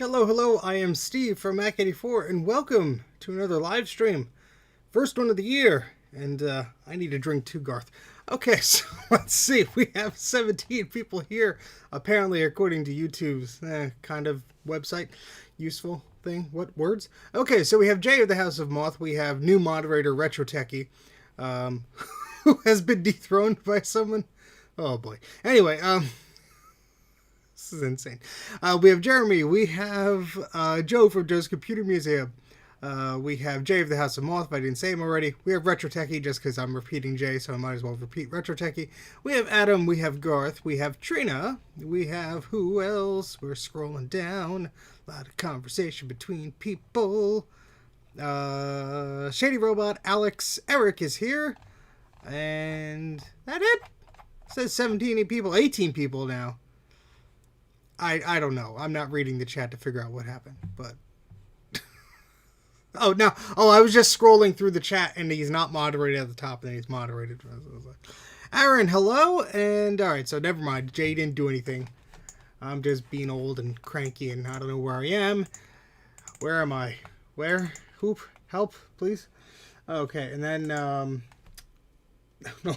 Hello, hello, I am Steve from Mac84, and welcome to another live stream. First one of the year, and I need a drink too, Garth. Okay, so let's see, we have 17 people here, apparently according to YouTube's kind of website, useful thing, what words? Okay, so we have Jay of the House of Moth, we have new moderator Retro Techie, who has been dethroned by someone. Oh boy. Anyway, this is insane. We have Jeremy. We have Joe from Joe's Computer Museum. We have Jay of the House of Moth, if I didn't say him already. We have Retro Techie, just because I'm repeating Jay, so I might as well repeat Retro Techie. We have Adam. We have Garth. We have Trina. We have who else? We're scrolling down. A lot of conversation between people. Shady Robot, Alex, Eric is here. And that it? It says 17 people, 18 people now. I don't know. I'm not reading the chat to figure out what happened, but... I was just scrolling through the chat, and he's not moderated at the top, and then he's moderated. Aaron, hello, and alright, so never mind. Jay didn't do anything. I'm just being old and cranky, and I don't know where I am. Where am I? Where? Hoop? Help, please? Okay, and then, only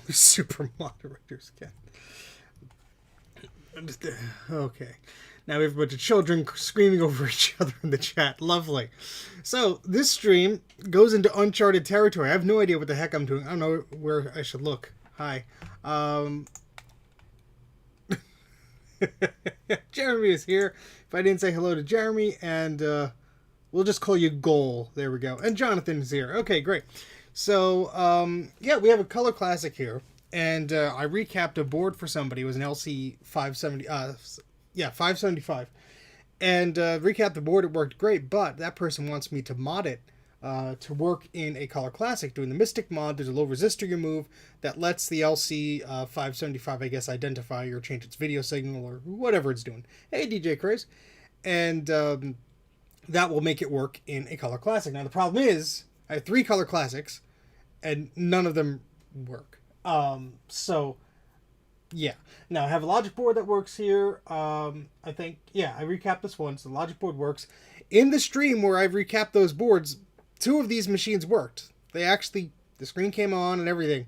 super moderators can. Okay. Now we have a bunch of children screaming over each other in the chat. Lovely. So, this stream goes into uncharted territory. I have no idea what the heck I'm doing. I don't know where I should look. Hi. Jeremy is here. If I didn't say hello to Jeremy, and we'll just call you Goal. There we go. And Jonathan is here. Okay, great. So, yeah, we have a color classic here. And I recapped a board for somebody. It was an LC 570, 575. And recapped the board. It worked great, but that person wants me to mod it to work in a Color Classic. Doing the Mystic mod, there's a low resistor you move that lets the LC 575, I guess, identify or change its video signal or whatever it's doing. Hey, DJ Craze. And that will make it work in a Color Classic. Now, the problem is, I have 3 Color Classics, and none of them work. So, yeah. Now, I have a logic board that works here. I think, yeah, I recapped this one, so the logic board works. In the stream where I've recapped those boards, 2 of these machines worked. They actually, the screen came on and everything,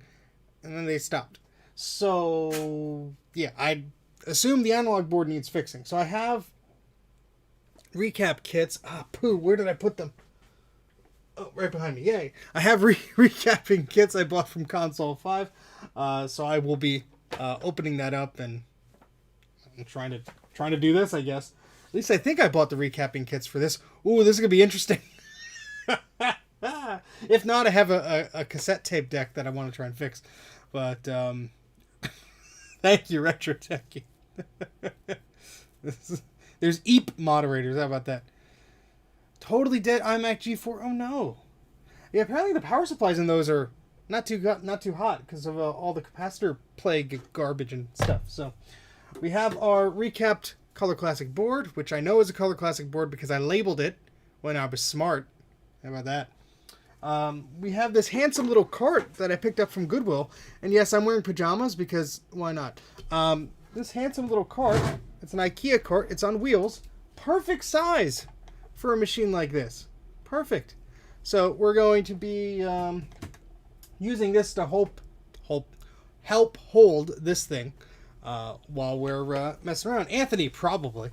and then they stopped. So, yeah, I assume the analog board needs fixing. So I have recap kits. Where did I put them? Oh, right behind me. Yay. I have recapping kits I bought from Console 5. So I will be opening that up and I'm trying to do this, I guess. At least I think I bought the recapping kits for this. Ooh, this is going to be interesting. If not, I have a cassette tape deck that I want to try and fix. But thank you, Retro Techie. There's EEP moderators. How about that? Totally dead iMac G4. Oh no. Yeah, apparently the power supplies in those are not too hot because of all the capacitor plague garbage and stuff. So we have our recapped Color Classic board, which I know is a Color Classic board because I labeled it when I was smart. How about that? We have this handsome little cart that I picked up from Goodwill. And yes, I'm wearing pajamas because why not? This handsome little cart, it's an IKEA cart. It's on wheels. Perfect size for a machine like this. Perfect. So we're going to be using this to help hold this thing while we're messing around. Anthony, probably.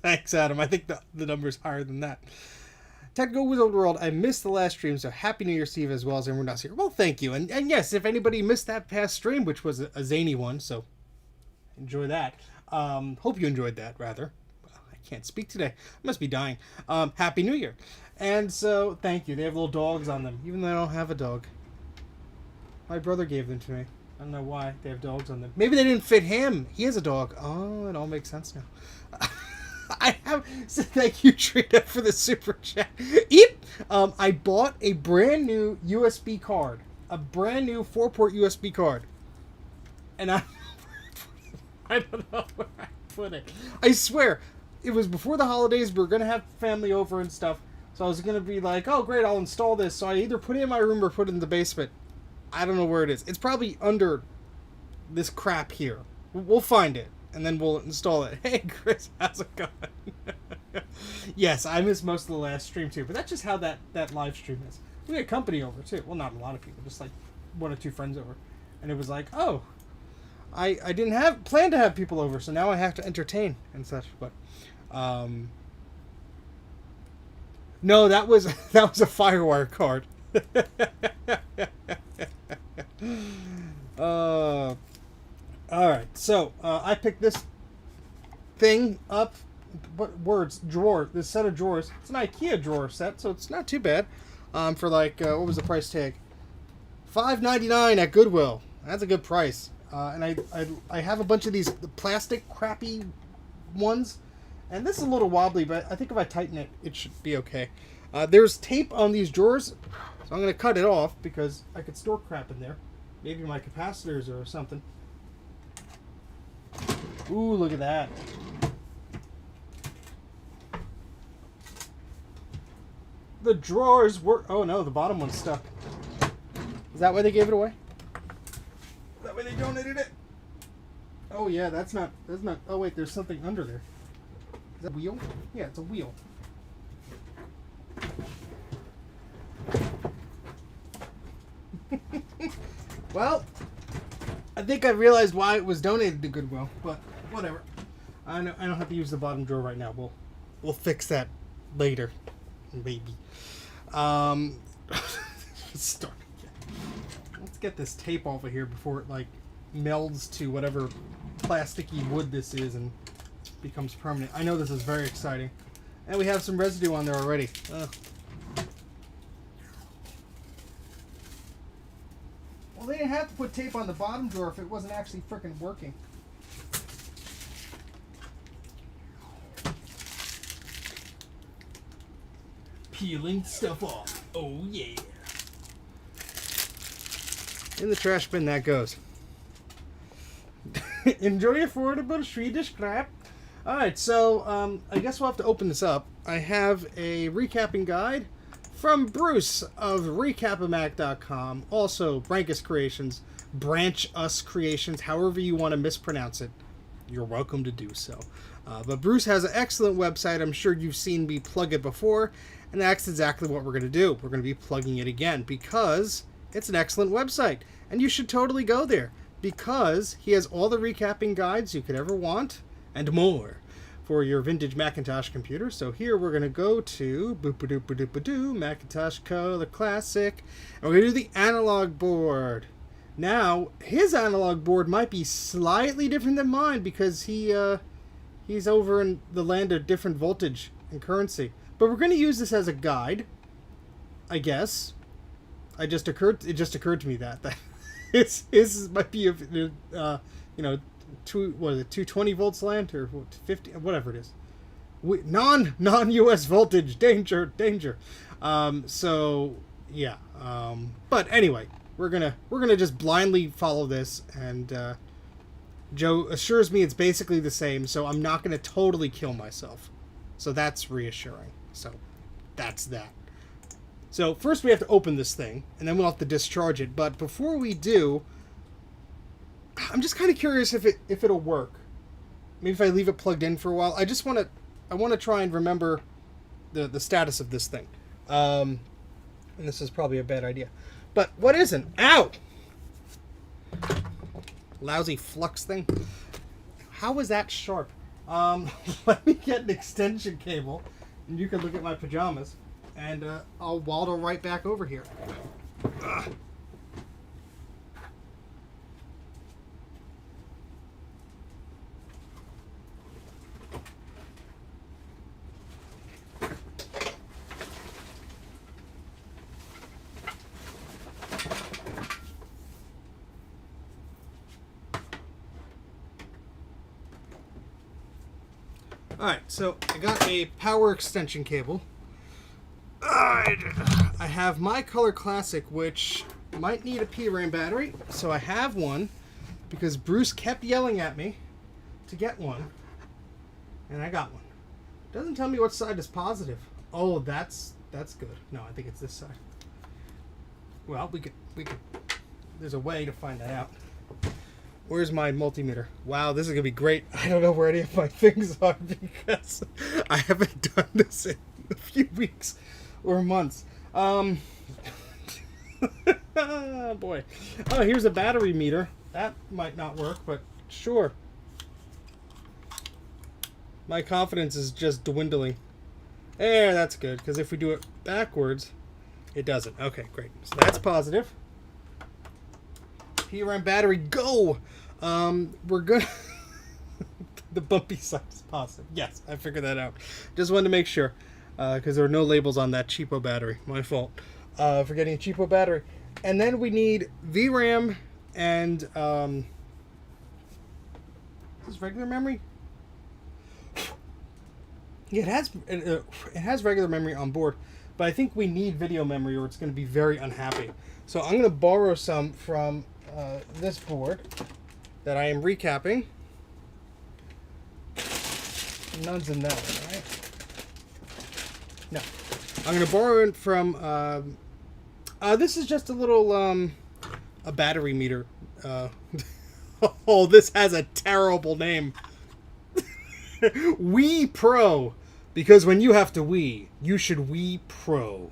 Thanks, Adam. I think the number's higher than that. Technical Wizard World, I missed the last stream, so Happy New Year's Eve as well as everyone else here. Well, thank you. And yes, if anybody missed that past stream, which was a zany one, so enjoy that. Hope you enjoyed that, rather. I can't speak today. I must be dying. Happy New Year. And so, thank you. They have little dogs on them, even though I don't have a dog. My brother gave them to me. I don't know why they have dogs on them. Maybe they didn't fit him. He has a dog. Oh, it all makes sense now. So thank you, Trina, for the super chat. Eep! I bought a brand new USB card. A brand new 4-port USB card. And I don't know where I put it. I swear, it was before the holidays. We were going to have family over and stuff. So I was going to be like, oh, great, I'll install this. So I either put it in my room or put it in the basement. I don't know where it is. It's probably under this crap here. We'll find it. and then we'll install it. Hey, Chris, how's it going? Yes, I missed most of the last stream too, but that's just how that live stream is. We had company over too. Well, not a lot of people, just like 1 or 2 friends over, and it was like, oh, I didn't have planned to have people over, so now I have to entertain and such. But no, that was a FireWire card. All right, so I picked this thing up. What words? Drawer. This set of drawers. It's an IKEA drawer set, so it's not too bad. For like what was the price tag? $5.99 at Goodwill. That's a good price. And I have a bunch of these plastic crappy ones, and this is a little wobbly, but I think if I tighten it, it should be okay. There's tape on these drawers, so I'm going to cut it off because I could store crap in there. Maybe my capacitors or something. Ooh, look at that. The drawers were... Oh no, the bottom one's stuck. Is that why they gave it away? Is that why they donated it? Oh yeah, that's not... Oh wait, there's something under there. Is that a wheel? Yeah, it's a wheel. Well, I think I realized why it was donated to Goodwill, but whatever. I don't have to use the bottom drawer right now. We'll fix that later, maybe. Start again. Let's get this tape off of here before it like melds to whatever plasticky wood this is and becomes permanent. I know this is very exciting, and we have some residue on there already. Well, they didn't have to put tape on the bottom drawer if it wasn't actually freaking working. Peeling stuff off. Oh, yeah. In the trash bin that goes. Enjoy affordable Swedish crap. Alright, so I guess we'll have to open this up. I have a recapping guide from Bruce of recapamac.com. Also, Brankus Creations, Branch Us Creations, however you want to mispronounce it. You're welcome to do so. But Bruce has an excellent website. I'm sure you've seen me plug it before. And that's exactly what we're going to do. We're going to be plugging it again because it's an excellent website. And you should totally go there because he has all the recapping guides you could ever want and more for your vintage Macintosh computer. So here we're going to go to boop-a-doop-a-doop-a-doo, Macintosh Co., the classic. And we're going to do the analog board. Now, his analog board might be slightly different than mine because he's over in the land of different voltage and currency. But we're going to use this as a guide, I guess. It just occurred to me that his might be a 220 volts land or 50, whatever it is. Non-US voltage, danger. So yeah. But anyway, we're gonna just blindly follow this, and Joe assures me it's basically the same, so I'm not gonna totally kill myself. So that's reassuring. So that's that. So first we have to open this thing, and then we'll have to discharge it. But before we do, I'm just kind of curious if it'll work. Maybe if I leave it plugged in for a while. I want to try and remember the status of this thing. And this is probably a bad idea. But what isn't? Ow! Lousy flux thing. How was that sharp? Let me get an extension cable, and you can look at my pajamas, and I'll waddle right back over here. Ugh. Alright, so I got a power extension cable. I have my Color Classic, which might need a PRAM battery, so I have one because Bruce kept yelling at me to get one, and I got one. Doesn't tell me what side is positive. Oh, that's good. No, I think it's this side. Well, we could. There's a way to find that out. Where's my multimeter? Wow, this is gonna be great. I don't know where any of my things are because I haven't done this in a few weeks or months. Boy. Oh, here's a battery meter. That might not work, but sure. My confidence is just dwindling. There, that's good, because if we do it backwards, it doesn't. Okay, great. So that's positive. PRM battery, go! We're gonna... The bumpy side is positive. Yes, I figured that out. Just wanted to make sure, because there were no labels on that cheapo battery. My fault for getting a cheapo battery. And then we need VRAM and... is this regular memory? Yeah, it has regular memory on board, but I think we need video memory or it's going to be very unhappy. So I'm going to borrow some from this board that I am recapping. None's in that one, right? No. I'm going to borrow it from... this is just a little a battery meter. Oh, this has a terrible name. Wii Pro. Because when you have to Wii, you should Wii Pro.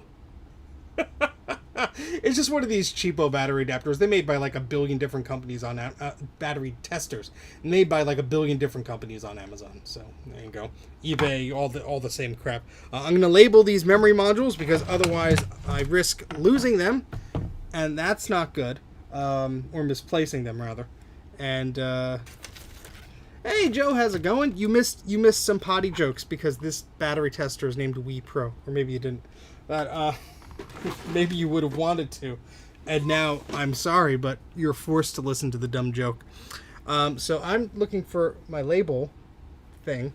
It's just one of these cheapo battery adapters. They're made by like a billion different companies on battery testers. Made by like a billion different companies on Amazon. So there you go. eBay, all the same crap. I'm going to label these memory modules because otherwise I risk losing them. And that's not good. Or misplacing them rather. And hey Joe, how's it going? You missed some potty jokes because this battery tester is named Wii Pro, or maybe you didn't. But maybe you would have wanted to, and now I'm sorry, but you're forced to listen to the dumb joke. So I'm looking for my label thing.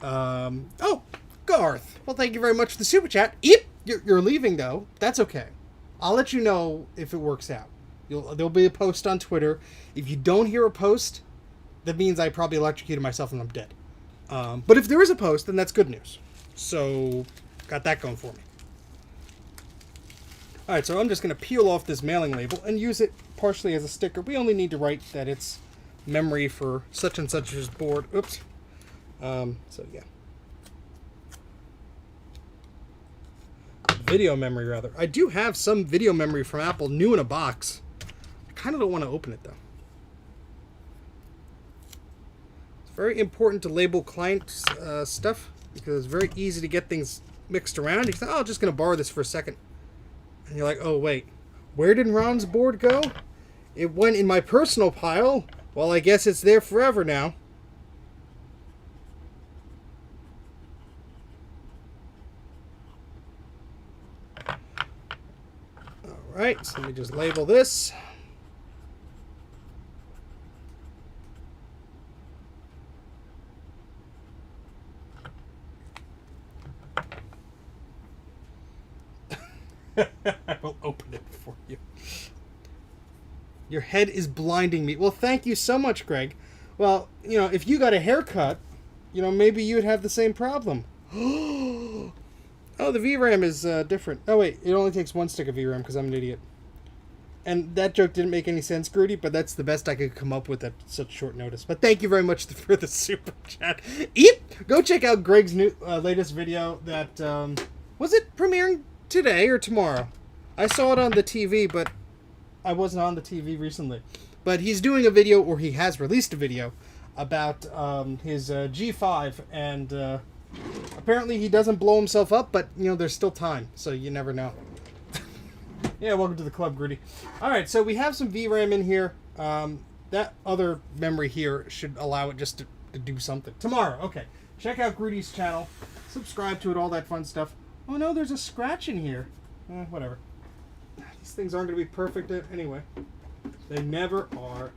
Oh, Garth. Well, thank you very much for the super chat. Yep, you're leaving though. That's okay. I'll let you know if it works out. There'll be a post on Twitter. If you don't hear a post, that means I probably electrocuted myself and I'm dead. But if there is a post, then that's good news. So, got that going for me. Alright, so I'm just going to peel off this mailing label and use it partially as a sticker. We only need to write that it's memory for such and such's board. Oops. So, yeah. Video memory, rather. I do have some video memory from Apple new in a box. I kind of don't want to open it, though. Very important to label client stuff because it's very easy to get things mixed around. You say, oh, I'm just going to borrow this for a second. And you're like, oh, wait. Where did Ron's board go? It went in my personal pile. Well, I guess it's there forever now. All right, so let me just label this. I will open it for you. Your head is blinding me. Well, thank you so much, Greg. Well, if you got a haircut, maybe you'd have the same problem. Oh, the VRAM is different. Oh, wait. It only takes one stick of VRAM because I'm an idiot. And that joke didn't make any sense, Grudy, but that's the best I could come up with at such short notice. But thank you very much for the super chat. Yep! Go check out Greg's new latest video that, was it premiering today or tomorrow? I saw it on the TV, but I wasn't on the TV recently. But he's doing a video, or he has released a video, about his G5, and apparently he doesn't blow himself up, but, there's still time, so you never know. Yeah, welcome to the club, Grudy. Alright, so we have some VRAM in here. That other memory here should allow it just to do something. Tomorrow, okay. Check out Grudy's channel. Subscribe to it, all that fun stuff. Oh no, there's a scratch in here. Whatever. These things aren't going to be perfect anyway. They never are.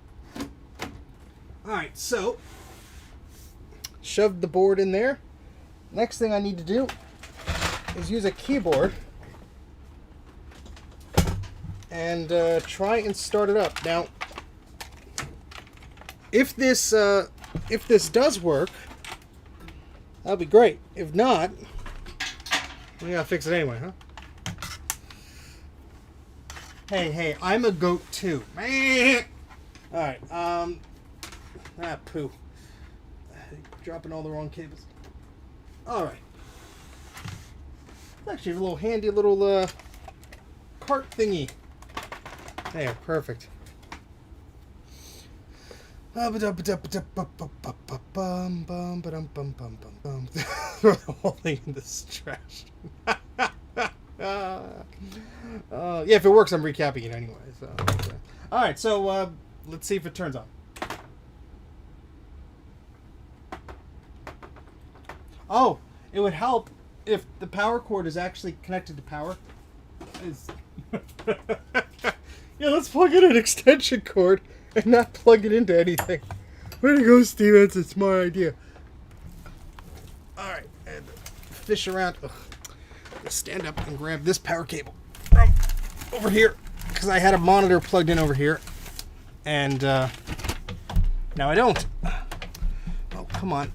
Alright, so shoved the board in there. Next thing I need to do is use a keyboard and try and start it up. Now, if this does work, that'll be great. If not, we gotta fix it anyway, huh? Hey, I'm a goat too. All right. Poo. Dropping all the wrong cables. All right. It's actually a little handy little cart thingy. There, perfect. Throw the whole thing in this trash. Yeah, if it works, I'm recapping it anyway. So, all right, so let's see if it turns on. Oh, it would help if the power cord is actually connected to power. Yeah, let's plug in an extension cord and not plug it into anything. Way to go, Steve. That's a smart idea. All right, and fish around. Ugh. Stand up and grab this power cable from over here because I had a monitor plugged in over here, and now I don't. Oh, come on.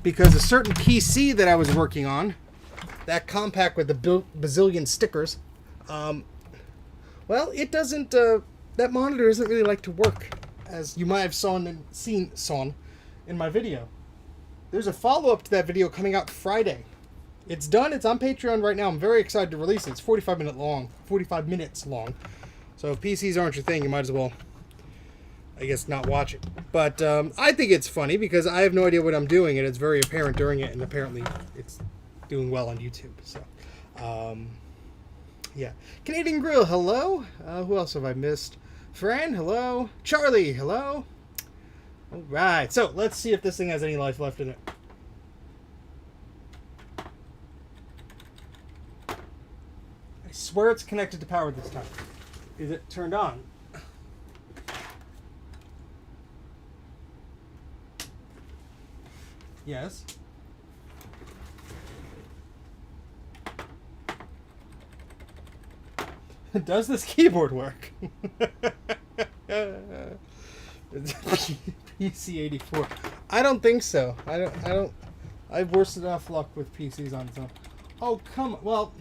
Because a certain PC that I was working on, that compact with the bazillion stickers, well, it doesn't. That monitor doesn't really like to work, as you might have seen in my video. There's a follow-up to that video coming out Friday. It's done. It's on Patreon right now. I'm very excited to release it. It's 45 minutes long. So if PCs aren't your thing, you might as well, I guess, not watch it. But I think it's funny because I have no idea what I'm doing, and it's very apparent during it, and apparently it's doing well on YouTube. So, yeah. Canadian Grill, hello. Who else have I missed? Fran, hello. Charlie, hello. All right. So let's see if this thing has any life left in it. I swear it's connected to power this time. Is it turned on? Yes. Does this keyboard work? PC84. I don't think so. I don't. I've worse enough luck with PCs on its own. Oh, come on. Well,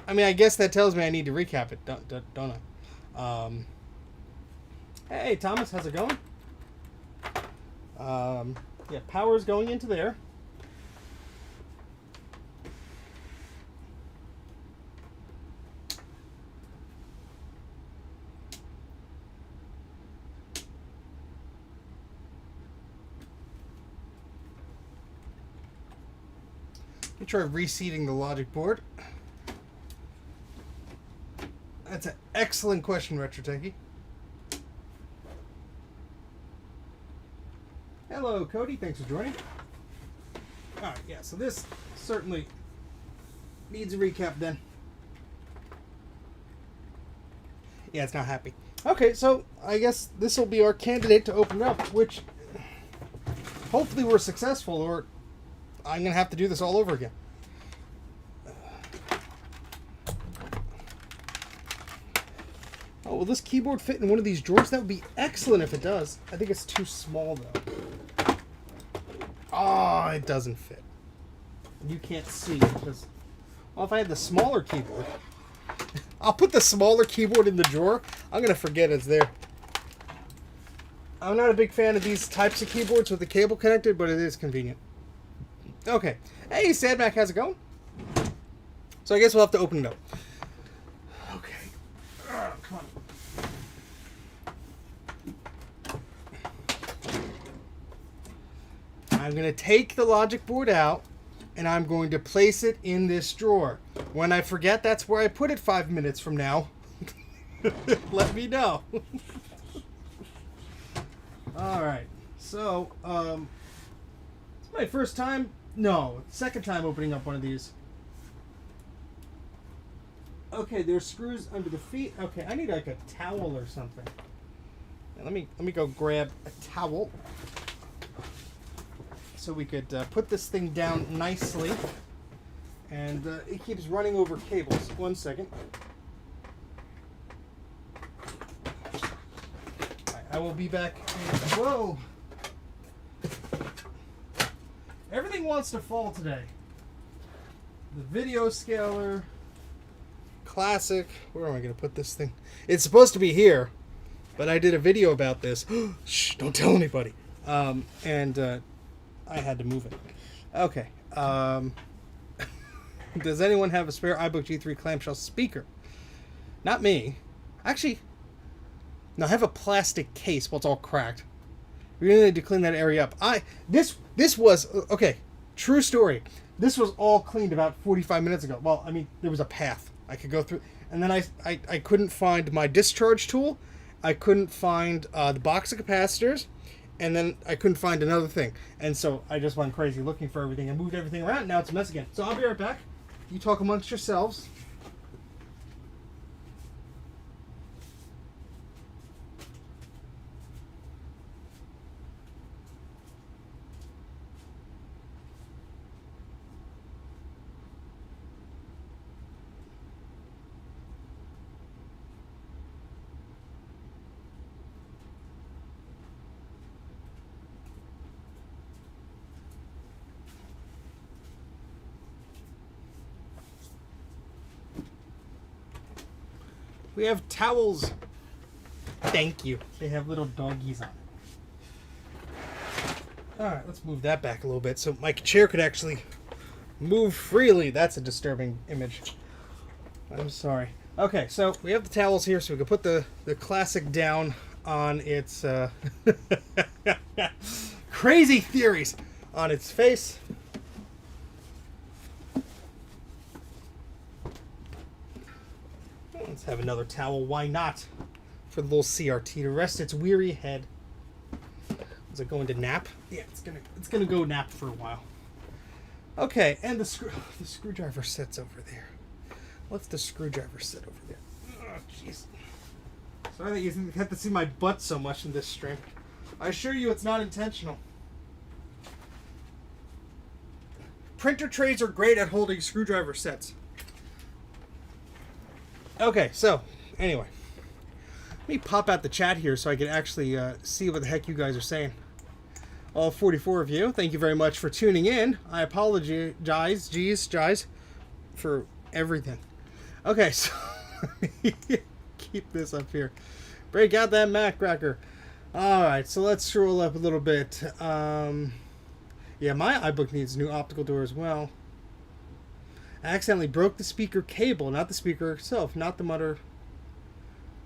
I mean, I guess that tells me I need to recap it, don't I? Hey, Thomas, how's it going? Yeah, power's going into there. Let me try reseating the logic board. That's an excellent question, RetroTechie. Hello, Cody. Thanks for joining. Alright, yeah, so this certainly needs a recap then. Yeah, it's not happy. Okay, so I guess this will be our candidate to open up, which hopefully we're successful, or I'm going to have to do this all over again. Oh, will this keyboard fit in one of these drawers? That would be excellent if it does. I think it's too small, though. Oh, it doesn't fit. You can't see because, well, if I had the smaller keyboard, I'll put the smaller keyboard in the drawer. I'm going to forget it's there. I'm not a big fan of these types of keyboards with the cable connected, but it is convenient. Okay. Hey, Sadmac, how's it going? So I guess we'll have to open it up. Okay. Come on. I'm going to take the logic board out, and I'm going to place it in this drawer. When I forget that's where I put it 5 minutes from now, let me know. Alright, so, it's my first time, no, second time opening up one of these. Okay, there's screws under the feet. Okay, I need like a towel or something. Now, let me go grab a towel so we could put this thing down nicely. And it keeps running over cables. 1 second. I will be back. Whoa! Everything wants to fall today. The video scaler, classic. Where am I going to put this thing? It's supposed to be here, but I did a video about this. Shh, don't tell anybody. And I had to move it. Okay. Does anyone have a spare iBook G3 clamshell speaker? Not me. Actually, no, I have a plastic case. Well, it's all cracked. We really need to clean that area up. This was, okay, true story. This was all cleaned about 45 minutes ago. Well, I mean, there was a path I could go through. And then I couldn't find my discharge tool. I couldn't find the box of capacitors. And then I couldn't find another thing. And so I just went crazy looking for everything and moved everything around. Now it's a mess again. So I'll be right back. You talk amongst yourselves. We have towels. Thank you. They have little doggies on it. Alright, let's move that back a little bit so my chair could actually move freely. That's a disturbing image. I'm sorry. Okay, so we have the towels here so we can put the classic down on its crazy theories on its face. Let's have another towel. Why not? For the little CRT to rest its weary head. Is it going to nap? Yeah, it's gonna go nap for a while. Okay, and the screwdriver sits over there. What's the screwdriver sit over there? Oh, jeez. Sorry that you have to see my butt so much in this stream. I assure you, it's not intentional. Printer trays are great at holding screwdriver sets. Okay, so, anyway. Let me pop out the chat here so I can actually see what the heck you guys are saying. All 44 of you, thank you very much for tuning in. I apologize, for everything. Okay, so, keep this up here. Break out that Mac cracker. Alright, so let's scroll up a little bit. Yeah, my iBook needs a new optical door as well. I accidentally broke the speaker cable, not the speaker itself, not the mother.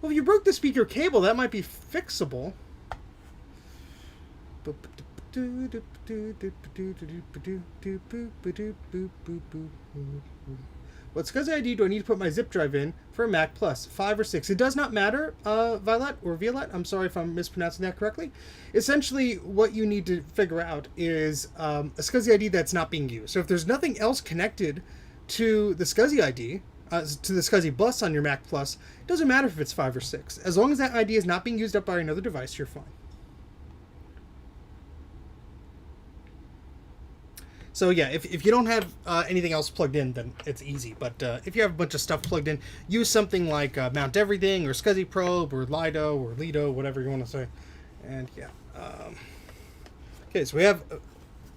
Well, if you broke the speaker cable, that might be fixable. What SCSI ID do I need to put my zip drive in for a Mac Plus? 5 or 6? It does not matter, Violet or Violet. I'm sorry if I'm mispronouncing that correctly. Essentially, what you need to figure out is a SCSI ID that's not being used. So if there's nothing else connected to the SCSI ID, to the SCSI bus on your Mac Plus, it doesn't matter if it's 5 or 6. As long as that ID is not being used up by another device, you're fine. So yeah, if you don't have anything else plugged in, then it's easy. But if you have a bunch of stuff plugged in, use something like Mount Everything or SCSI Probe or Lido or Lido, whatever you want to say. And yeah. Okay, so we have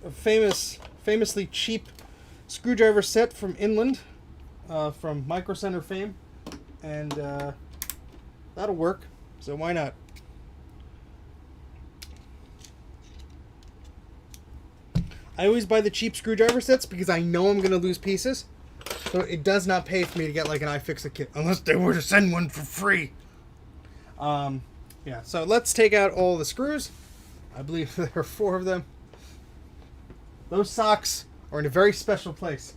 a famously cheap screwdriver set from Inland, from Micro Center fame, and that'll work. So why not? I always buy the cheap screwdriver sets because I know I'm going to lose pieces. So it does not pay for me to get like an iFixit kit unless they were to send one for free. Yeah, so let's take out all the screws. I believe there are 4 of them. Those socks are in a very special place.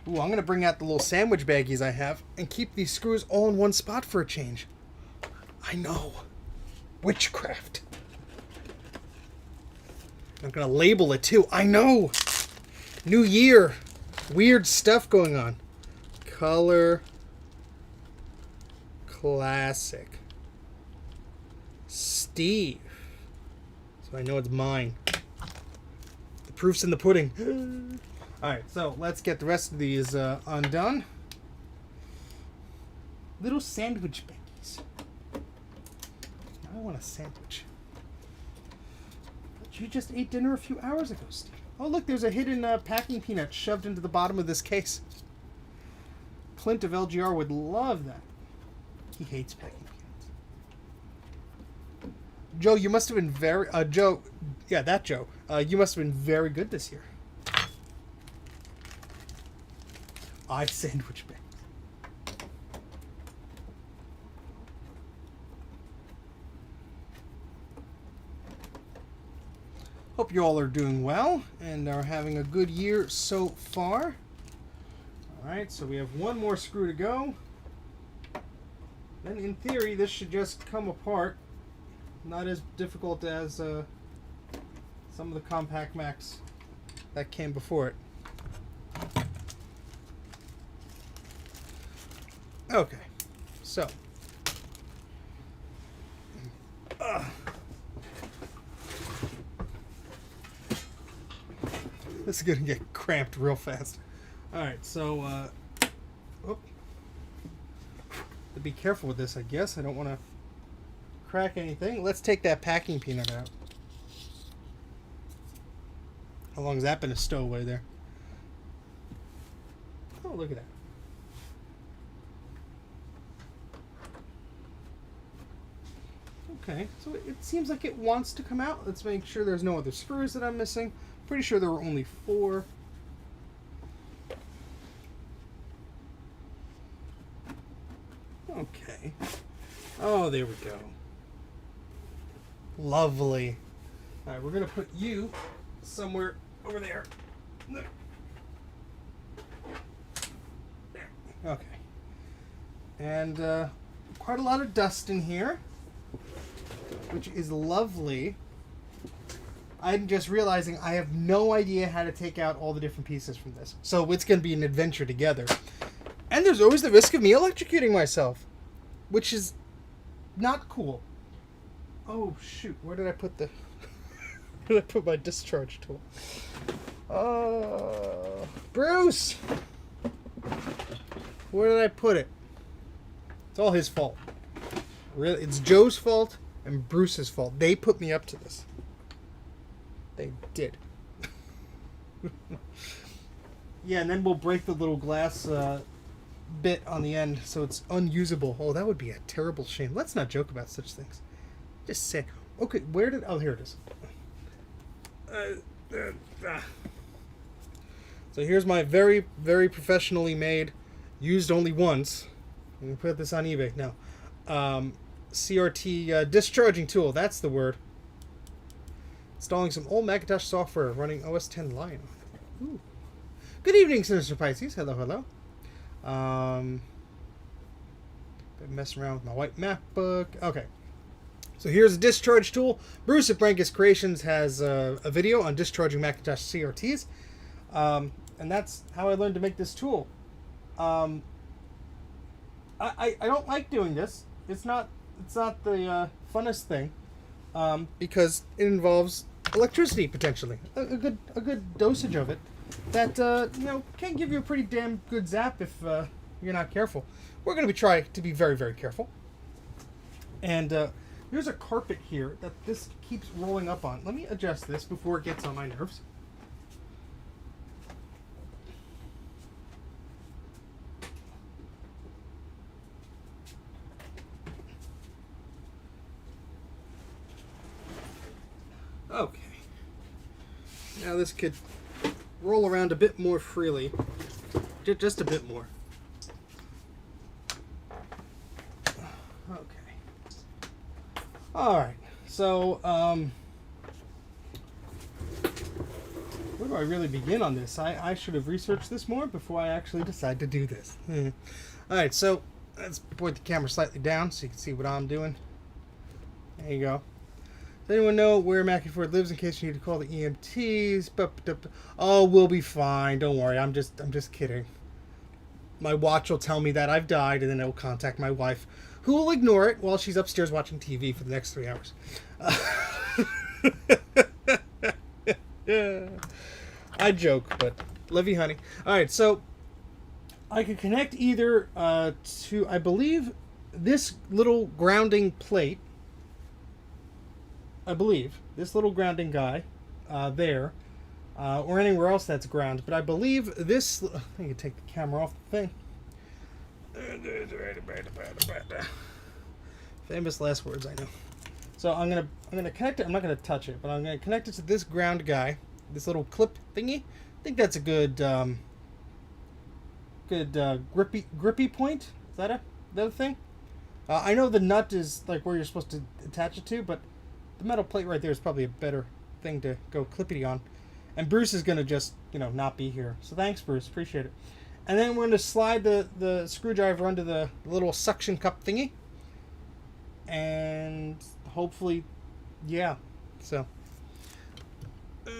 Ooh, I'm going to bring out the little sandwich baggies I have and keep these screws all in one spot for a change. I know. Witchcraft. I'm going to label it too. I know. New year. Weird stuff going on. Color. Classic. Steve. So I know it's mine. The proof's in the pudding. Alright, so let's get the rest of these undone. Little sandwich baggies. I want a sandwich. You just ate dinner a few hours ago, Steve. Oh, look, there's a hidden packing peanut shoved into the bottom of this case. Clint of LGR would love that. He hates packing peanuts. Joe, you must have been very... Joe... Yeah, that Joe. You must have been very good this year. I sandwich bags. Hope you all are doing well and are having a good year so far. Alright, so we have one more screw to go. Then in theory, this should just come apart. Not as difficult as some of the compact Macs that came before it. Okay, so this is gonna get cramped real fast. All right, so be careful with this, I guess. I don't want to crack anything. Let's take that packing peanut out. How long has that been a stowaway there? Oh, look at that. Okay, so it seems like it wants to come out. Let's make sure there's no other screws that I'm missing. Pretty sure there were only 4. Okay. Oh, there we go. Lovely. All right, we're going to put you somewhere over there. There. Okay. And quite a lot of dust in here, which is lovely. I'm just realizing I have no idea how to take out all the different pieces from this. So it's going to be an adventure together. And there's always the risk of me electrocuting myself, which is not cool. Oh, shoot. Where did I put the... where did I put my discharge tool? Bruce! Where did I put it? It's all his fault. Really, it's Joe's fault and Bruce's fault. They put me up to this. They did. Yeah, and then we'll break the little glass bit on the end so it's unusable. Oh, that would be a terrible shame. Let's not joke about such things. Just say, okay, where did... Oh, here it is. So here's my very, very professionally made, used only once. I'm going to put this on eBay now. CRT discharging tool, that's the word. Installing some old Macintosh software running OS X Lion. Ooh. Good evening, Sinister Pisces. Hello, hello. Been messing around with my white MacBook. Okay. So here's a discharge tool. Bruce at Brankus Creations has a video on discharging Macintosh CRTs. And that's how I learned to make this tool. I don't like doing this. It's not the funnest thing. Because it involves electricity potentially. A good dosage of it that can give you a pretty damn good zap if you're not careful. We're going to try to be very, very careful. And there's a carpet here that this keeps rolling up on. Let me adjust this before it gets on my nerves. Okay. Now this could roll around a bit more freely. Just a bit more. Okay. Alright. So, where do I really begin on this? I should have researched this more before I actually decide to do this. Alright, so let's point the camera slightly down so you can see what I'm doing. There you go. Does anyone know where Mac84 lives in case you need to call the EMTs? Oh, we'll be fine. Don't worry. I'm just kidding. My watch will tell me that I've died, and then it will contact my wife, who will ignore it while she's upstairs watching TV for the next 3 hours. I joke, but love you, honey. All right, so I could connect either to, I believe, this little grounding plate. I believe, this little grounding guy there, or anywhere else that's ground, but I believe this, I can take the camera off the thing. Famous last words, I know. So I'm gonna connect it. I'm not gonna touch it, but I'm gonna connect it to this ground guy, this little clip thingy. I think that's a good grippy point. Is that a thing? I know the nut is like where you're supposed to attach it to, but the metal plate right there is probably a better thing to go clippity on. And Bruce is gonna just not be here. So thanks, Bruce. Appreciate it. And then we're gonna slide the screwdriver under the little suction cup thingy. And hopefully, yeah. So the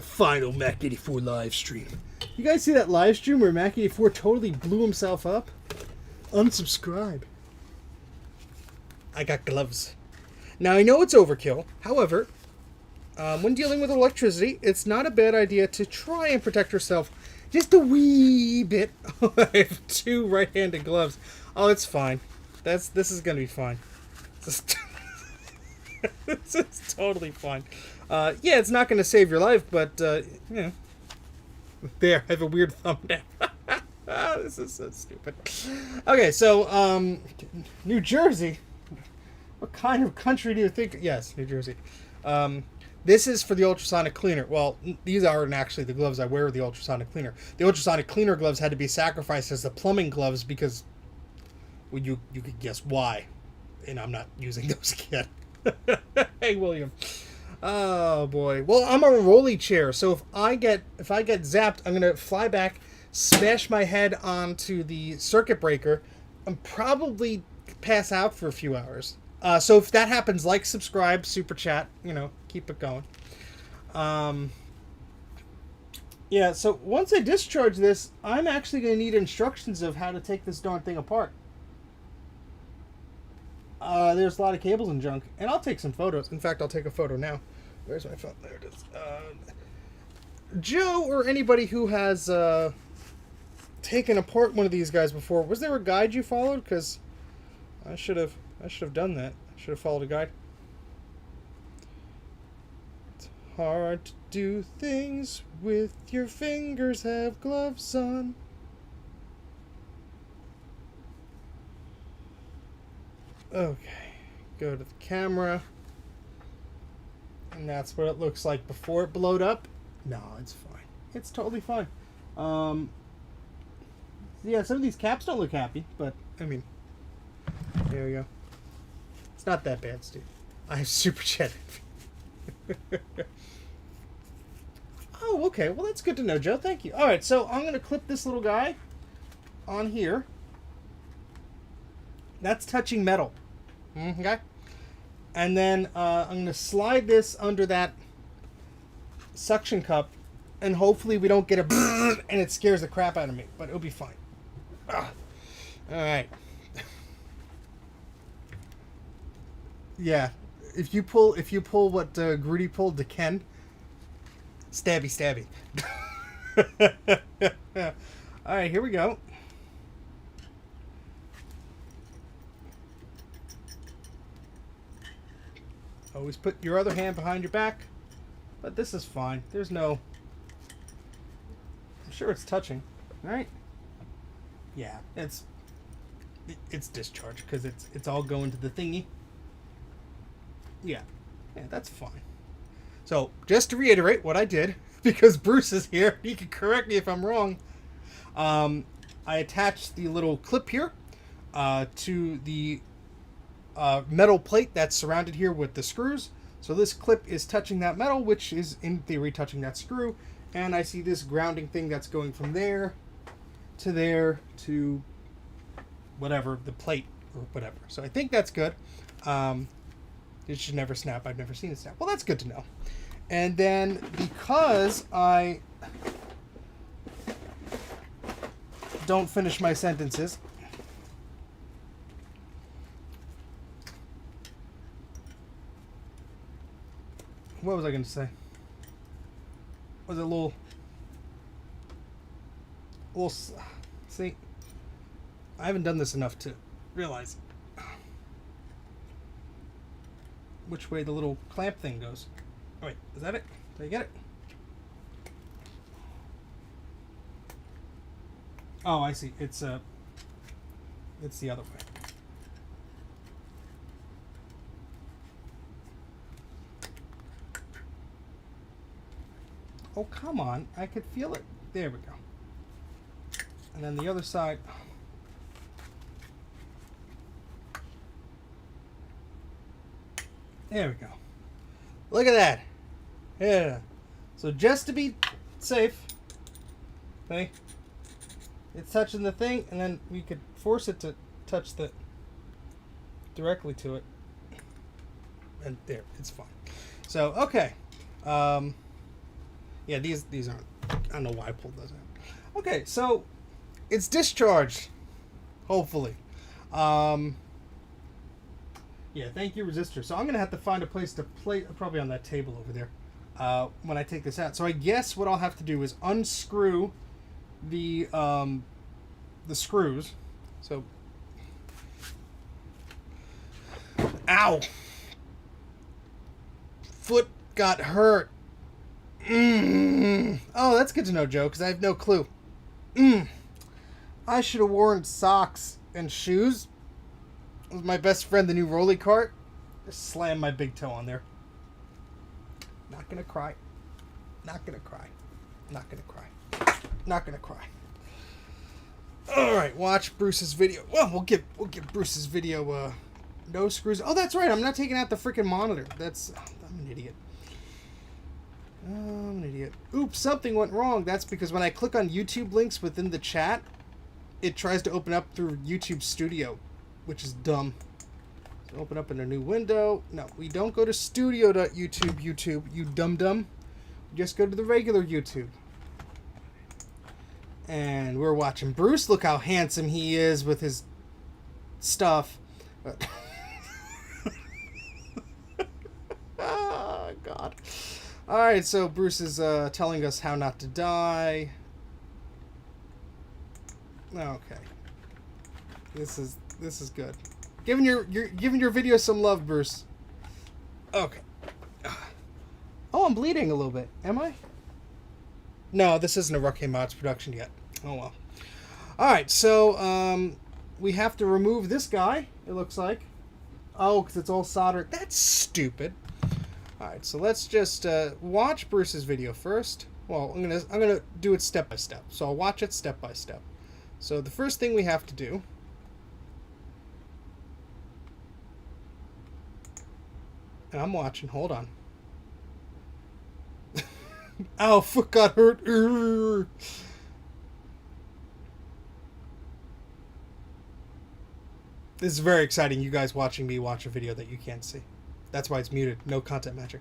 final Mac84 live stream. You guys see that live stream where Mac84 totally blew himself up? Unsubscribe. I got gloves. Now I know it's overkill. However, when dealing with electricity, it's not a bad idea to try and protect yourself just a wee bit. I have 2 right-handed gloves. Oh, it's fine. This is gonna be fine. This is totally fine. Yeah, it's not gonna save your life, but There, I have a weird thumbnail. This is so stupid. Okay, so New Jersey. What kind of country do you think? Yes, New Jersey. This is for the ultrasonic cleaner. Well, these aren't actually the gloves I wear with the ultrasonic cleaner. The ultrasonic cleaner gloves had to be sacrificed as the plumbing gloves because, well, you could guess why. And I'm not using those again. Hey, William. Oh boy. Well, I'm a rolly chair, so if I get zapped, I'm gonna fly back, smash my head onto the circuit breaker, and probably pass out for a few hours. So if that happens, like, subscribe, super chat, keep it going. Yeah, so once I discharge this, I'm actually going to need instructions of how to take this darn thing apart. There's a lot of cables and junk, and I'll take some photos. In fact, I'll take a photo now. Where's my phone? There it is. Joe, or anybody who has taken apart one of these guys before, was there a guide you followed? Because I should have done that. I should have followed a guide. It's hard to do things with your fingers, have gloves on. Okay, go to the camera. And that's what it looks like before it blowed up. No, it's fine. It's totally fine. Yeah, some of these caps don't look happy, but, I mean, there we go. It's not that bad, Steve. I have super chat. Oh, okay. Well, that's good to know, Joe. Thank you. All right, so I'm going to clip this little guy on here. That's touching metal. Okay? And then I'm going to slide this under that suction cup, and hopefully we don't get a and it scares the crap out of me, but it'll be fine. All right. Yeah, if you pull what Grudy pulled to Ken, stabby. All right, here we go. Always put your other hand behind your back, but this is fine. There's no. I'm sure it's touching, right? Yeah, it's discharged because it's all going to the thingy. Yeah, that's fine. So, just to reiterate what I did, because Bruce is here, he can correct me if I'm wrong. I attached the little clip here to the metal plate that's surrounded here with the screws. So this clip is touching that metal, which is in theory touching that screw. And I see this grounding thing that's going from there to whatever, the plate or whatever. So I think that's good. It should never snap. I've never seen it snap. Well, that's good to know. And then because I don't finish my sentences, what was I going to say? Was it a little, see, I haven't done this enough to realize. which way the little clamp thing goes. Oh, wait, is that it? Did I get it? Oh, I see. It's the other way. Oh, come on. I could feel it. There we go. And then the other side. There we go. Look at that. Yeah. So just to be safe, okay, it's touching the thing, and then we could force it to touch directly to it. And there, it's fine. So, okay. Yeah, these aren't. I don't know why I pulled those out. Okay, so it's discharged. Hopefully. Yeah, thank you, resistor. So I'm gonna have to find a place to play, probably on that table over there, when I take this out. So I guess what I'll have to do is unscrew the screws. So, ow, foot got hurt. Oh, that's good to know, Joe, because I have no clue. I should have worn socks and shoes. With my best friend, the new rolly cart. Just slam my big toe on there. Not gonna cry. Not gonna cry. Not gonna cry. Not gonna cry. All right, watch Bruce's video. Well, we'll give Bruce's video no screws. Oh, that's right. I'm not taking out the freaking monitor. I'm an idiot. I'm an idiot. Oops, something went wrong. That's because when I click on YouTube links within the chat, it tries to open up through YouTube Studio, which is dumb. So open up in a new window. No, we don't go to studio.youtube, you dum-dum. We just go to the regular YouTube. And we're watching Bruce. Look how handsome he is with his stuff. Oh, God. Alright, so Bruce is telling us how not to die. Okay. This is good. Giving your video some love, Bruce. Okay. Oh, I'm bleeding a little bit. Am I? No, this isn't a Ruck Mods production yet. Oh well. Alright, so we have to remove this guy, it looks like. Oh, because it's all soldered. That's stupid. Alright, so let's just watch Bruce's video first. Well, I'm gonna do it step by step. So I'll watch it step by step. So the first thing we have to do. And I'm watching. Hold on. Ow, foot got hurt. This is very exciting, you guys watching me watch a video that you can't see. That's why it's muted. No content magic.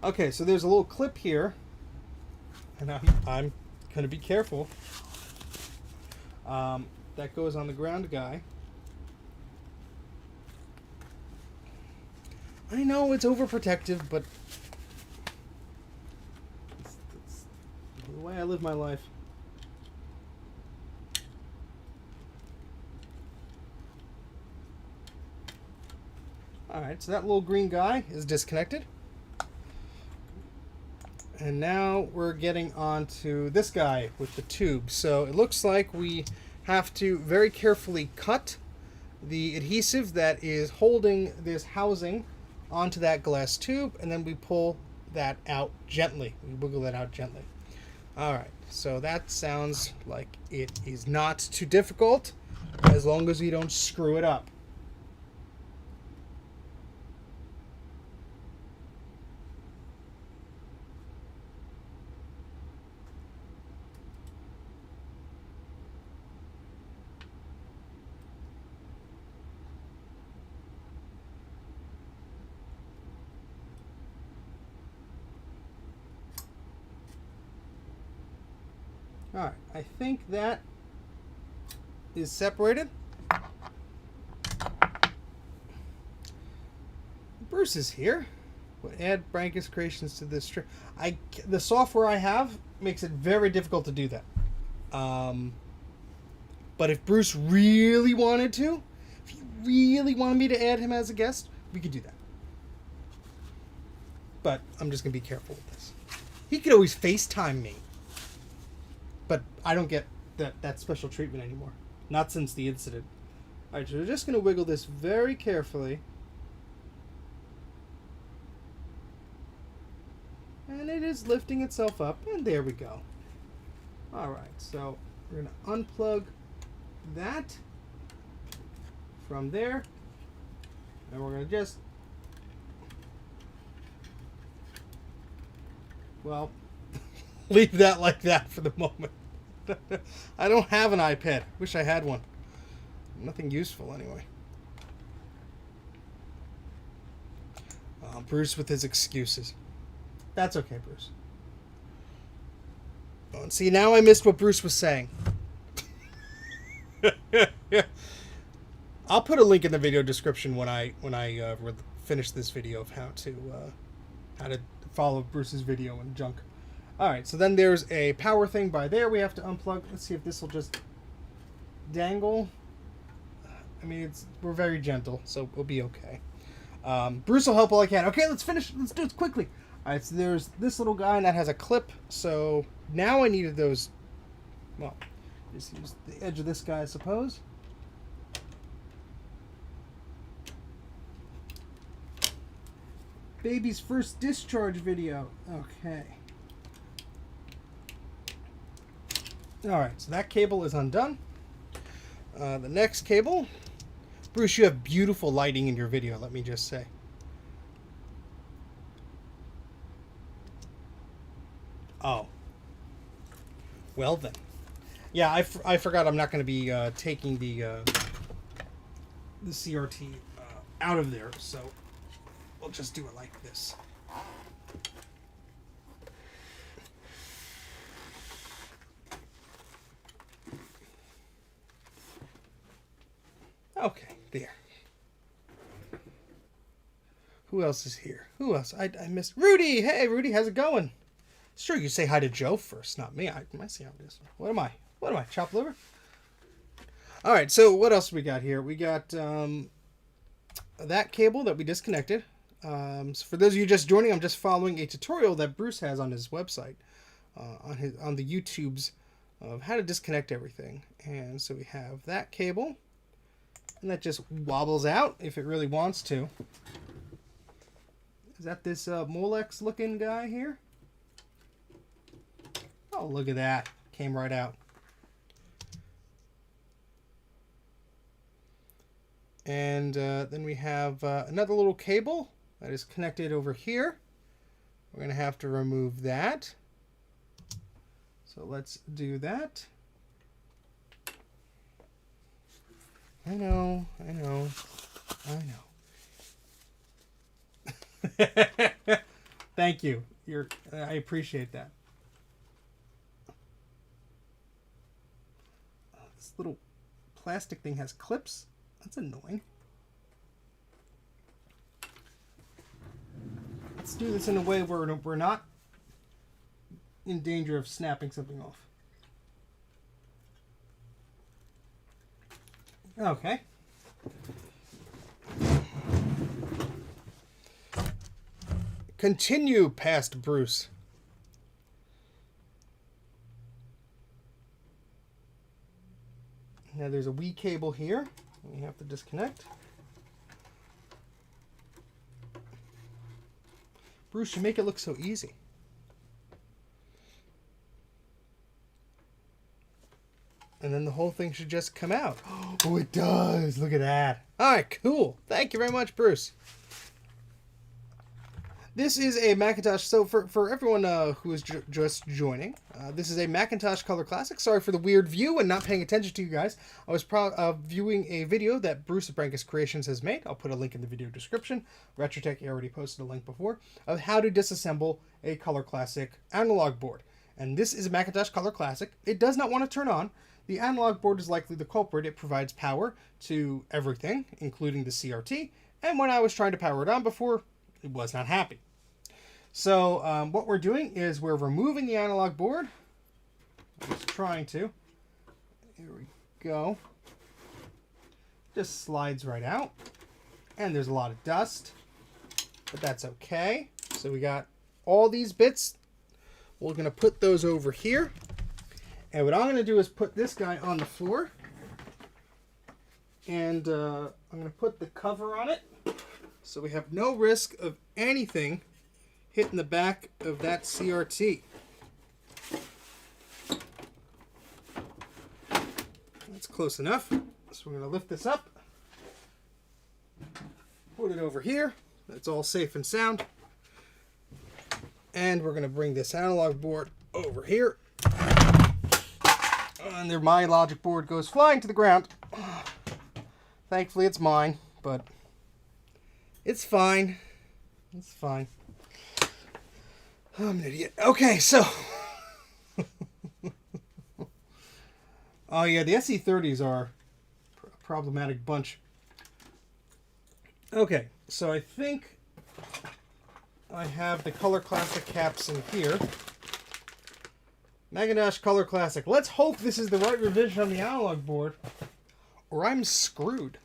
Okay, so there's a little clip here. And I'm going to be careful. That goes on the ground guy. I know it's overprotective, but it's the way I live my life. Alright, so that little green guy is disconnected. And now we're getting on to this guy with the tube. So it looks like we have to very carefully cut the adhesive that is holding this housing onto that glass tube, and then we pull that out gently. We wiggle that out gently. Alright, so that sounds like it is not too difficult as long as we don't screw it up. Alright, I think that is separated. Bruce is here. We'll add Brankus creations to this tree. The software I have makes it very difficult to do that. But if Bruce really wanted to, if he really wanted me to add him as a guest, we could do that. but I'm just going to be careful with this. He could always FaceTime me. But I don't get that special treatment anymore. Not since the incident. Alright, so we're just going to wiggle this very carefully. And it is lifting itself up. And there we go. Alright, so we're going to unplug that from there. And we're going to just... Well, leave that like that for the moment. I don't have an iPad. Wish I had one. Nothing useful anyway. Bruce with his excuses. That's okay, Bruce. Oh, and see, now I missed what Bruce was saying. I'll put a link in the video description when I finish this video of how to follow Bruce's video and junk. Alright, so then there's a power thing by there we have to unplug. Let's see if this will just dangle. I mean, we're very gentle, so we'll be okay. Bruce will help all I can. Okay, let's finish. Let's do it quickly. Alright, so there's this little guy, and that has a clip. So now I needed those... Well, just use the edge of this guy, I suppose. Baby's first discharge video. Okay. Alright, so that cable is undone. The next cable. Bruce, you have beautiful lighting in your video, let me just say. Oh. Well then. Yeah, I forgot I'm not going to be taking the CRT out of there, so we'll just do it like this. Okay, there. Who else is here? Who else? I missed Rudy. Hey, Rudy, how's it going? Sure, you say hi to Joe first, not me. I see how it is. What am I? What am I? Chopped liver? All right, so what else we got here? We got that cable that we disconnected. So for those of you just joining, I'm just following a tutorial that Bruce has on his website, on the YouTubes of how to disconnect everything. And so we have that cable. And that just wobbles out if it really wants to. Is that this Molex looking guy here? Oh, look at that. Came right out. And then we have another little cable that is connected over here. We're going to have to remove that. So let's do that. I know. Thank you. I appreciate that. This little plastic thing has clips. That's annoying. Let's do this in a way where we're not in danger of snapping something off. Okay. Continue past Bruce. Now there's a Wii cable here. We have to disconnect. Bruce, you make it look so easy. And then the whole thing should just come out. Oh, it does. Look at that. All right, cool. Thank you very much, Bruce. This is a Macintosh. So for everyone who is just joining, this is a Macintosh Color Classic. Sorry for the weird view and not paying attention to you guys. I was viewing a video that Bruce of Brankus Creations has made. I'll put a link in the video description. Retrotech already posted a link before of how to disassemble a Color Classic analog board. And this is a Macintosh Color Classic. It does not want to turn on. The analog board is likely the culprit. It provides power to everything, including the CRT. And when I was trying to power it on before, it was not happy. So what we're doing is we're removing the analog board. I'm just trying to. Here we go. Just slides right out. And there's a lot of dust, but that's okay. So we got all these bits. We're going to put those over here. And what I'm going to do is put this guy on the floor. And I'm going to put the cover on it. So we have no risk of anything hitting the back of that CRT. That's close enough. So we're going to lift this up. Put it over here. That's all safe and sound. And we're going to bring this analog board over here. And there, my logic board goes flying to the ground. Thankfully, it's mine, but it's fine. It's fine. I'm an idiot. Okay, so. Oh, yeah, the SE30s are a problematic bunch. Okay, so I think I have the Color Classic caps in here. Macintosh Color Classic. Let's hope this is the right revision on the analog board, or I'm screwed.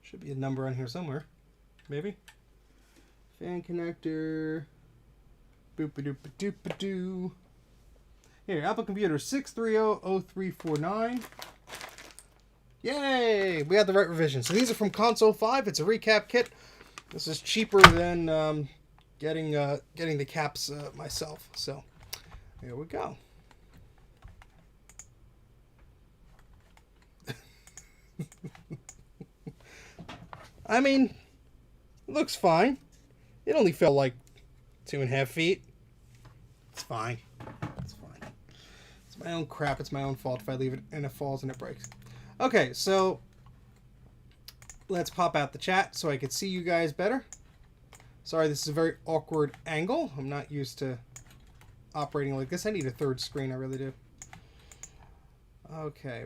Should be a number on here somewhere. Maybe. Fan connector. Boop-a-doop-a-doop-a-doo. Here, Apple Computer 6300349. Yay! We had the right revision. So these are from Console 5. It's a recap kit. This is cheaper than getting the caps myself. So here we go. I mean, it looks fine. It only fell like 2.5 feet. It's fine. It's fine. It's my own crap. It's my own fault if I leave it and it falls and it breaks. Okay, so let's pop out the chat so I can see you guys better. Sorry, this is a very awkward angle. I'm not used to operating like this. I need a third screen, I really do. Okay.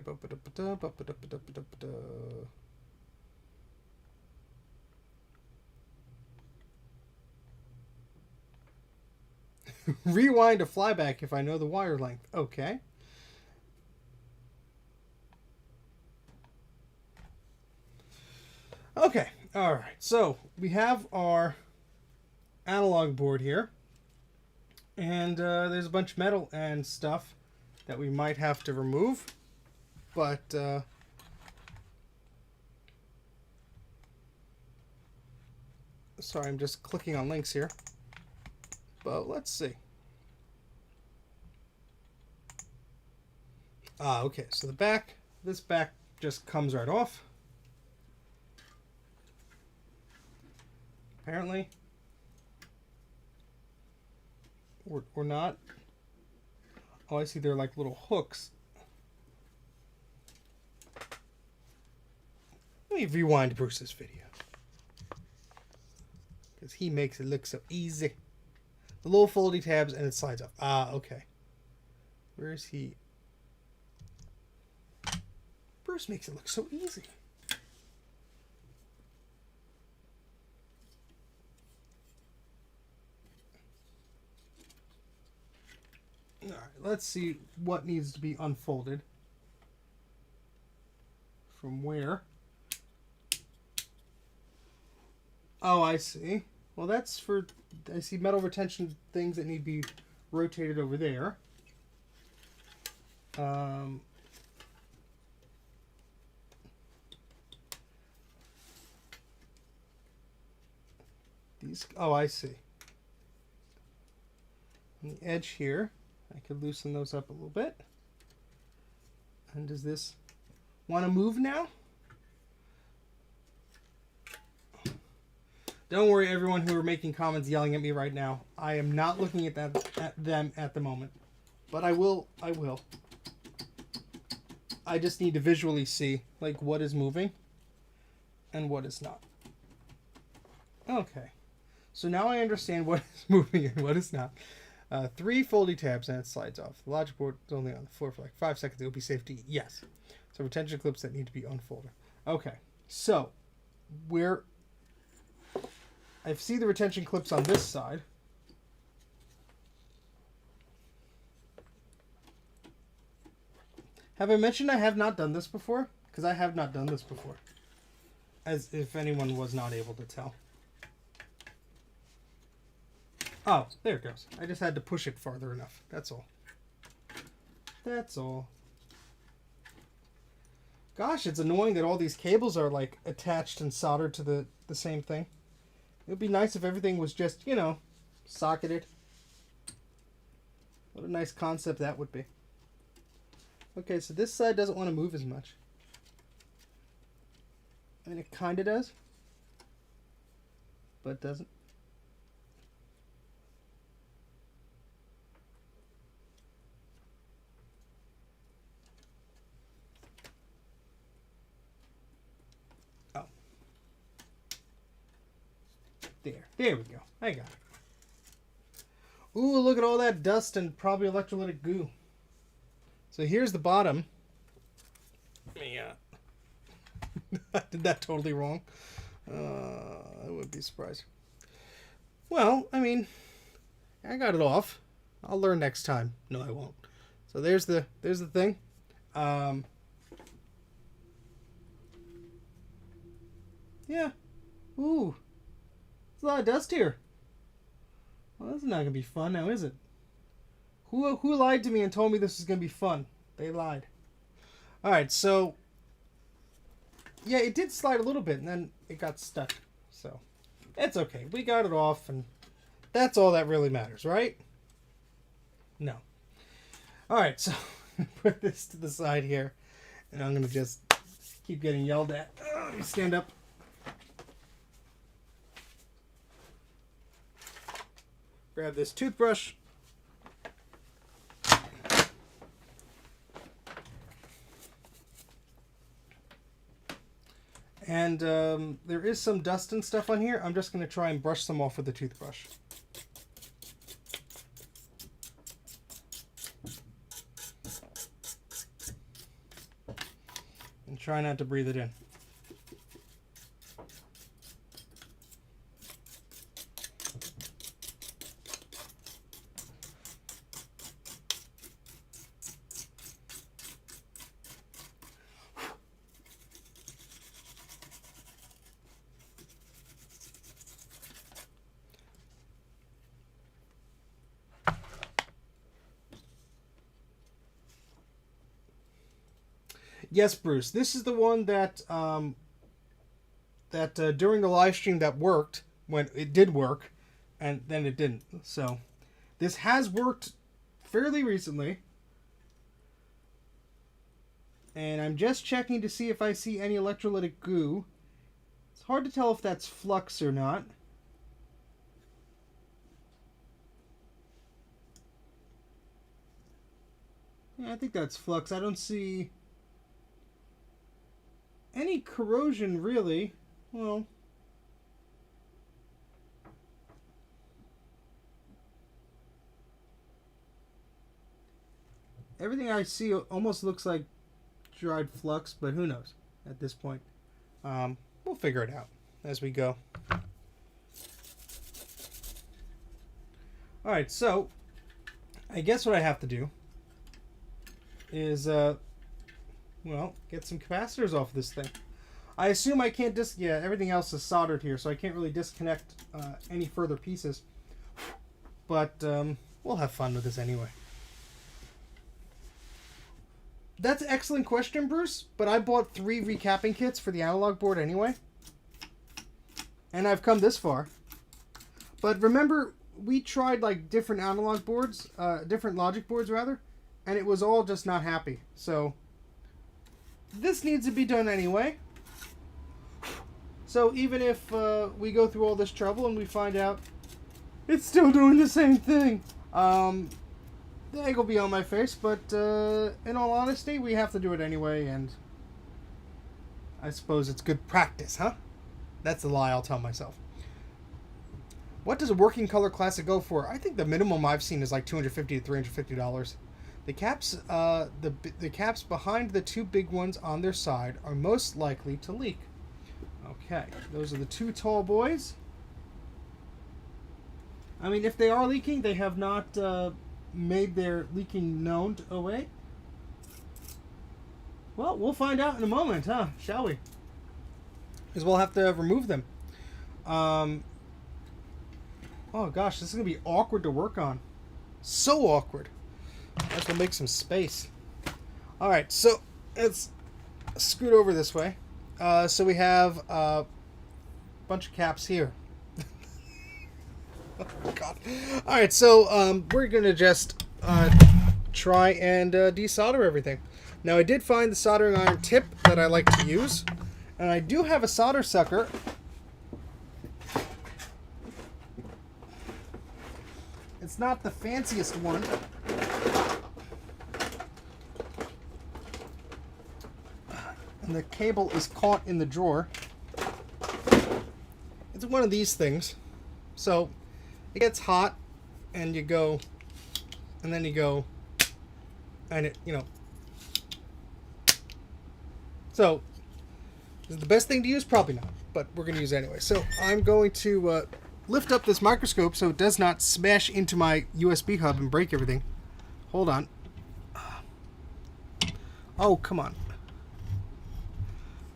Rewind a flyback if I know the wire length. Okay. Okay. All right. So we have our analog board here. And there's a bunch of metal and stuff that we might have to remove. But sorry, I'm just clicking on links here. But let's see. Ah, okay. So the back, this back just comes right off. Apparently. Or not. Oh, I see they're like little hooks. Let me rewind Bruce's video. Because he makes it look so easy. The little foldy tabs and it slides up. Ah, okay. Where is he? Bruce makes it look so easy. All right, let's see what needs to be unfolded. From where? Oh, I see. Well, that's for... I see metal retention things that need to be rotated over there. These... Oh, I see. On the edge here, I could loosen those up a little bit. And does this want to move now? Don't worry, everyone who are making comments yelling at me right now. I am not looking at them at the moment. But I will. I just need to visually see like what is moving and what is not. Okay. So now I understand what is moving and what is not. 3 foldy tabs and it slides off. The logic board is only on the floor for like 5 seconds. It will be safe to eat. Yes. So retention clips that need to be unfolded. Okay. So where... I see the retention clips on this side. Have I mentioned I have not done this before? because I have not done this before, as if anyone was not able to tell. Oh, there it goes. I just had to push it farther enough. That's all. That's all. Gosh, it's annoying that all these cables are like attached and soldered to the same thing. It would be nice if everything was just, you know, socketed. What a nice concept that would be. Okay, so this side doesn't want to move as much. I mean, it kind of does, but it doesn't. Oh. There we go. I got it. Ooh, look at all that dust and probably electrolytic goo. So here's the bottom. Yeah. I did that totally wrong. I wouldn't be surprised. Well, I mean, I got it off. I'll learn next time. No, I won't. So there's the thing. Yeah. Ooh. There's a lot of dust here. Well, this is not going to be fun now, is it? Who lied to me and told me this was going to be fun? They lied. Alright, so... yeah, it did slide a little bit, and then it got stuck. So, it's okay. We got it off, and that's all that really matters, right? No. Alright, so, put this to the side here, and I'm going to just keep getting yelled at. Let me stand up. Grab this toothbrush. And there is some dust and stuff on here. I'm just going to try and brush some off with the toothbrush. And try not to breathe it in. Yes, Bruce. This is the one that during the live stream that worked, when it did work, and then it didn't. So this has worked fairly recently. And I'm just checking to see if I see any electrolytic goo. It's hard to tell if that's flux or not. Yeah, I think that's flux. I don't see any corrosion, really. Well, everything I see almost looks like dried flux, but who knows at this point. We'll figure it out as we go. Alright, so I guess what I have to do is well, get some capacitors off this thing. I assume I can't yeah, everything else is soldered here, so I can't really disconnect any further pieces. But we'll have fun with this anyway. That's an excellent question, Bruce, but I bought 3 recapping kits for the analog board anyway. And I've come this far. But remember, we tried like different analog boards, different logic boards rather, and it was all just not happy. So this needs to be done anyway. So even if we go through all this trouble and we find out it's still doing the same thing, the egg will be on my face, but in all honesty, we have to do it anyway, and I suppose it's good practice, huh? That's the lie I'll tell myself. What does a working color classic go for? I think the minimum I've seen is like $250 to $350. The caps, the caps behind the 2 big ones on their side are most likely to leak. Okay, those are the 2 tall boys. I mean, if they are leaking, they have not made their leaking known to... oh, wait. Well, we'll find out in a moment, huh? Shall we? Because we'll have to remove them. Oh gosh, this is going to be awkward to work on. So awkward. I have to make some space. Alright, so let's scoot over this way. So we have a bunch of caps here. Oh God. Alright, so we're going to just try and desolder everything. Now I did find the soldering iron tip that I like to use. And I do have a solder sucker. It's not the fanciest one. And the cable is caught in the drawer. It's one of these things. So it gets hot and you go, and then you go, and it, you know. So is it the best thing to use? Probably not, but we're going to use it anyway. So I'm going to lift up this microscope so it does not smash into my USB hub and break everything. Hold on. Oh, come on.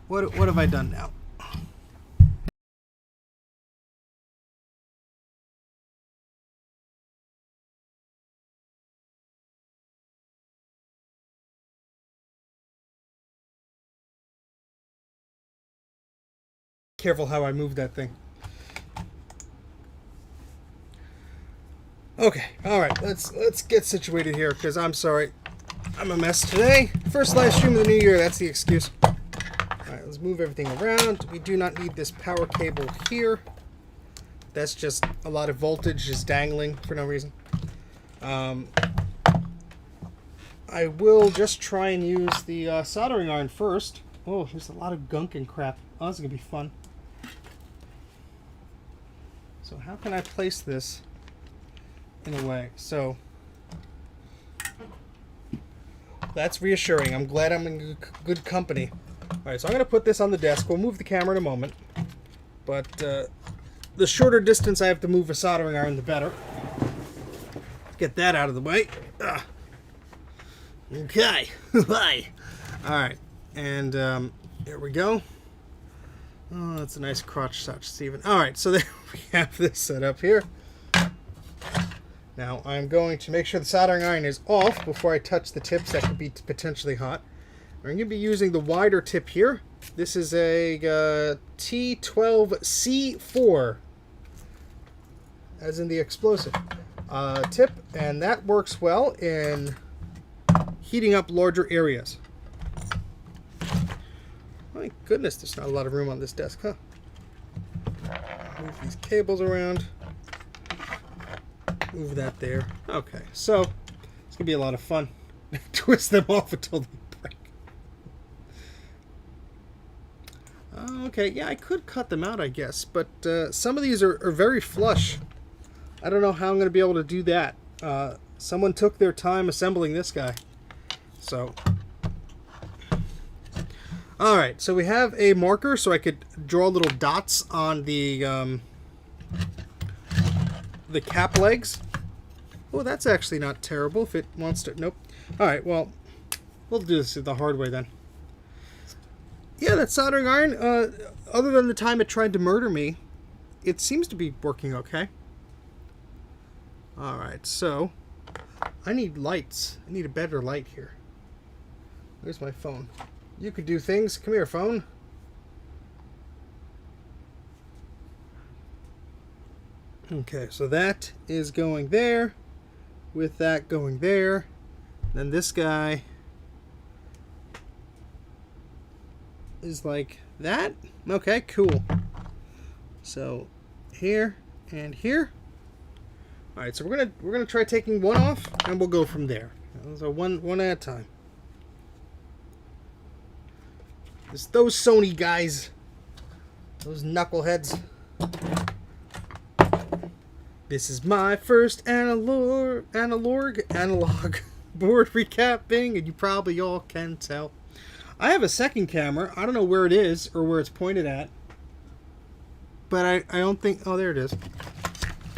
What have I done now? Careful how I move that thing. Okay, all right. Let's get situated here because I'm sorry, I'm a mess today. First live stream of the new year. That's the excuse. All right, let's move everything around. We do not need this power cable here. That's just a lot of voltage just dangling for no reason. I will just try and use the soldering iron first. Oh, there's a lot of gunk and crap. Oh, this is gonna be fun. So how can I place this in a way? So that's reassuring. I'm glad I'm in good company. All right, so I'm going to put this on the desk. We'll move the camera in a moment. But the shorter distance I have to move a soldering iron, the better. Get that out of the way. Ugh. Okay. Hi. All right. And here we go. Oh, that's a nice crotch touch, Steven. All right, so there we have this set up here. Now, I'm going to make sure the soldering iron is off before I touch the tips that could be potentially hot. I'm going to be using the wider tip here. This is a T12C4, as in the explosive tip, and that works well in heating up larger areas. My goodness, there's not a lot of room on this desk, huh? Move these cables around. Move that there. Okay, so it's gonna be a lot of fun. Twist them off until they break. Okay, yeah, I could cut them out, I guess, but some of these are very flush. I don't know how I'm gonna be able to do that. Someone took their time assembling this guy. So, all right, so we have a marker so I could draw little dots on the cap legs. Oh, that's actually not terrible if it wants to. Nope. All right, well, we'll do this the hard way then. Yeah, that soldering iron, other than the time it tried to murder me, it seems to be working okay. All right, so I need lights. I need a better light here. Where's my phone? You could do things. Come here, phone. Okay, so that is going there, with that going there. Then this guy is like that. Okay, cool. So here and here. All right, so we're gonna try taking one off, and we'll go from there. So one at a time. It's those Sony guys, those knuckleheads. This is my first analog board recapping, and you probably all can tell. I have a second camera. I don't know where it is or where it's pointed at, but I don't think. Oh, there it is.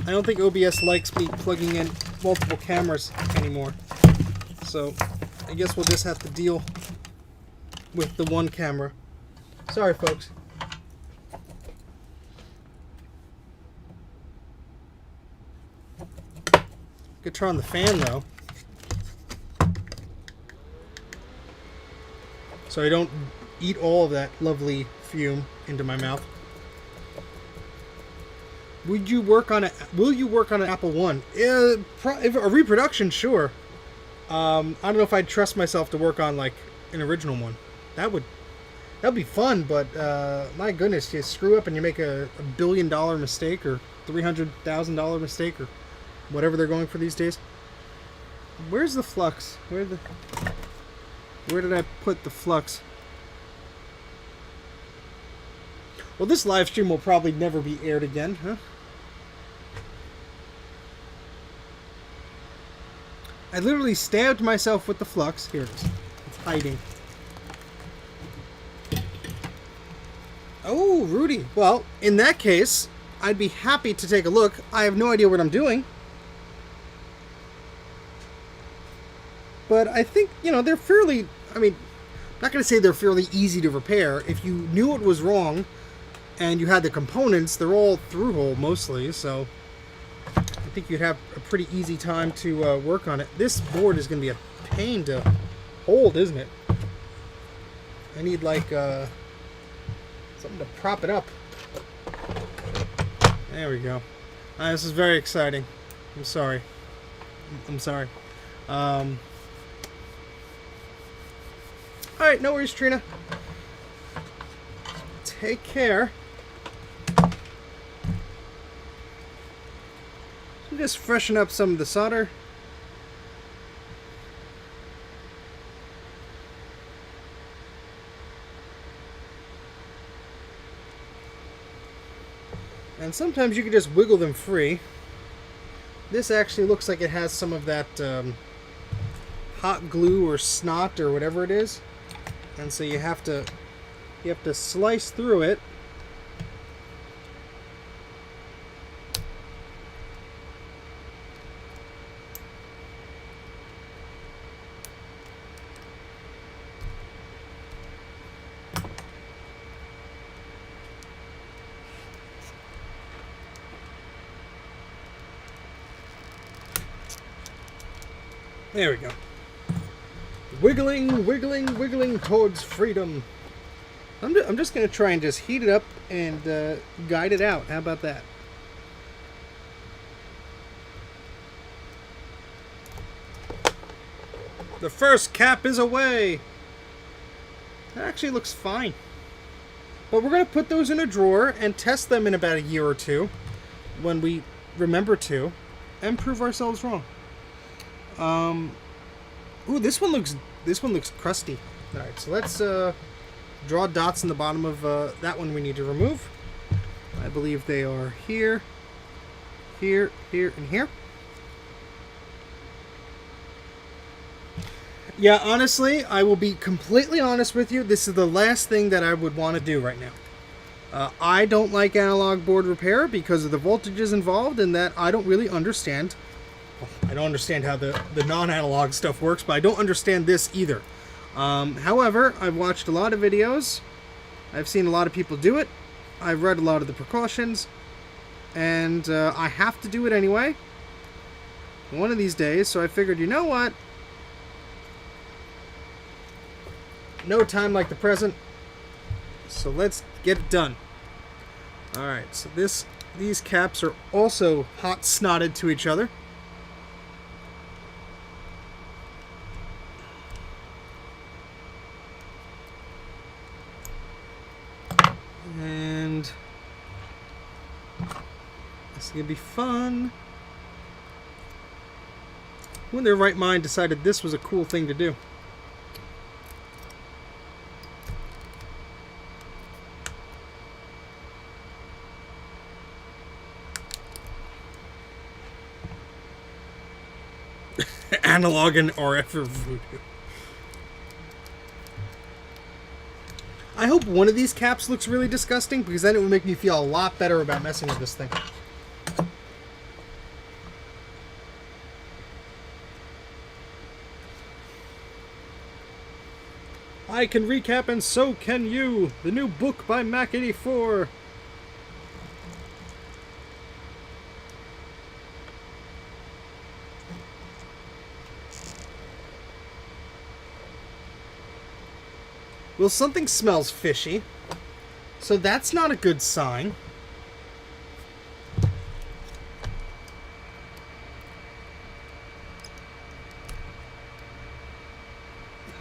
I don't think OBS likes me plugging in multiple cameras anymore. So I guess we'll just have to deal with the one camera. Sorry, folks. Could turn on the fan though, so I don't eat all of that lovely fume into my mouth. Would you work on will you work on an Apple One? If a reproduction, sure. I don't know if I'd trust myself to work on like an original one. That'd be fun, but my goodness, you screw up and you make a $1 billion mistake or $300,000 mistake or whatever they're going for these days. Where's the flux? Where did I put the flux? Well, this live stream will probably never be aired again, huh? I literally stabbed myself with the flux. Here it is. It's hiding. Oh, Rudy. Well, in that case, I'd be happy to take a look. I have no idea what I'm doing. But I think, you know, they're fairly... I mean, I'm not going to say they're fairly easy to repair. If you knew it was wrong and you had the components, they're all through-hole mostly, so I think you'd have a pretty easy time to work on it. This board is going to be a pain to hold, isn't it? I need, like, something to prop it up. There we go. This is very exciting. I'm sorry. I'm sorry. Alright, no worries, Trina. Take care. So just freshen up some of the solder. And sometimes you can just wiggle them free. This actually looks like it has some of that hot glue or snot or whatever it is. And so you have to slice through it. There we go. Wiggling, wiggling, wiggling towards freedom. I'm just going to try and just heat it up and guide it out. How about that? The first cap is away. That actually looks fine. But we're going to put those in a drawer and test them in about a year or two when we remember to and prove ourselves wrong. Ooh, this one looks crusty. All right, so let's draw dots in the bottom of that one we need to remove. I believe they are here, here, here, and here. Yeah, honestly, I will be completely honest with you. This is the last thing that I would want to do right now. I don't like analog board repair because of the voltages involved and that I don't really understand. I don't understand how the non-analog stuff works, but I don't understand this either. However, I've watched a lot of videos. I've seen a lot of people do it. I've read a lot of the precautions. And I have to do it anyway. One of these days, so I figured, you know what? No time like the present. So let's get it done. Alright, so these caps are also hot snotted to each other. And this is going to be fun. Who in their right mind decided this was a cool thing to do? Analog and RF or voodoo. I hope one of these caps looks really disgusting, because then it will make me feel a lot better about messing with this thing. I can recap and so can you. The new book by Mac84. Well, something smells fishy, so that's not a good sign.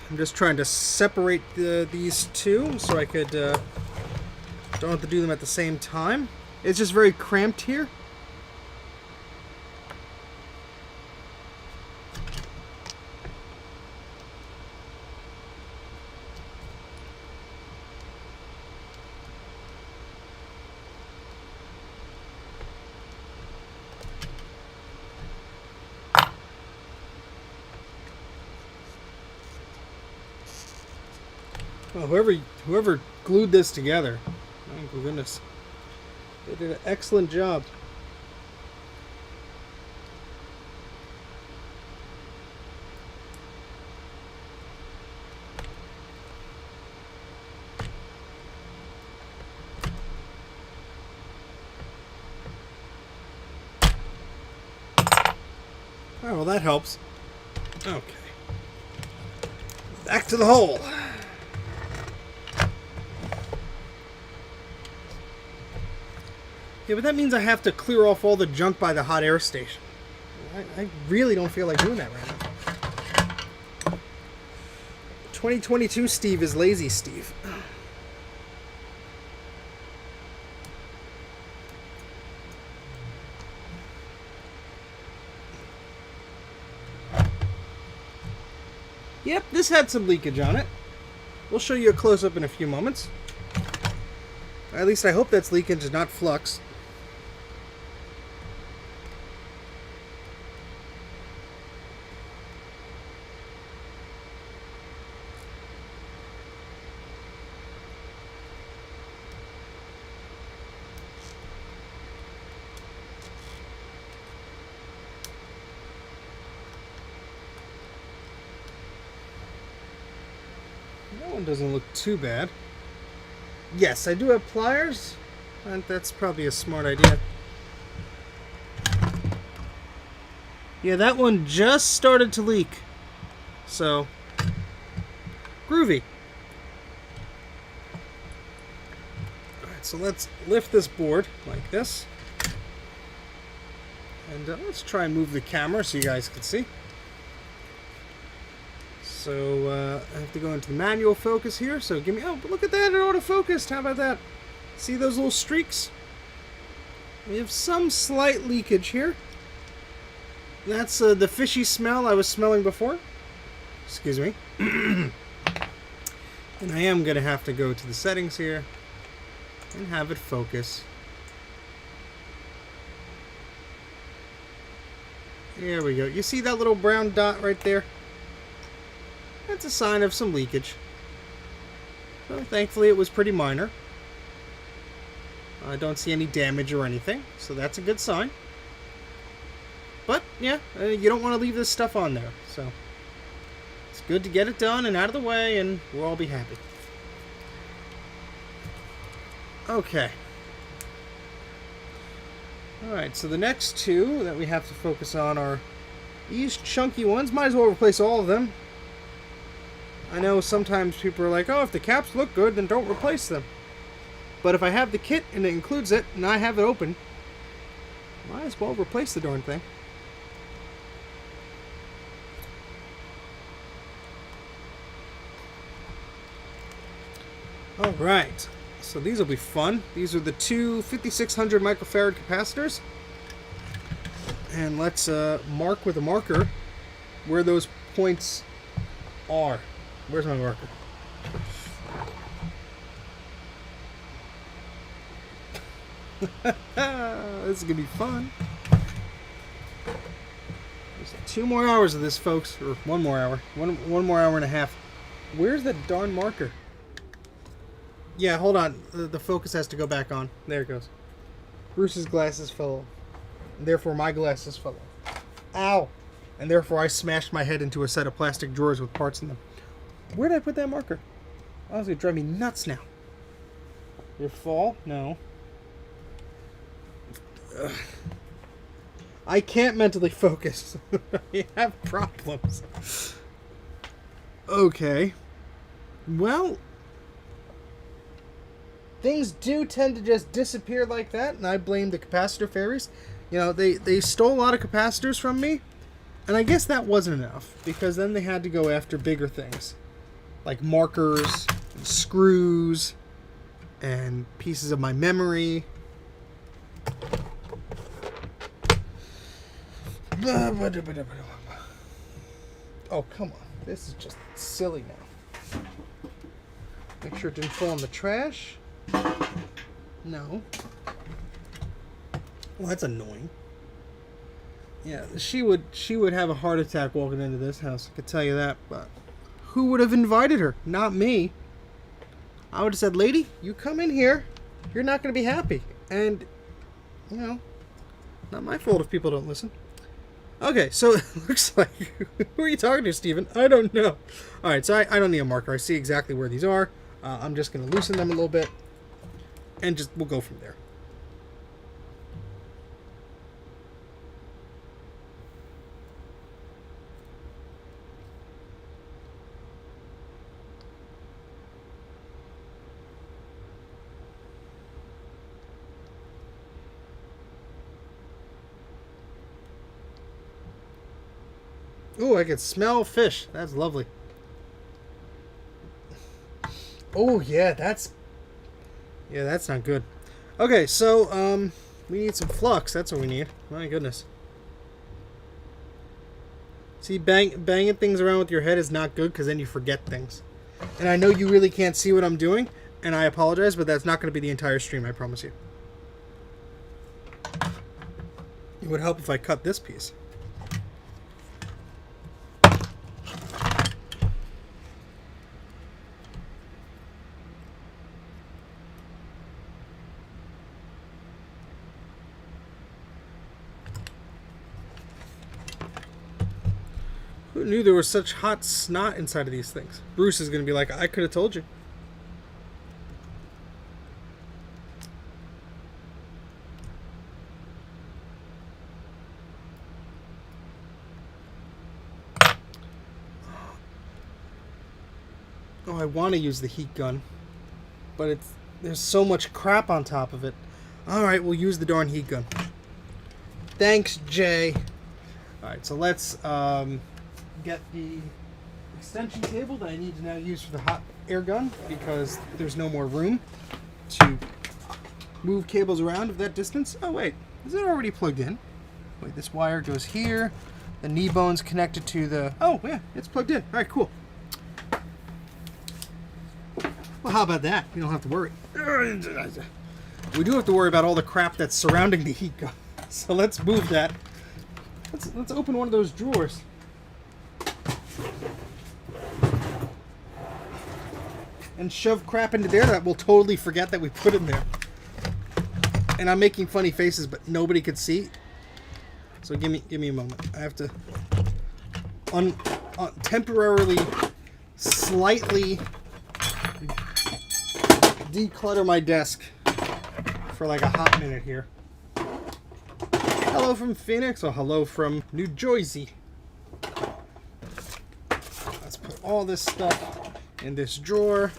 I'm just trying to separate these two so I could don't have to do them at the same time. It's just very cramped here. Well, whoever glued this together, oh my goodness, they did an excellent job. Oh, well, that helps. Okay. Back to the hole. Yeah, but that means I have to clear off all the junk by the hot air station. I really don't feel like doing that right now. 2022 Steve is lazy Steve. Yep, this had some leakage on it. We'll show you a close-up in a few moments. At least I hope that's leakage and not flux. That one doesn't look too bad. Yes, I do have pliers, and that's probably a smart idea. Yeah, that one just started to leak. So, groovy. Alright, so let's lift this board like this. And let's try and move the camera so you guys can see. So I have to go into the manual focus here. So give me, oh, look at that, it autofocused. How about that? See those little streaks? We have some slight leakage here. That's the fishy smell I was smelling before. Excuse me. And I am going to have to go to the settings here and have it focus. There we go. You see that little brown dot right there? That's a sign of some leakage. So thankfully it was pretty minor. I don't see any damage or anything, so that's a good sign. But yeah, you don't want to leave this stuff on there, so it's good to get it done and out of the way, and we'll all be happy. Okay. Alright, so the next two that we have to focus on are these chunky ones. Might as well replace all of them. I know sometimes people are like, oh, if the caps look good, then don't replace them. But if I have the kit and it includes it, and I have it open, might as well replace the darn thing. Alright, so these will be fun. These are the two 5600 microfarad capacitors. And let's mark with a marker where those points are. Where's my marker? This is gonna be fun. There's 2 more hours of this, folks, or 1 more hour, one more hour and a half. Where's the darn marker? Yeah, hold on. The focus has to go back on. There it goes. Bruce's glasses fell off, and therefore my glasses fell off. Ow! And therefore I smashed my head into a set of plastic drawers with parts in them. Where did I put that marker? Oh, it's gonna drive me nuts now. Your fall? No. Ugh. I can't mentally focus. I have problems. Okay. Well, things do tend to just disappear like that, and I blame the capacitor fairies. You know, they stole a lot of capacitors from me, and I guess that wasn't enough, because then they had to go after bigger things, like markers, and screws, and pieces of my memory. Oh, come on. This is just silly now. Make sure it didn't fall in the trash. No. Well, that's annoying. Yeah, she would have a heart attack walking into this house, I could tell you that, but who would have invited her? Not me. I would have said, lady, you come in here. You're not going to be happy. And, you know, not my fault if people don't listen. Okay, so it looks like... Who are you talking to, Steven? I don't know. Alright, so I don't need a marker. I see exactly where these are. I'm just going to loosen them a little bit. And just we'll go from there. Ooh, I can smell fish. That's lovely. Oh, yeah, that's not good. Okay, so, we need some flux. That's what we need. My goodness. See, banging things around with your head is not good, because then you forget things. And I know you really can't see what I'm doing, and I apologize, but that's not going to be the entire stream, I promise you. It would help if I cut this piece. Who knew there was such hot snot inside of these things? Bruce is going to be like, I could have told you. Oh, I want to use the heat gun, but there's so much crap on top of it. Alright, we'll use the darn heat gun. Thanks, Jay. Alright, so let's get the extension cable that I need to now use for the hot air gun, because there's no more room to move cables around of that distance. Oh wait, is it already plugged in? Wait, this wire goes here. The knee bone's connected to the... Oh yeah, it's plugged in. Alright, cool. Well, how about that? We don't have to worry. We do have to worry about all the crap that's surrounding the heat gun. So let's move that. Let's open one of those drawers. And shove crap into there that we'll totally forget that we put in there. And I'm making funny faces, but nobody could see. So give me a moment. I have to temporarily, slightly declutter my desk for like a hot minute here. Hello from Phoenix, or hello from New Jersey. Let's put all this stuff in this drawer.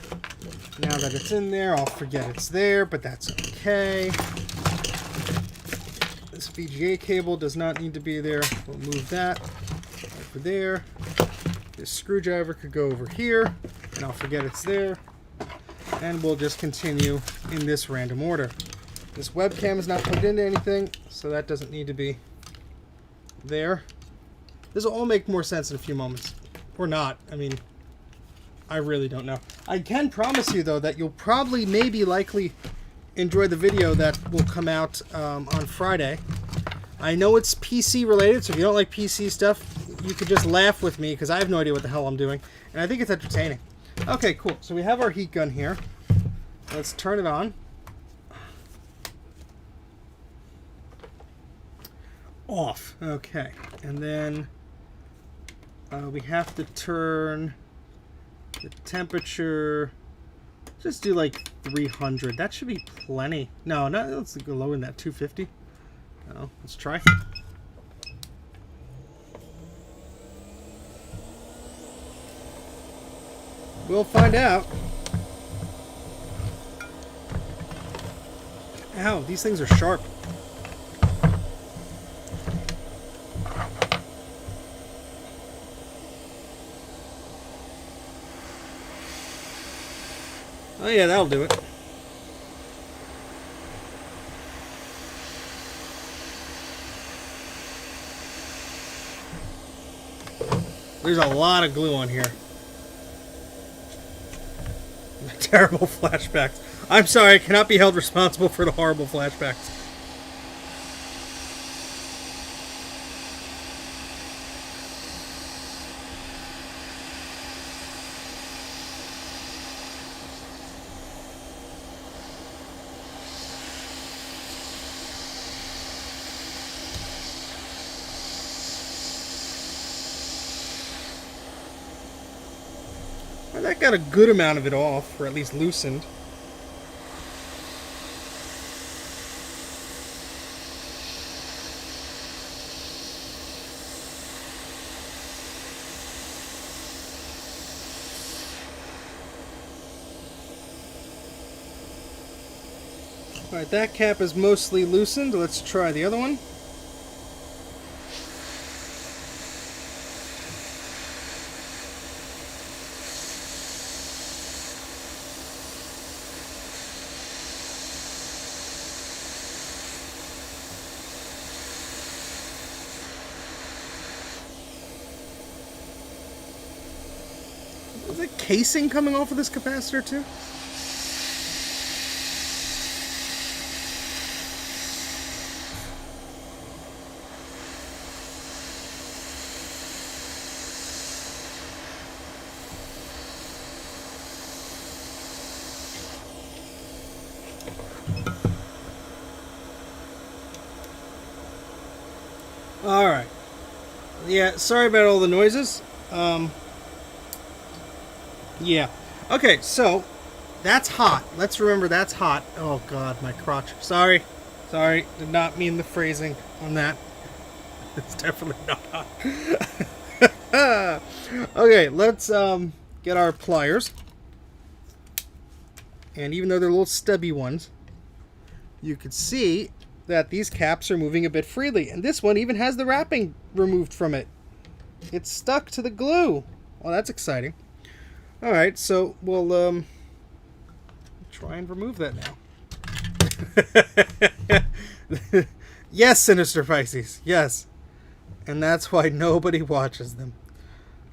Now that it's in there, I'll forget it's there, but that's okay. This VGA cable does not need to be there. We'll move that over there. This screwdriver could go over here, and I'll forget it's there. And we'll just continue in this random order. This webcam is not plugged into anything, so that doesn't need to be there. This will all make more sense in a few moments. Or not. I mean, I really don't know. I can promise you, though, that you'll probably, maybe, likely enjoy the video that will come out on Friday. I know it's PC related, so if you don't like PC stuff, you could just laugh with me, because I have no idea what the hell I'm doing. And I think it's entertaining. Okay, cool. So we have our heat gun here. Let's turn it on. Off. Okay. And then we have to turn the temperature Just do like 300. That should be plenty. No, no, let's go lower than that. 250. Oh, let's try. We'll find out. Ow, these things are sharp. Oh yeah, that'll do it. There's a lot of glue on here. Terrible flashbacks. I'm sorry, I cannot be held responsible for the horrible flashbacks. Well, that got a good amount of it off, or at least loosened. Alright, that cap is mostly loosened. Let's try the other one. Is the casing coming off of this capacitor too? Alright. Yeah, sorry about all the noises. Yeah. Okay, so that's hot. Let's remember that's hot. Oh god, my crotch. Sorry. Sorry. Did not mean the phrasing on that. It's definitely not hot. Okay, let's get our pliers. And even though they're little stubby ones, you can see that these caps are moving a bit freely. And this one even has the wrapping removed from it. It's stuck to the glue. Well, that's exciting. Alright, so we'll try and remove that now. Yes, Sinister Pisces. Yes. And that's why nobody watches them.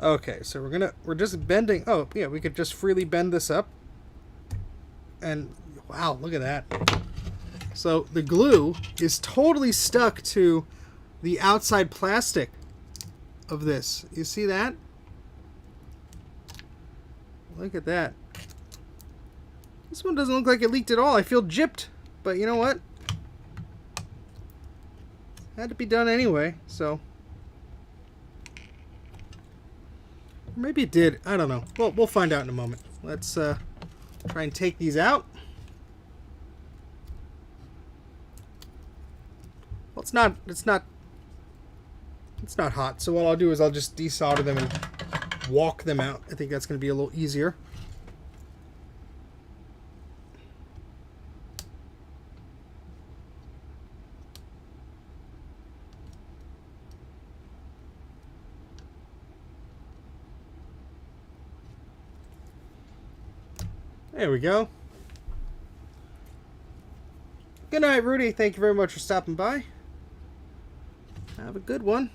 Okay, so we're just bending. Oh, yeah, we could just freely bend this up. And wow, look at that. So the glue is totally stuck to the outside plastic of this. You see that? Look at that. This one doesn't look like it leaked at all. I feel gypped. But you know what? Had to be done anyway, so. Maybe it did. I don't know. Well, we'll find out in a moment. Let's try and take these out. Well, it's not hot. So what I'll do is I'll just desolder them and walk them out. I think that's going to be a little easier. There we go. Good night, Rudy. Thank you very much for stopping by. Have a good one.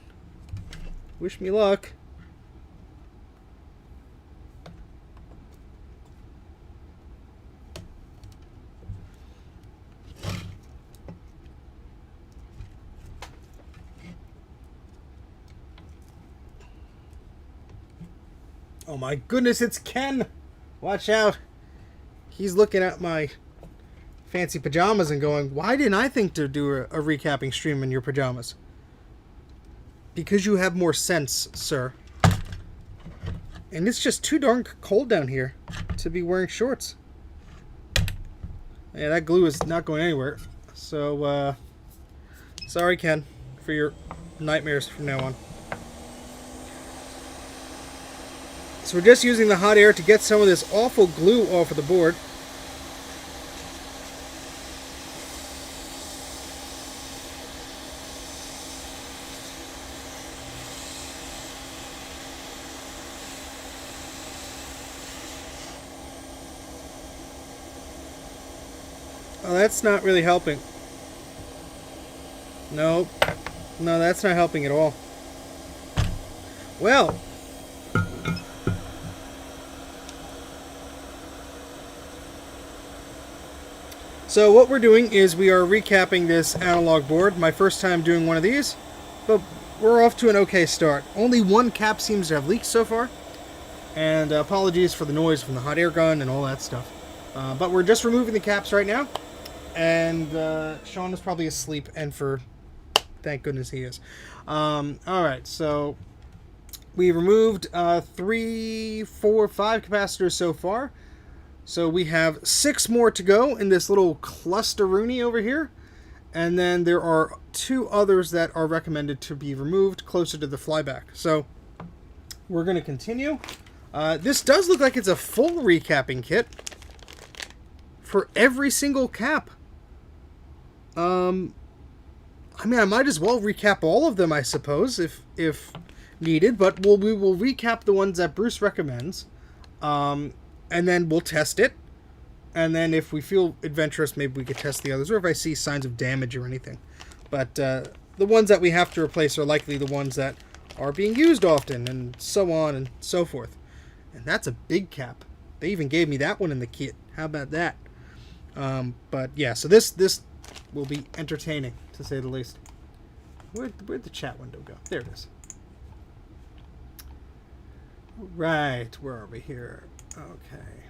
Wish me luck. Oh my goodness, it's Ken! Watch out. He's looking at my fancy pajamas and going, why didn't I think to do a recapping stream in your pajamas? Because you have more sense, sir. And it's just too darn cold down here to be wearing shorts. Yeah, that glue is not going anywhere. So, sorry, Ken, for your nightmares from now on. So we're just using the hot air to get some of this awful glue off of the board. Oh, that's not really helping. Nope. No, that's not helping at all. Well, so what we're doing is we are recapping this analog board. My first time doing one of these, but we're off to an okay start. Only one cap seems to have leaked so far, and apologies for the noise from the hot air gun and all that stuff. But we're just removing the caps right now, and Sean is probably asleep, and thank goodness he is. Alright, so we removed 3, 4, 5 capacitors so far. So we have 6 more to go in this little cluster-rooney over here. And then there are 2 others that are recommended to be removed closer to the flyback. So we're going to continue. This does look like it's a full recapping kit for every single cap. I mean, I might as well recap all of them, I suppose, if needed. But we will recap the ones that Bruce recommends. And then we'll test it. And then if we feel adventurous, maybe we could test the others. Or if I see signs of damage or anything. But the ones that we have to replace are likely the ones that are being used often. And so on and so forth. And that's a big cap. They even gave me that one in the kit. How about that? But yeah, so this will be entertaining, to say the least. Where'd the chat window go? There it is. Right, where are we here? Okay.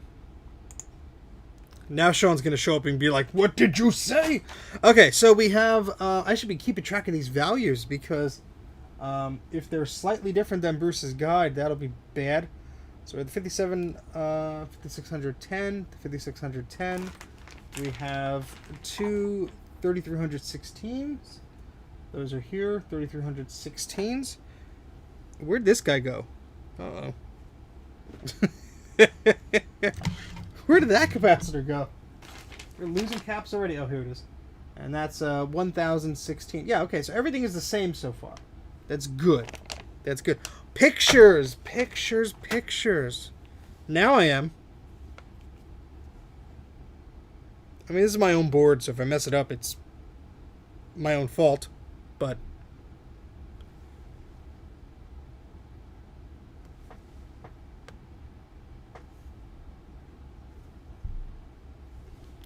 Now Sean's going to show up and be like, what did you say? Okay, so we have... I should be keeping track of these values because if they're slightly different than Bruce's guide, that'll be bad. So we have the 5610, the 5610. We have 2 3316s. Those are here, 3316s. Where'd this guy go? Uh-oh. Where did that capacitor go? We're losing caps already. Oh, here it is. And that's 1016. Yeah, okay, so everything is the same so far. That's good. That's good. Pictures! Pictures, pictures. Now I am. I mean, this is my own board, so if I mess it up, it's my own fault. But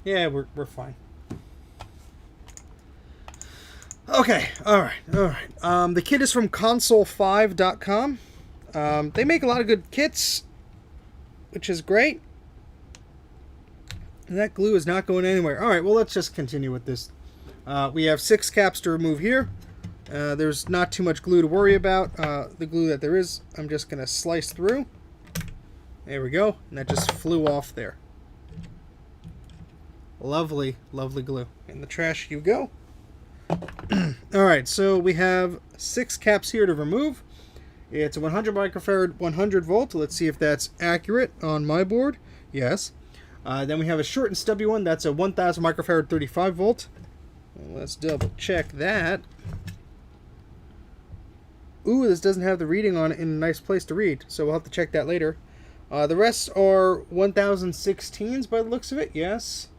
yeah, we're fine. Okay, alright. The kit is from console5.com. They make a lot of good kits, which is great. And that glue is not going anywhere. Alright, well, let's just continue with this. We have 6 caps to remove here. There's not too much glue to worry about. The glue that there is, I'm just going to slice through. There we go. And that just flew off there. Lovely, lovely glue. In the trash you go. Alright, so we have 6 caps here to remove. It's a 100 microfarad, 100 volt. Let's see if that's accurate on my board. Yes. Then we have a short and stubby one. That's a 1000 microfarad, 35 volt. Let's double check that. Ooh, this doesn't have the reading on it in a nice place to read, so we'll have to check that later. The rest are 1016s by the looks of it, yes.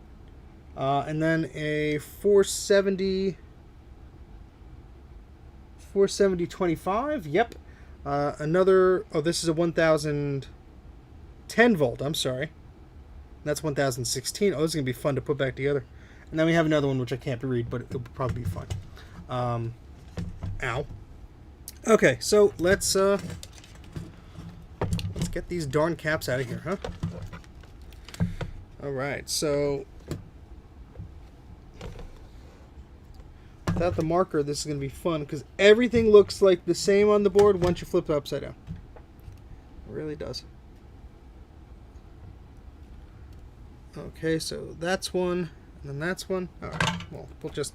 And then a 470-25, yep. Another, oh, this is a 1010 volt, I'm sorry. That's 1016. Oh, this is going to be fun to put back together. And then we have another one which I can't read, but it'll probably be fun. Ow. Okay, so let's get these darn caps out of here, huh? Alright, so without the marker, this is going to be fun because everything looks like the same on the board once you flip it upside down. It really does. Okay, so that's one. And then that's one. All right. Well, we'll just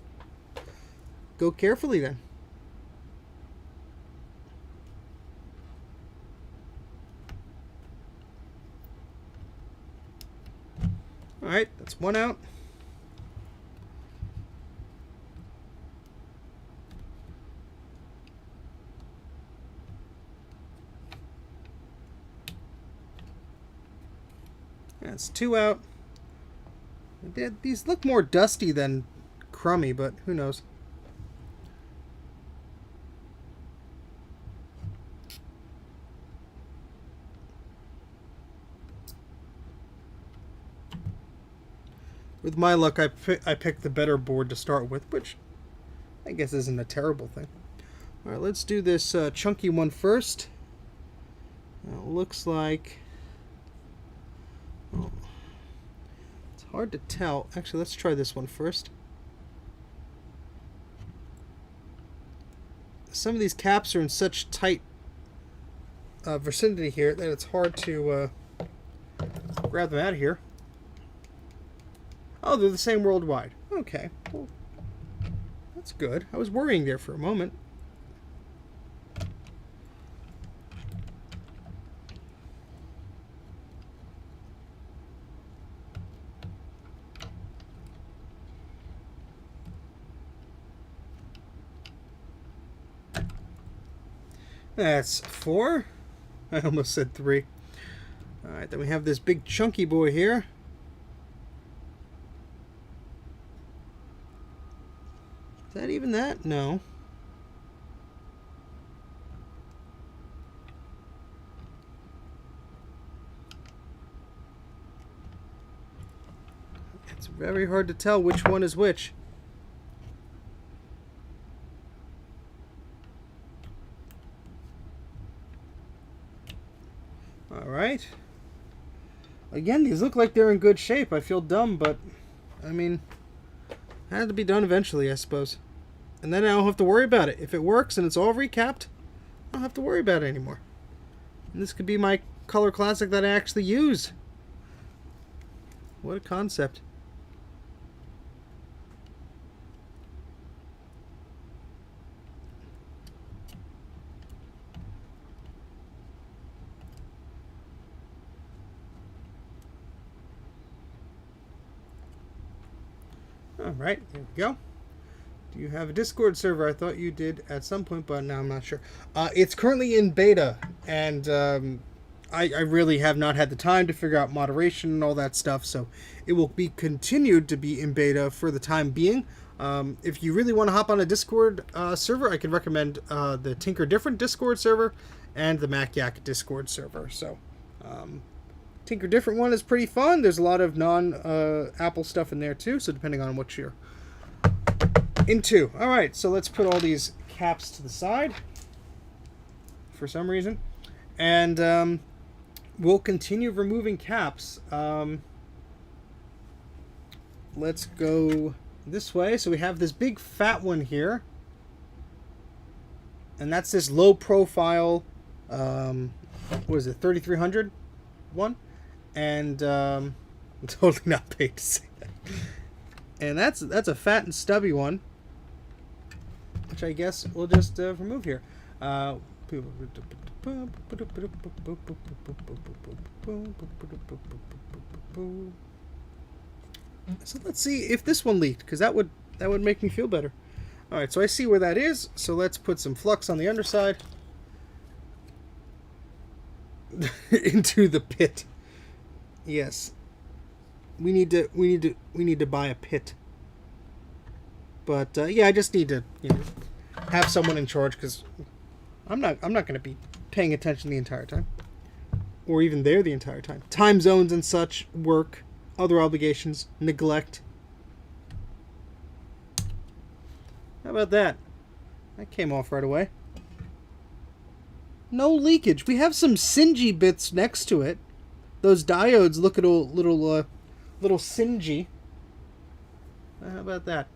go carefully then. All right, that's one out. That's two out. These look more dusty than crummy, but who knows? With my luck, I picked the better board to start with, which I guess isn't a terrible thing. All right, let's do this chunky one first. It looks like... Oh, it's hard to tell. Actually, let's try this one first. Some of these caps are in such tight vicinity here that it's hard to grab them out of here. Oh, they're the same worldwide. Okay, well, that's good. I was worrying there for a moment. That's 4. I almost said 3. Alright, then we have this big chunky boy here. Is that even that? No. It's very hard to tell which one is which. Alright. Again, these look like they're in good shape. I feel dumb, but I mean, it had to be done eventually, I suppose. And then I don't have to worry about it. If it works and it's all recapped, I don't have to worry about it anymore. And this could be my color classic that I actually use. What a concept. Alright, there we go. Do you have a Discord server? I thought you did at some point, but now I'm not sure. It's currently in beta, and I really have not had the time to figure out moderation and all that stuff, so it will be continued to be in beta for the time being. If you really want to hop on a Discord server, I can recommend the Tinker Different Discord server and the Mac84 Discord server. So, Tinker Different one is pretty fun. There's a lot of non-Apple stuff in there too, so depending on what you're into. Alright, so let's put all these caps to the side for some reason. And we'll continue removing caps. Let's go this way. So we have this big fat one here. And that's this low profile, what is it, 3300 one? And I'm totally not paid to say that. And that's a fat and stubby one, which I guess we'll just remove here. So let's see if this one leaked, because that would make me feel better. All right, so I see where that is. So let's put some flux on the underside into the pit. Yes, we need to buy a pit. But yeah, I just need to have someone in charge, because I'm not going to be paying attention the entire time, or even there the entire time. Time zones and such, work, other obligations, neglect. How about that? That came off right away. No leakage. We have some singy bits next to it. Those diodes look a little singy. How about that?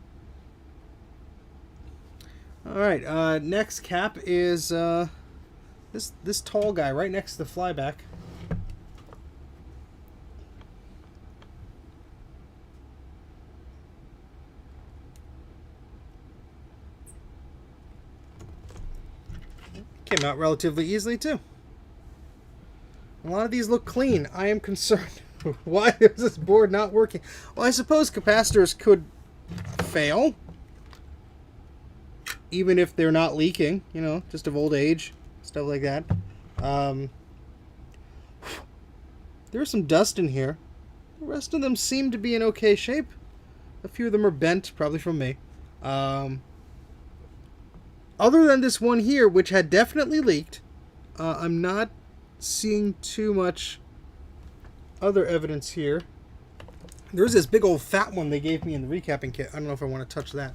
All right. Next cap is this tall guy right next to the flyback. came out relatively easily too. A lot of these look clean. I am concerned. Why is this board not working? Well, I suppose capacitors could fail, even if they're not leaking, you know, just of old age, stuff like that. There's some dust in here. The rest of them seem to be in okay shape. A few of them are bent, probably from me. Other than this one here, which had definitely leaked, I'm not seeing too much other evidence here. There's this big old fat one they gave me in the recapping kit. I don't know if I want to touch that.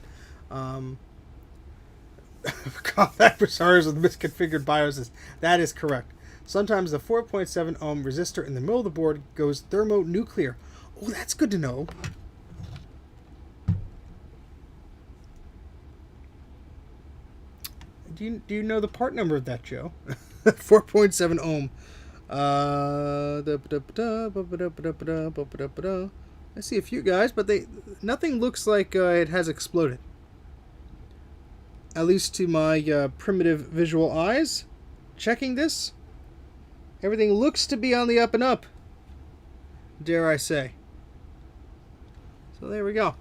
Compact resistors with misconfigured BIOSes. That is correct. Sometimes the 4.7 ohm resistor in the middle of the board goes thermonuclear. Oh, that's good to know. Do you know the part number of that, Joe? 4.7 ohm. I see a few guys, but nothing looks like it has exploded. At least to my primitive visual eyes. Checking this, everything looks to be on the up and up, dare I say. So there we go.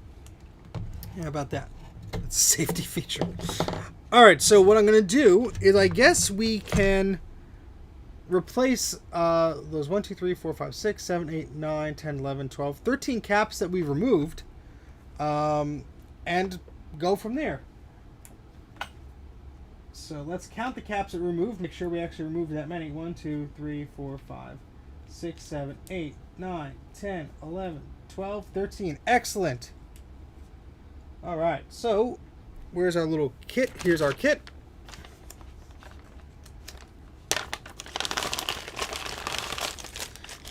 How about that? That's a safety feature. Alright, so what I'm going to do is I guess we can replace those 1, 2, 3, 4, 5, 6, 7, 8, 9, 10, 11, 12, 13 caps that we removed, and go from there. So let's count the caps that we removed, make sure we actually removed that many. 1, 2, 3, 4, 5, 6, 7, 8, 9, 10, 11, 12, 13. Excellent. Alright, so where's our little kit? Here's our kit.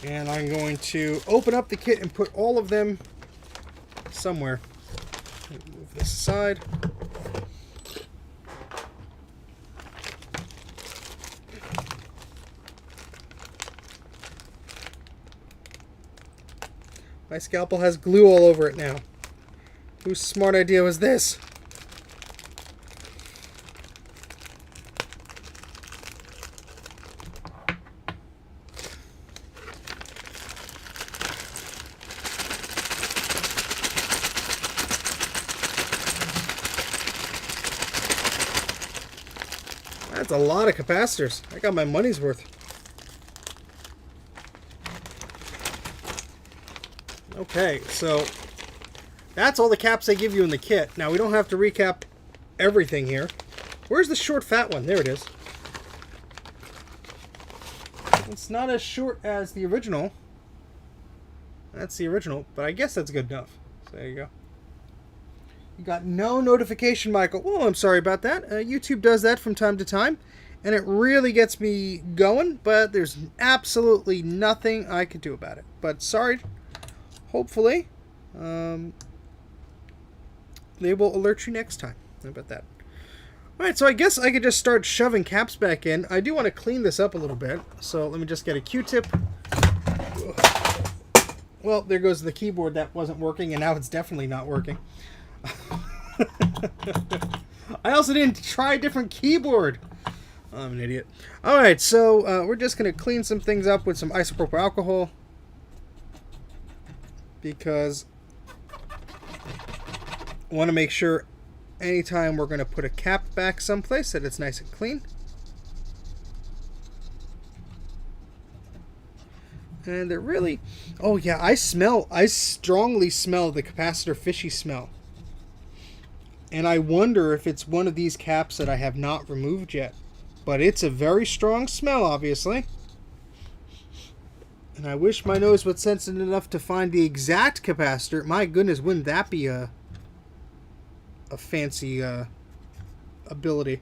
And I'm going to open up the kit and put all of them somewhere. Move this aside. My scalpel has glue all over it now. Whose smart idea was this? That's a lot of capacitors. I got my money's worth. Okay, so that's all the caps they give you in the kit. Now, we don't have to recap everything here. Where's the short fat one? There it is. It's not as short as the original. That's the original, but I guess that's good enough. So there you go. You got no notification, Michael. Oh, I'm sorry about that. YouTube does that from time to time, and it really gets me going, but there's absolutely nothing I can do about it. But sorry. Hopefully, they will alert you next time. How about that? Alright, so I guess I could just start shoving caps back in. I do want to clean this up a little bit, so let me just get a Q-tip. Well, there goes the keyboard that wasn't working, and now it's definitely not working. I also didn't try a different keyboard. I'm an idiot. Alright, so we're just going to clean some things up with some isopropyl alcohol, because I want to make sure anytime we're going to put a cap back someplace that it's nice and clean. And they're really... Oh yeah, I strongly smell the capacitor fishy smell. And I wonder if it's one of these caps that I have not removed yet. But it's a very strong smell, obviously. And I wish my nose was sensitive enough to find the exact capacitor. My goodness, wouldn't that be a fancy ability?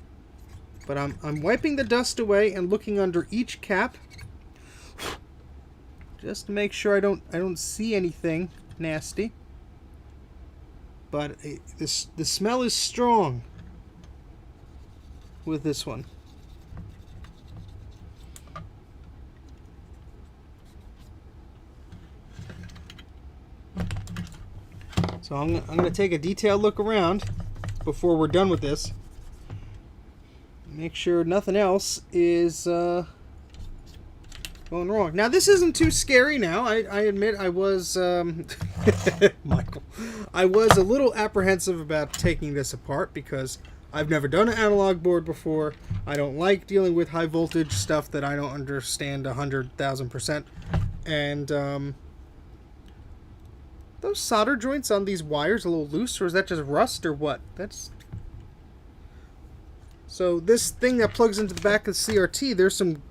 But I'm wiping the dust away and looking under each cap, just to make sure I don't see anything nasty. But the smell is strong with this one. So I'm going to take a detailed look around before we're done with this. make sure nothing else is going wrong. Now, this isn't too scary now. I admit I was, Michael, I was a little apprehensive about taking this apart because I've never done an analog board before. I don't like dealing with high voltage stuff that I don't understand 100,000%. And those solder joints on these wires a little loose, or is that just rust or what? That's... So this thing that plugs into the back of the CRT, there's some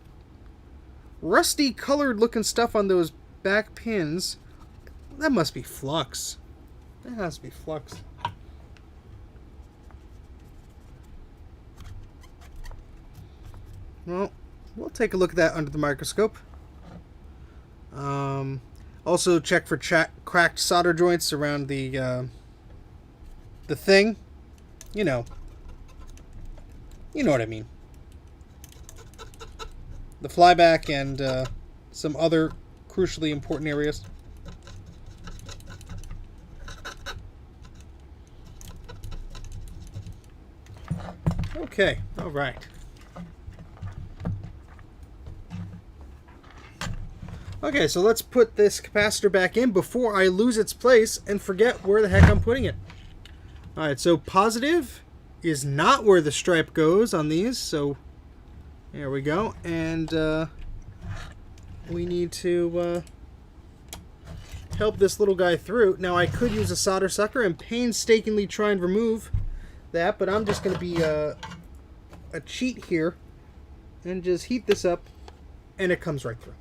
rusty colored looking stuff on those back pins. That must be flux. That has to be flux. Well, we'll take a look at that under the microscope. Also check for cracked solder joints around the thing. You know what I mean. The flyback and some other crucially important areas. Okay, all right. Okay, so let's put this capacitor back in before I lose its place and forget where the heck I'm putting it. All right, so positive is not where the stripe goes on these, so there we go. And we need to help this little guy through. Now, I could use a solder sucker and painstakingly try and remove that, but I'm just going to be a cheat here and just heat this up, and it comes right through.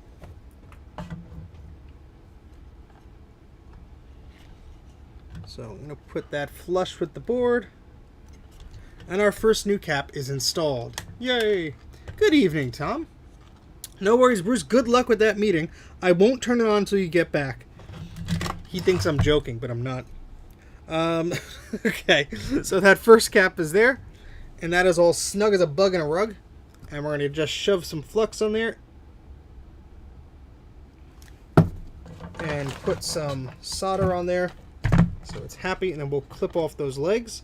So I'm going to put that flush with the board. And our first new cap is installed. Yay! Good evening, Tom. No worries, Bruce. Good luck with that meeting. I won't turn it on until you get back. He thinks I'm joking, but I'm not. Okay, so that first cap is there. And that is all snug as a bug in a rug. And we're going to just shove some flux on there. And put some solder on there. So it's happy, and then we'll clip off those legs.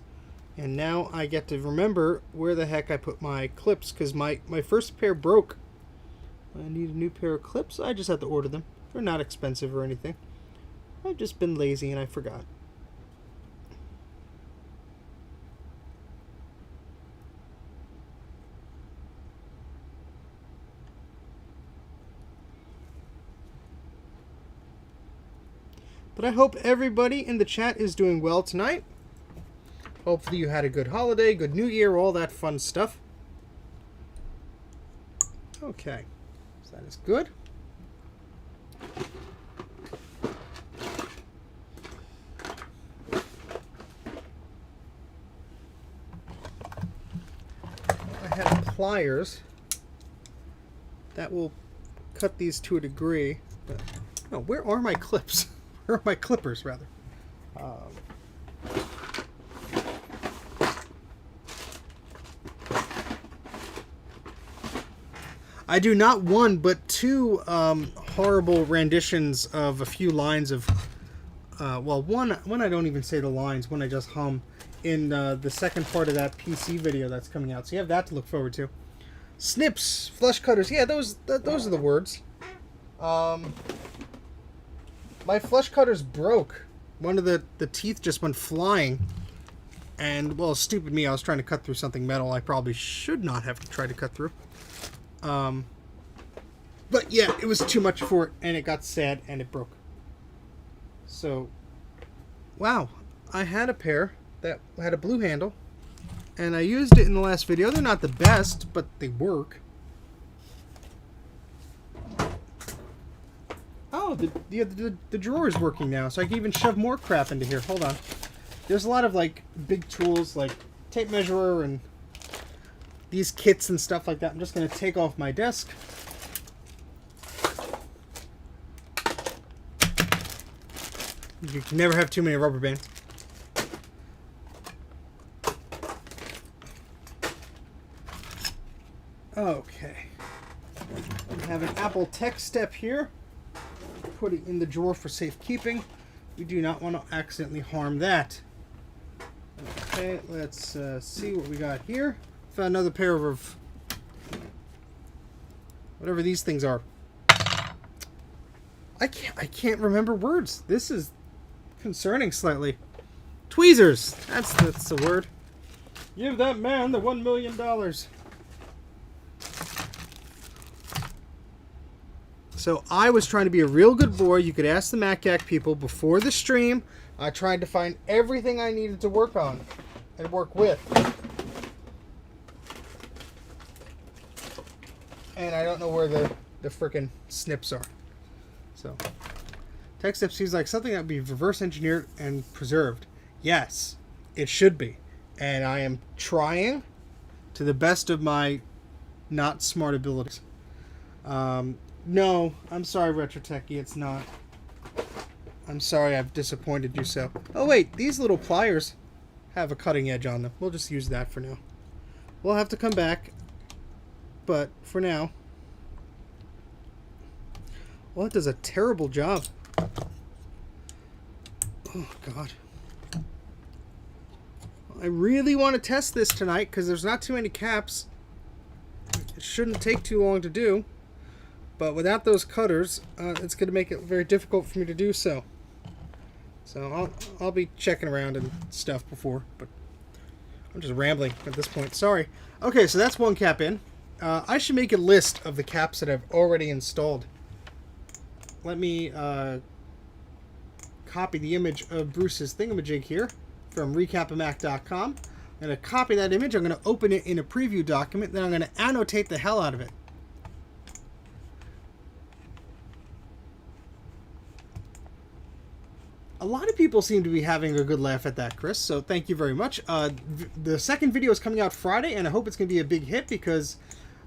And now I get to remember where the heck I put my clips, because my first pair broke. I need a new pair of clips. I just had to order them. They're not expensive or anything. I've just been lazy and I forgot. But I hope everybody in the chat is doing well tonight. Hopefully you had a good holiday, good New Year, all that fun stuff. Okay, so that is good. I have pliers that will cut these to a degree. But, no, where are my clips? Or my clippers, rather. I do not one, but two horrible renditions of a few lines of... well, one I don't even say the lines, one I just hum in the second part of that PC video that's coming out. So you have that to look forward to. Snips, flush cutters. Yeah, those are the words. My flush cutters broke. One of the teeth just went flying. And, well, stupid me, I was trying to cut through something metal I probably should not have tried to cut through. But, yeah, it was too much for it, and it got sad, and it broke. So, wow. I had a pair that had a blue handle, and I used it in the last video. They're not the best, but they work. Oh, the drawer is working now, so I can even shove more crap into here. Hold on. There's a lot of, like, big tools, like tape measurer and these kits and stuff like that. I'm just going to take off my desk. You can never have too many rubber bands. Okay. We have an Apple Tech step here. Put it in the drawer for safekeeping. We do not want to accidentally harm that. Okay, let's see what we got here. found another pair of whatever these things are. I can't remember words. This is concerning slightly. Tweezers. That's the word. Give that man the $1 million. So I was trying to be a real good boy. You could ask the Mac84 people before the stream. I tried to find everything I needed to work on and work with. And I don't know where the frickin' snips are. So, tech step seems like something that would be reverse engineered and preserved. Yes, it should be. And I am trying to the best of my not smart abilities. No, I'm sorry, Retro Techie, it's not. I'm sorry I've disappointed you so. Oh wait, these little pliers have a cutting edge on them. We'll just use that for now. We'll have to come back, but for now... Well, it does a terrible job. Oh, God. I really want to test this tonight because there's not too many caps. It shouldn't take too long to do. But without those cutters, it's going to make it very difficult for me to do so. So I'll be checking around and stuff before, but I'm just rambling at this point. Sorry. Okay, so that's one cap in. I should make a list of the caps that I've already installed. Let me copy the image of Bruce's thingamajig here from recapamac.com. I'm going to copy that image. I'm going to open it in a preview document. Then I'm going to annotate the hell out of it. A lot of people seem to be having a good laugh at that, Chris, so thank you very much. The second video is coming out Friday, and I hope it's going to be a big hit because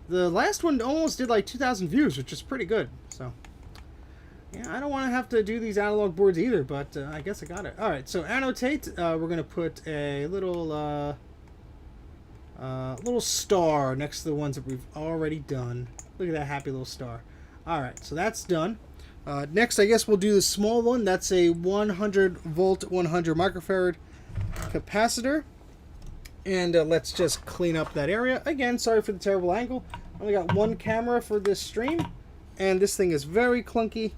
the last one almost did like 2,000 views, which is pretty good. So, yeah, I don't want to have to do these analog boards either, but I guess I got it. All right, so annotate. We're going to put a little star next to the ones that we've already done. Look at that happy little star. All right, so that's done. Next, I guess we'll do the small one. That's a 100 volt, 100 microfarad capacitor. And let's just clean up that area. Again, sorry for the terrible angle. I only got one camera for this stream. And this thing is very clunky.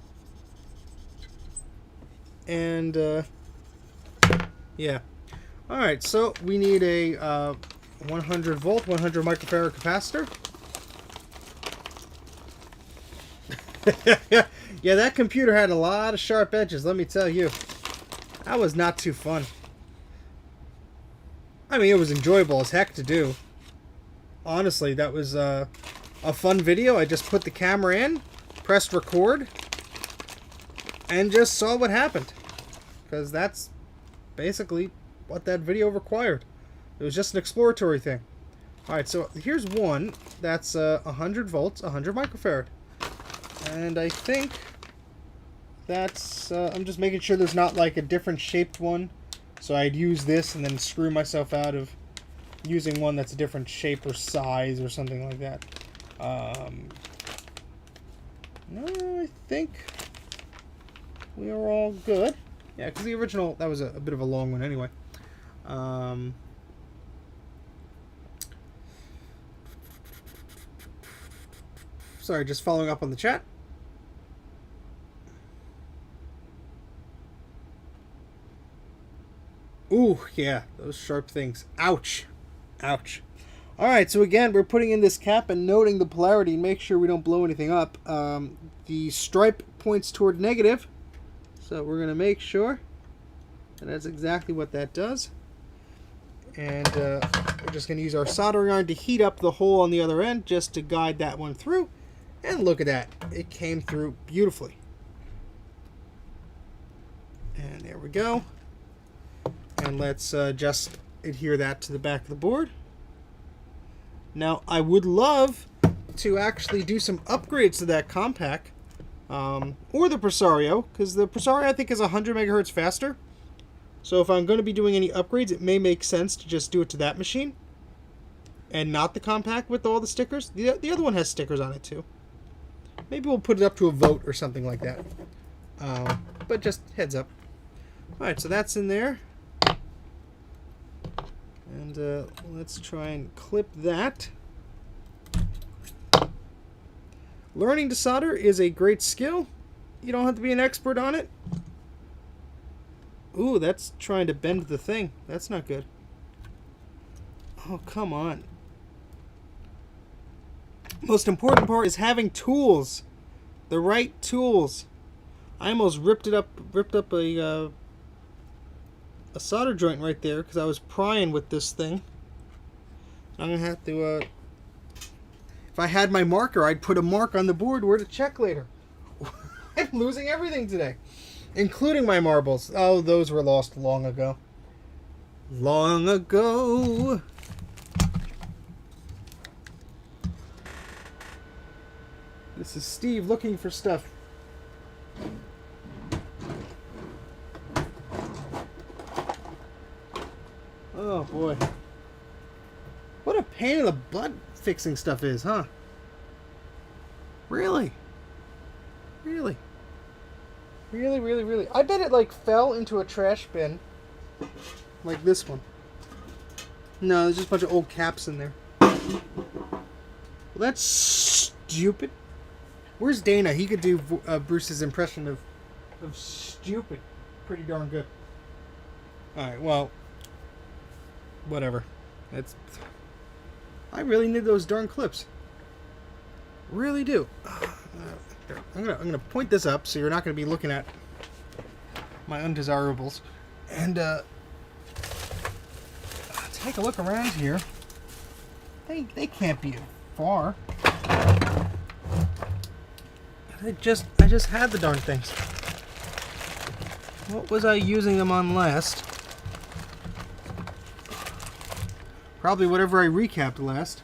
And, yeah. Alright, so we need a 100 volt, 100 microfarad capacitor. Yeah, that computer had a lot of sharp edges, let me tell you. That was not too fun. I mean, it was enjoyable as heck to do. Honestly, that was a fun video. I just put the camera in, pressed record, and just saw what happened. Because that's basically what that video required. It was just an exploratory thing. Alright, so here's one that's 100 volts, 100 microfarad. And I think that's, I'm just making sure there's not like a different shaped one. So I'd use this and then screw myself out of using one that's a different shape or size or something like that. No, I think we are all good. Yeah, because the original, that was a bit of a long one anyway. Sorry, just following up on the chat. Ooh, yeah, those sharp things. Ouch. Ouch. Alright, so again, we're putting in this cap and noting the polarity and make sure we don't blow anything up. The stripe points toward negative, so we're going to make sure that that's exactly what that does. And we're just going to use our soldering iron to heat up the hole on the other end just to guide that one through. And look at that. It came through beautifully. And there we go. And let's just adhere that to the back of the board. Now, I would love to actually do some upgrades to that compact, or the Presario, because the Presario I think is 100 megahertz faster. So if I'm going to be doing any upgrades, it may make sense to just do it to that machine, and not the compact with all the stickers. The other one has stickers on it too. Maybe we'll put it up to a vote or something like that. But just heads up. All right, so that's in there. And let's try and clip that. Learning to solder is a great skill. You don't have to be an expert on it. Ooh, that's trying to bend the thing. That's not good. Oh, come on. Most important part is having tools. The right tools. I almost ripped up a solder joint right there because I was prying with this thing. I'm gonna have to. If I had my marker, I'd put a mark on the board where to check later. I'm losing everything today, including my marbles. Oh, those were lost long ago. Long ago. This is Steve looking for stuff. Oh boy. What a pain in the butt fixing stuff is, huh? Really? Really? Really, really, really? I bet it like fell into a trash bin. Like this one. No, there's just a bunch of old caps in there. Well, that's stupid. Where's Dana? He could do Bruce's impression of stupid pretty darn good. Alright, well, whatever. I really need those darn clips. Really do. I'm gonna point this up so you're not gonna be looking at my undesirables. And take a look around here. They can't be far. I just had the darn things. What was I using them on last? Probably whatever I recapped last.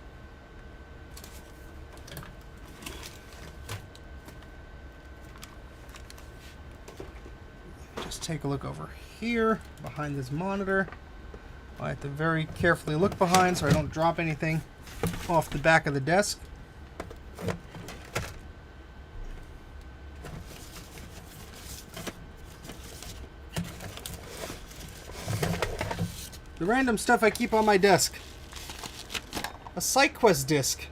Just take a look over here, behind this monitor. I have to very carefully look behind so I don't drop anything off the back of the desk. The random stuff I keep on my desk. A SiteQuest disc.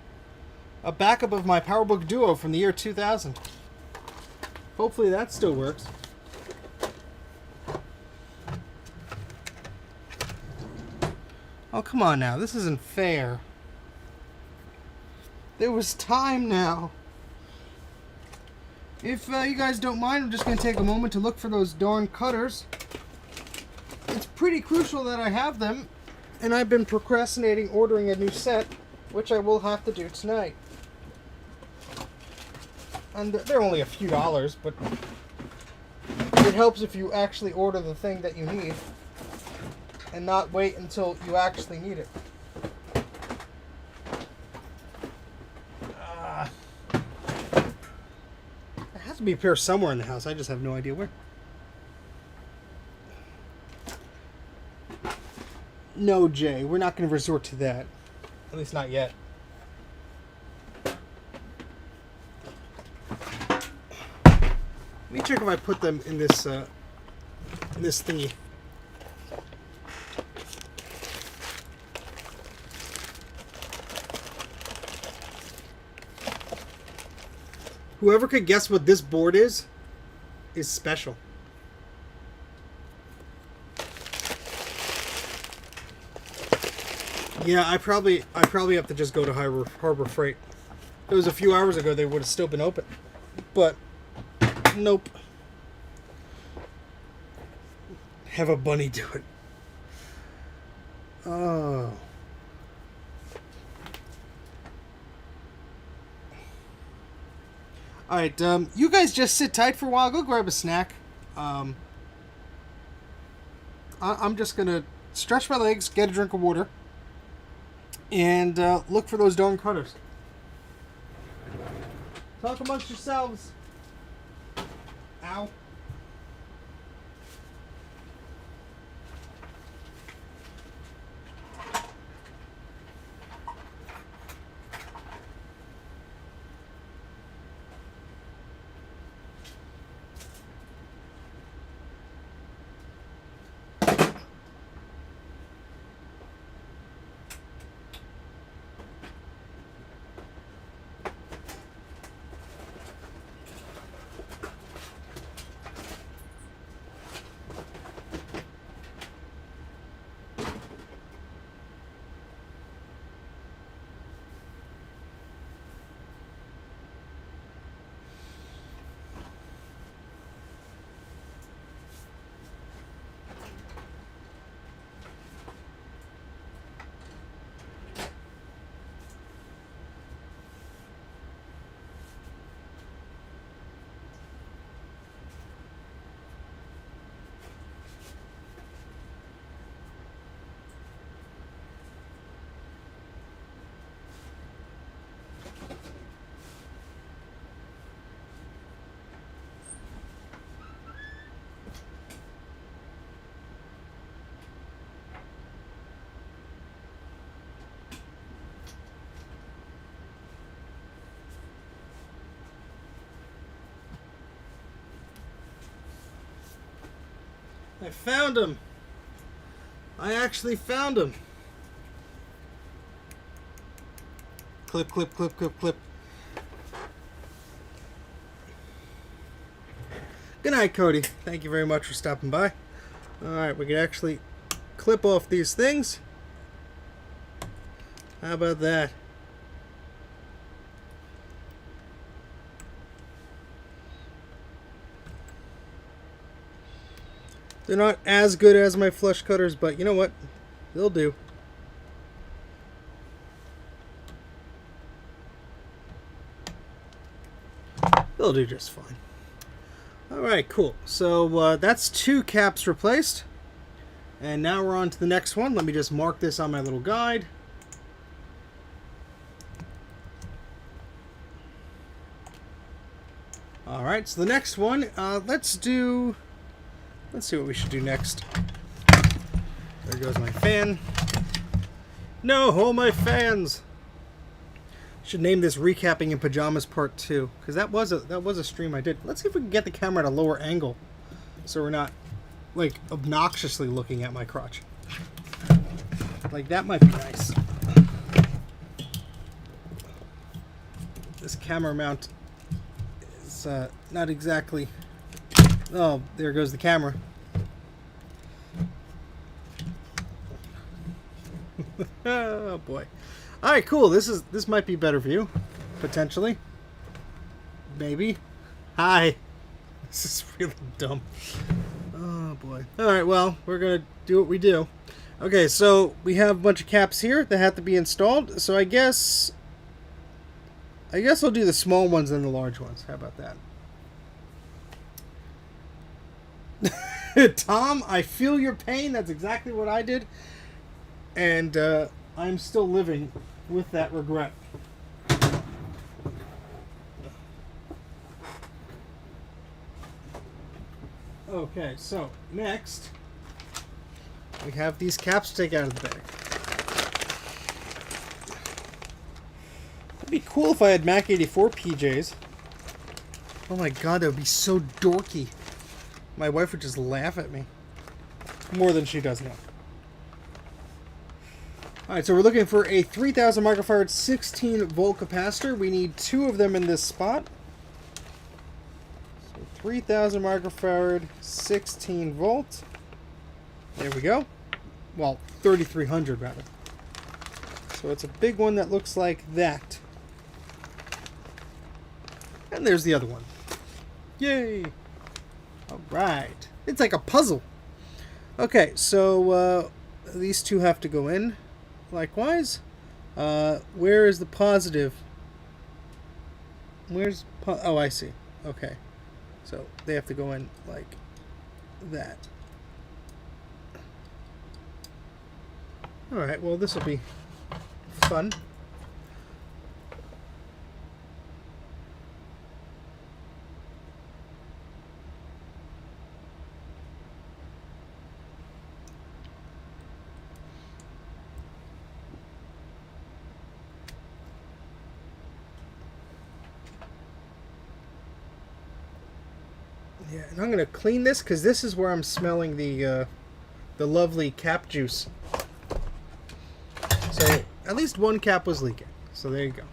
A backup of my PowerBook Duo from the year 2000. Hopefully that still works. Oh, come on now. This isn't fair. There was time now. If you guys don't mind, I'm just going to take a moment to look for those darn cutters. It's pretty crucial that I have them, and I've been procrastinating ordering a new set, which I will have to do tonight. And they're only a few dollars, but it helps if you actually order the thing that you need and not wait until you actually need it. There has to be a pair somewhere in the house. I just have no idea where. No, Jay, we're not going to resort to that. At least not yet. Let me check if I put them in this thingy. Whoever could guess what this board is special. Yeah, I probably have to just go to Harbor Freight. If it was a few hours ago, they would have still been open. But, nope. Have a bunny do it. Oh. Alright, you guys just sit tight for a while. Go grab a snack. I'm just going to stretch my legs, get a drink of water. And look for those darn cutters. Talk amongst yourselves. Ow. I found him. I actually found him. Clip, clip, clip, clip, clip. Good night, Cody. Thank you very much for stopping by. Alright, we can actually clip off these things. How about that? They're not as good as my flush cutters, but you know what? They'll do. They'll do just fine. Alright, cool. So that's 2 caps replaced. And now we're on to the next one. Let me just mark this on my little guide. Alright, so the next one, let's see what we should do next. There goes my fan. No, all my fans! Should name this Recapping in Pajamas Part 2, because that was a stream I did. Let's see if we can get the camera at a lower angle, so we're not, like, obnoxiously looking at my crotch. Like, that might be nice. This camera mount is not exactly... Oh, there goes the camera. Oh boy. Alright, cool. This might be better for you. Potentially. Maybe. Hi. This is really dumb. Oh boy. Alright, well, we're gonna do what we do. Okay, so we have a bunch of caps here that have to be installed. So I guess I'll do the small ones and the large ones. How about that? Tom, I feel your pain. That's exactly what I did. And I'm still living with that regret. Okay, so next we have these caps to take out of the bag. It'd be cool if I had Mac84 PJs. Oh my god, that would be so dorky. My wife would just laugh at me. More than she does now. Alright, so we're looking for a 3000 microfarad 16 volt capacitor. We need 2 of them in this spot. So 3000 microfarad 16 volt. There we go. Well, 3300 rather. So it's a big one that looks like that. And there's the other one. Yay! Alright. It's like a puzzle. Okay, so these 2 have to go in. Likewise. Where is the positive? Where's... oh, I see. Okay. So they have to go in like that. Alright, well this will be fun. Yeah, and I'm going to clean this because this is where I'm smelling the lovely cap juice. So at least one cap was leaking. So there you go.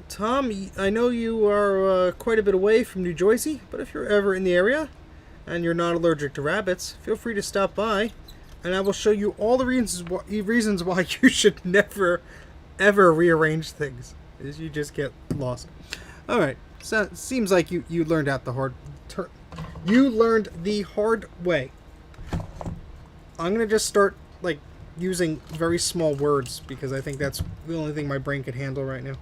Tom, I know you are quite a bit away from New Jersey, but if you're ever in the area and you're not allergic to rabbits, feel free to stop by and I will show you all the reasons why you should never ever rearrange things. Is you just get lost. All right, so it seems like you learned out the hard way. I'm gonna just start like using very small words because I think that's the only thing my brain can handle right now.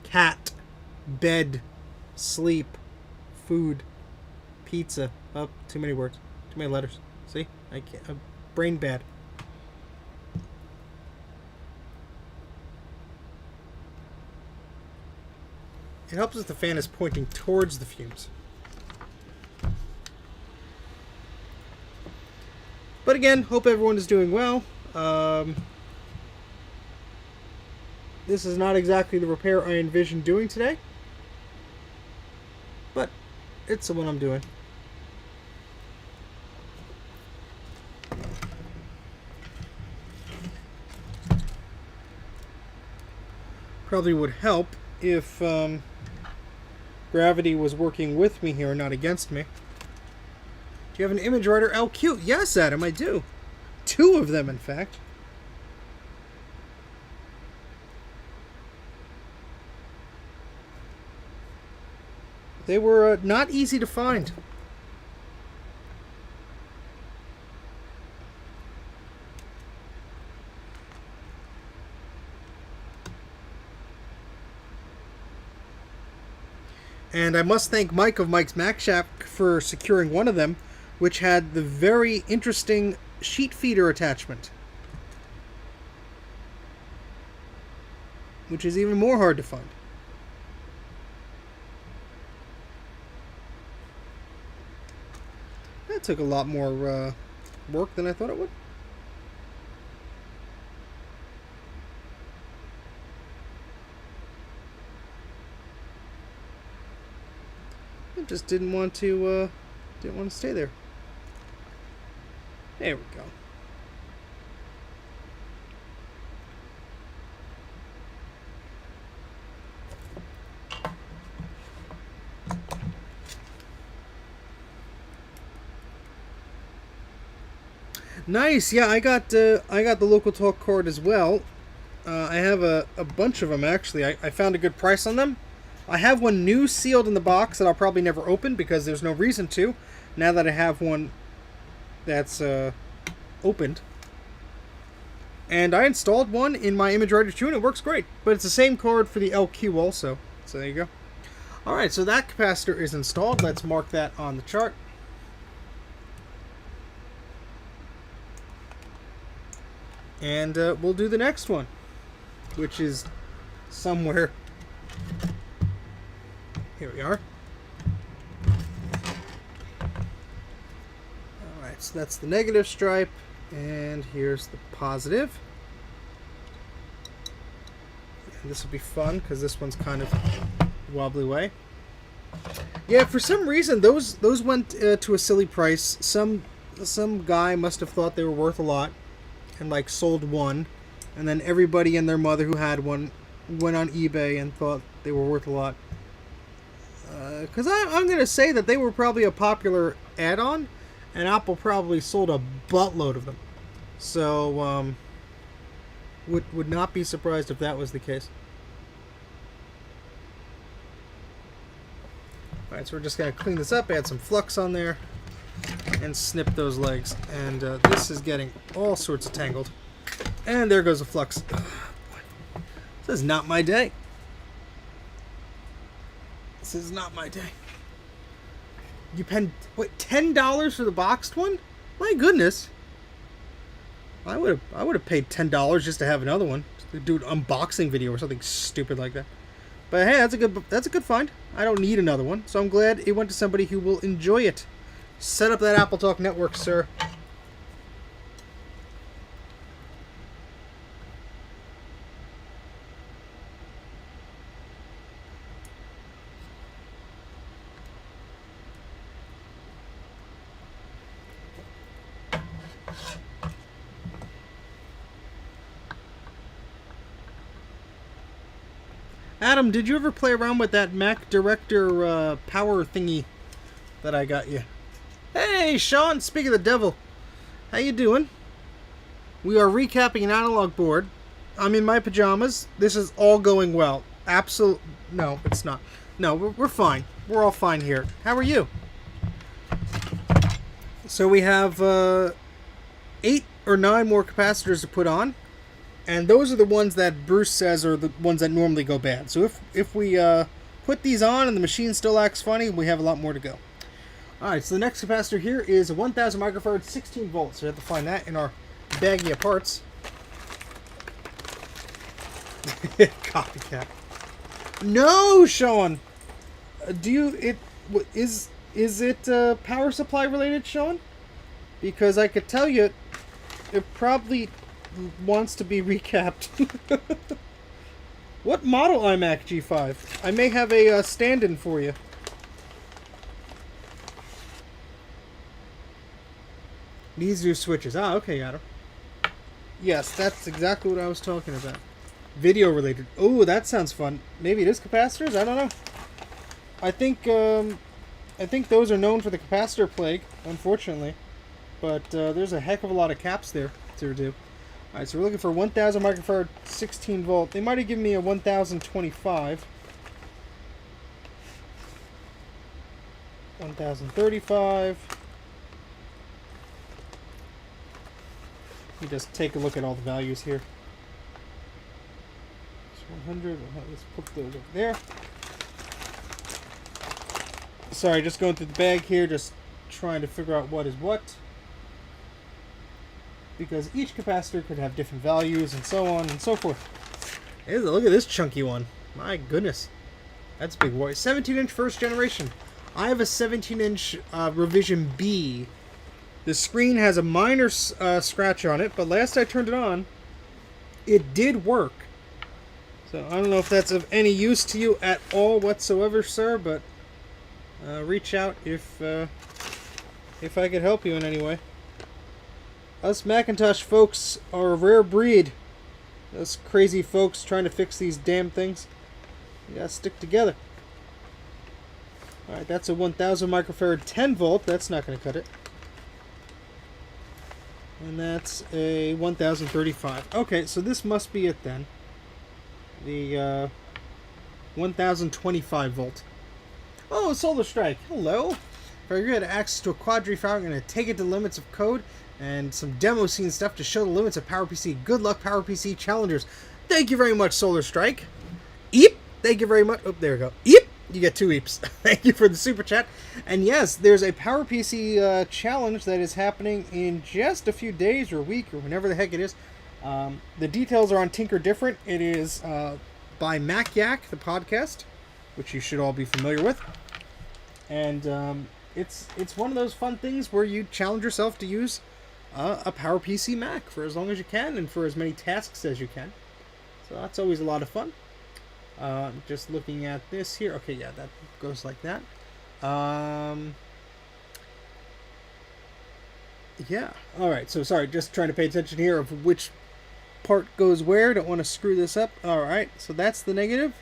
Cat, bed, sleep, food, pizza. Oh, too many words, too many letters. See, I can't. I'm brain bad. It helps if the fan is pointing towards the fumes. But again, hope everyone is doing well. This is not exactly the repair I envisioned doing today. But it's the one I'm doing. Probably would help if gravity was working with me here, not against me. Do you have an image writer LQ? Yes, Adam, I do. 2 of them, in fact. They were not easy to find. And I must thank Mike of Mike's Mac Shack for securing one of them, which had the very interesting sheet feeder attachment, which is even more hard to find. That took a lot more work than I thought it would. I just didn't want to stay there. There we go. Nice, yeah. I got the Local Talk card as well. I have a bunch of them actually. I found a good price on them. I have one new sealed in the box that I'll probably never open because there's no reason to. Now that I have one that's opened. And I installed one in my image writer too, and it works great. But it's the same card for the LQ also. So there you go. Alright, so that capacitor is installed. Let's mark that on the chart. And we'll do the next one, which is somewhere. Here we are. Alright, so that's the negative stripe, and here's the positive. And this will be fun, because this one's kind of wobbly way. Yeah, for some reason, those went to a silly price. Some guy must have thought they were worth a lot, and like sold one, and then everybody and their mother who had one went on eBay and thought they were worth a lot. Because I'm going to say that they were probably a popular add-on, and Apple probably sold a buttload of them. So, would not be surprised if that was the case. Alright, so we're just going to clean this up, add some flux on there, and snip those legs. And this is getting all sorts of tangled. And there goes the flux. Ugh, this is not my day. This is not my day. You paid, what, $10 for the boxed one? My goodness. I would have paid $10 just to have another one. Just to do an unboxing video or something stupid like that. But hey, that's a good find. I don't need another one, so I'm glad it went to somebody who will enjoy it. Set up that Apple Talk network, sir. Adam, did you ever play around with that Mac Director power thingy that I got you? Hey, Sean, speak of the devil. How you doing? We are recapping an analog board. I'm in my pajamas. This is all going well. No, it's not. No, we're fine. We're all fine here. How are you? So we have 8 or 9 more capacitors to put on. And those are the ones that Bruce says are the ones that normally go bad. So if we put these on and the machine still acts funny, we have a lot more to go. Alright, so the next capacitor here is a 1000 microfarad 16 volts. So we have to find that in our baggie of parts. Copycat. No, Sean! Is it power supply related, Sean? Because I could tell you it probably wants to be recapped. What model iMac G5? I may have a stand-in for you. These new switches. Ah, okay, Adam. Yes, that's exactly what I was talking about. Video related. Oh, that sounds fun. Maybe it is capacitors? I don't know. I think those are known for the capacitor plague, unfortunately. But there's a heck of a lot of caps there to do. Alright, so we're looking for 1000 microfarad 16 volt. They might have given me a 1025. 1035. Let me just take a look at all the values here. 100. Let's put those over there. Sorry, just going through the bag here, just trying to figure out what is what. Because each capacitor could have different values and so on and so forth. Hey, look at this chunky one. My goodness. That's a big boy. 17-inch first generation. I have a 17-inch revision B. The screen has a minor scratch on it, but last I turned it on, it did work. So I don't know if that's of any use to you at all whatsoever, sir, but reach out if I could help you in any way. Us Macintosh folks are a rare breed. Us crazy folks trying to fix these damn things. You gotta stick together. Alright, that's a 1000 microfarad 10 volt. That's not gonna cut it. And that's a 1035. Okay, so this must be it then. The 1025 volt. Oh, Solar Strike. Hello. If I get access to a quadrifarad, I'm going to take it to limits of code and some demo scene stuff to show the limits of PowerPC. Good luck, PowerPC challengers. Thank you very much, Solar Strike. Eep. Thank you very much. Oh, there we go. Eep. You get 2 eeps. Thank you for the super chat. And yes, there's a PowerPC challenge that is happening in just a few days or a week or whenever the heck it is. The details are on Tinker Different. It is by Mac84, the podcast, which you should all be familiar with. And it's one of those fun things where you challenge yourself to use a PowerPC Mac for as long as you can and for as many tasks as you can. So that's always a lot of fun. Just looking at this here. Okay, yeah, that goes like that. Yeah. Alright, so sorry, just trying to pay attention here of which part goes where. Don't want to screw this up. Alright, so that's the negative.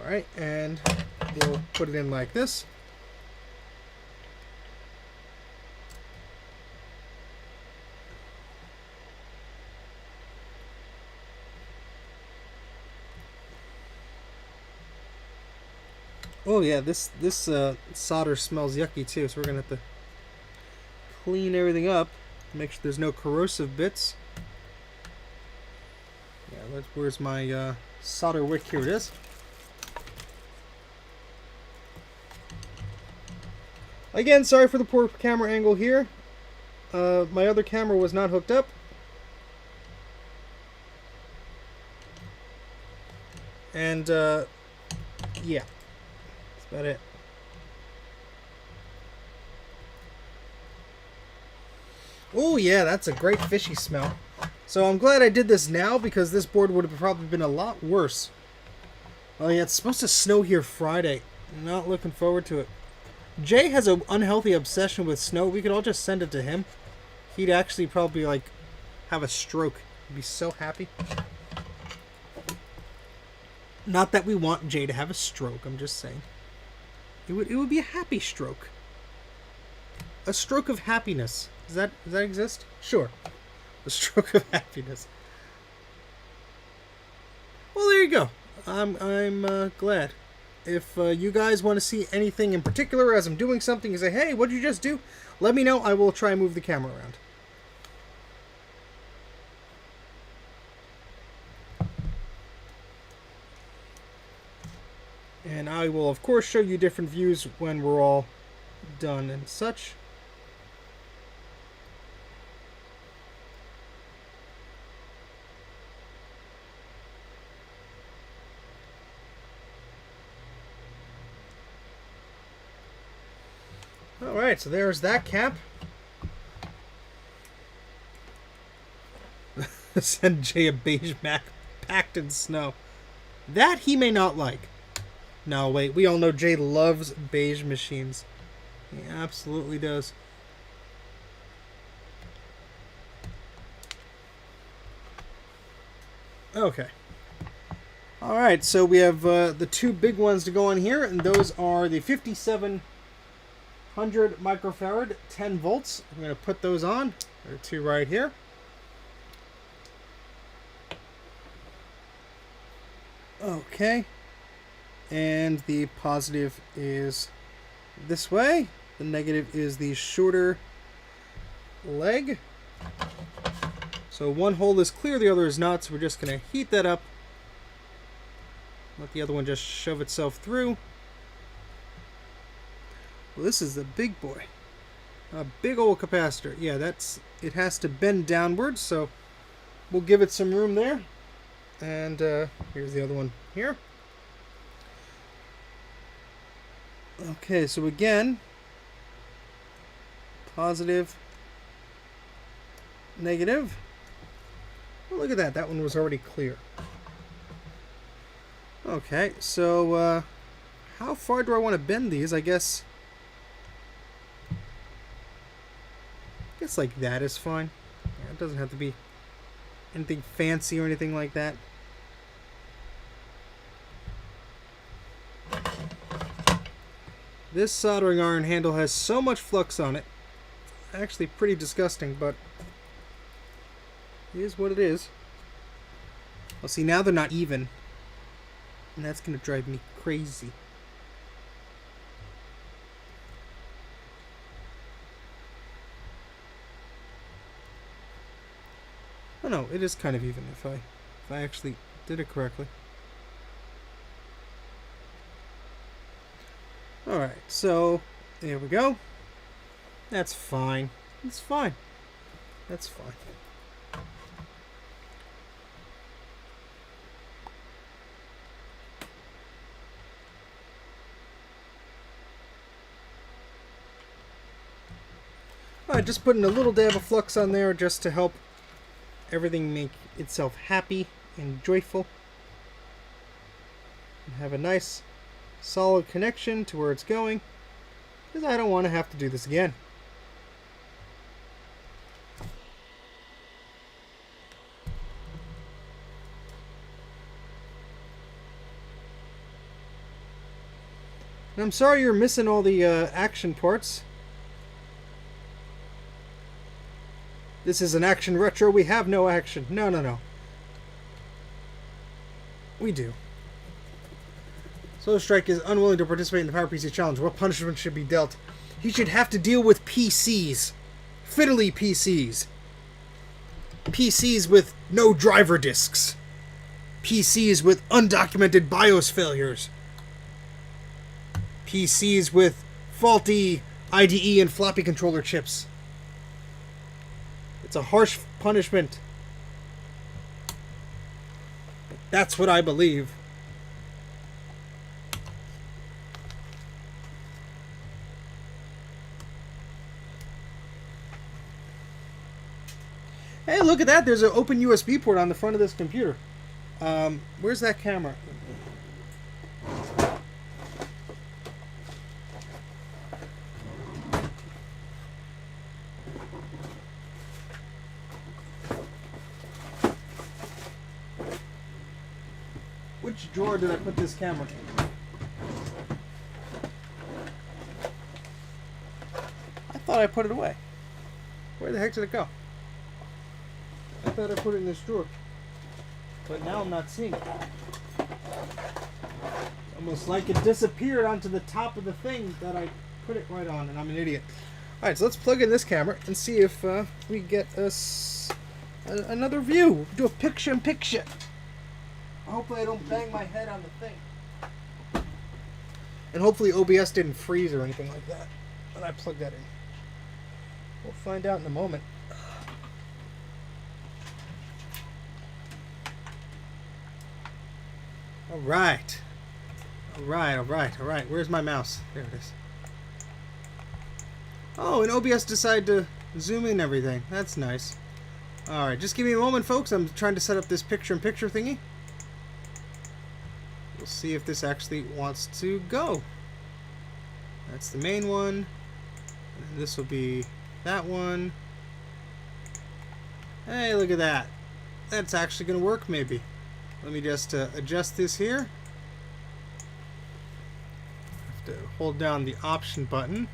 Alright, and we'll put it in like this. Oh yeah, this solder smells yucky too, so we're gonna have to clean everything up, make sure there's no corrosive bits. Yeah, where's my solder wick? Here it is. Again, sorry for the poor camera angle here. My other camera was not hooked up. And yeah. About it. Oh yeah, that's a great fishy smell. So I'm glad I did this now because this board would have probably been a lot worse. Oh yeah, it's supposed to snow here Friday. I'm not looking forward to it. Jay has an unhealthy obsession with snow. We could all just send it to him. He'd actually probably like have a stroke. He'd be so happy. Not that we want Jay to have a stroke, I'm just saying. It would be a happy stroke. A stroke of happiness. Does that exist? Sure. A stroke of happiness. Well, there you go. I'm glad. If you guys want to see anything in particular as I'm doing something and say, hey, what did you just do? Let me know. I will try and move the camera around. And I will, of course, show you different views when we're all done and such. Alright, so there's that cap. Send Jay a beige Mac packed in snow. That he may not like. No, wait, we all know Jay loves beige machines. He absolutely does. Okay. All right, so we have the two big ones to go on here, and those are the 5700 microfarad, 10 volts. I'm going to put those on. There are two right here. Okay. And the positive is this way. The negative is the shorter leg. So one hole is clear, the other is not, so we're just going to heat that up. Let the other one just shove itself through. Well, this is a big boy. A big old capacitor. Yeah, it has to bend downwards, so we'll give it some room there. And here's the other one here. Okay, so again, positive, negative. Oh, look at that. That one was already clear. Okay, so how far do I want to bend these? I guess like that is fine. Yeah, it doesn't have to be anything fancy or anything like that. This soldering iron handle has so much flux on it. It's actually pretty disgusting, but it is what it is. Well, see, now they're not even. And that's going to drive me crazy. Oh no, it is kind of even if I actually did it correctly. Alright, so there we go. That's fine. It's fine. That's fine. Alright, just putting a little dab of flux on there just to help everything make itself happy and joyful. And have a nice solid connection to where it's going, because I don't want to have to do this again. And I'm sorry you're missing all the action parts. This is an action retro. We have no action. No. We do. Solar Strike is unwilling to participate in the Power PC Challenge. What punishment should be dealt? He should have to deal with PCs. Fiddly PCs. PCs with no driver disks. PCs with undocumented BIOS failures. PCs with faulty IDE and floppy controller chips. It's a harsh punishment. That's what I believe. Hey, look at that. There's an open USB port on the front of this computer. Where's that camera? Which drawer did I put this camera in? I thought I put it away. Where the heck did it go? I thought I put it in this drawer. But now I'm not seeing it. Almost like it disappeared onto the top of the thing that I put it right on, and I'm an idiot. Alright, so let's plug in this camera and see if we get us another view. Do a picture-in-picture. Hopefully I don't bang my head on the thing. And hopefully OBS didn't freeze or anything like that when I plug that in. We'll find out in a moment. Alright. Alright. Where's my mouse? There it is. Oh, and OBS decided to zoom in everything. That's nice. Alright, just give me a moment, folks. I'm trying to set up this picture-in-picture thingy. We'll see if this actually wants to go. That's the main one. And this will be that one. Hey, look at that. That's actually going to work, maybe. Let me just adjust this here. Have to hold down the option button.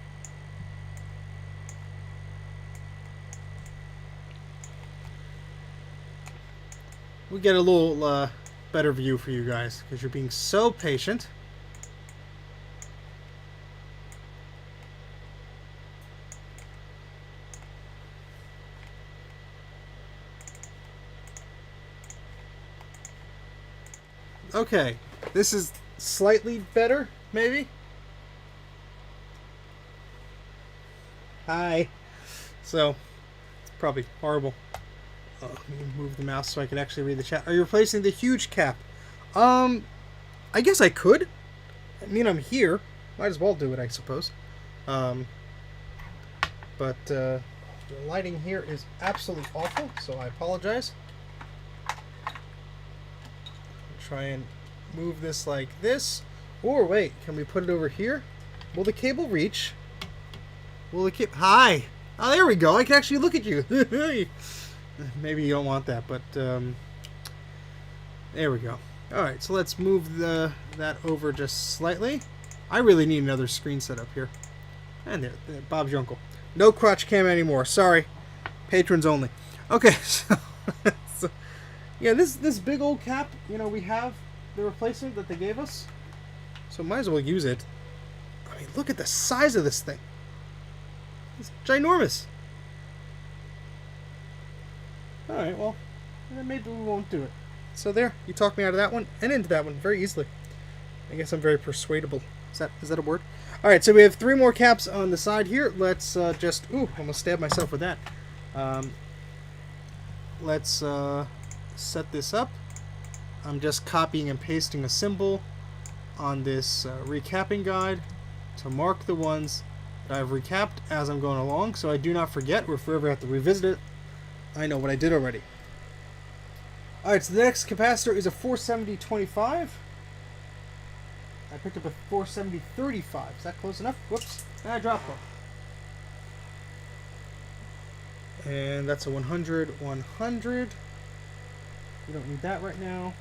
We get a little better view for you guys because you're being so patient. Okay, this is slightly better, maybe? Hi. So, it's probably horrible. Let me move the mouse so I can actually read the chat. Are you replacing the huge cap? I guess I could. I mean, I'm here. Might as well do it, I suppose. But the lighting here is absolutely awful, so I apologize. Try and move this like this. Or wait, can we put it over here? Will the cable reach? Will the cable... Hi! Oh, there we go. I can actually look at you. Maybe you don't want that, but there we go. Alright, so let's move that over just slightly. I really need another screen set up here. And there, Bob's your uncle. No crotch cam anymore. Sorry. Patrons only. Okay, so... yeah, this big old cap, you know, we have the replacement that they gave us. So might as well use it. I mean, look at the size of this thing. It's ginormous. Alright, well, then maybe we won't do it. So there, you talked me out of that one and into that one very easily. I guess I'm very persuadable. Is that a word? Alright, so we have 3 more caps on the side here. Let's just... Ooh, almost stabbed myself with that. Let's... set this up. I'm just copying and pasting a symbol on this recapping guide to mark the ones that I've recapped as I'm going along, so I do not forget or forever have to revisit it. I know what I did already. Alright, so the next capacitor is a 470-25. I picked up a 470-35. Is that close enough? Whoops. And I dropped one. And that's a 100-100. We don't need that right now.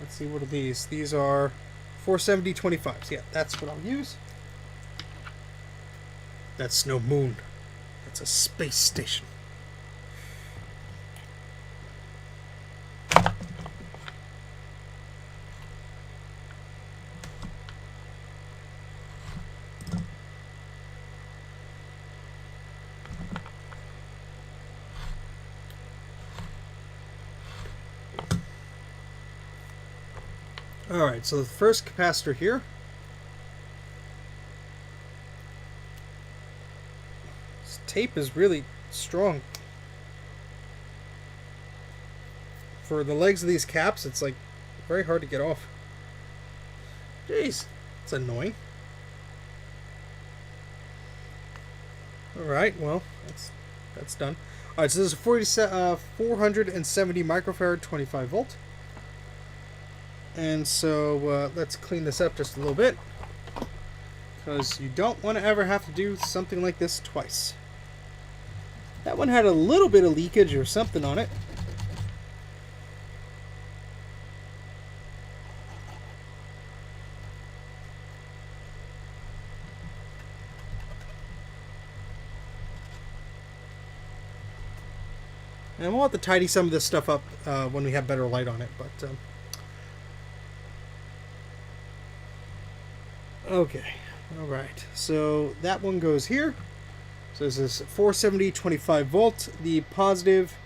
Let's see, what are these? These are 470-25s. Yeah, that's what I'll use. That's no moon. That's a space station. Alright, so the first capacitor here. This tape is really strong. For the legs of these caps, it's like very hard to get off. Jeez, it's annoying. Alright, well, that's done. Alright, so this is a 470 microfarad 25 volt. And so let's clean this up just a little bit, because you don't want to ever have to do something like this twice. That one had a little bit of leakage or something on it. And we'll have to tidy some of this stuff up when we have better light on it, but... Okay, alright, so that one goes here. So this is 470 25 volt. The positive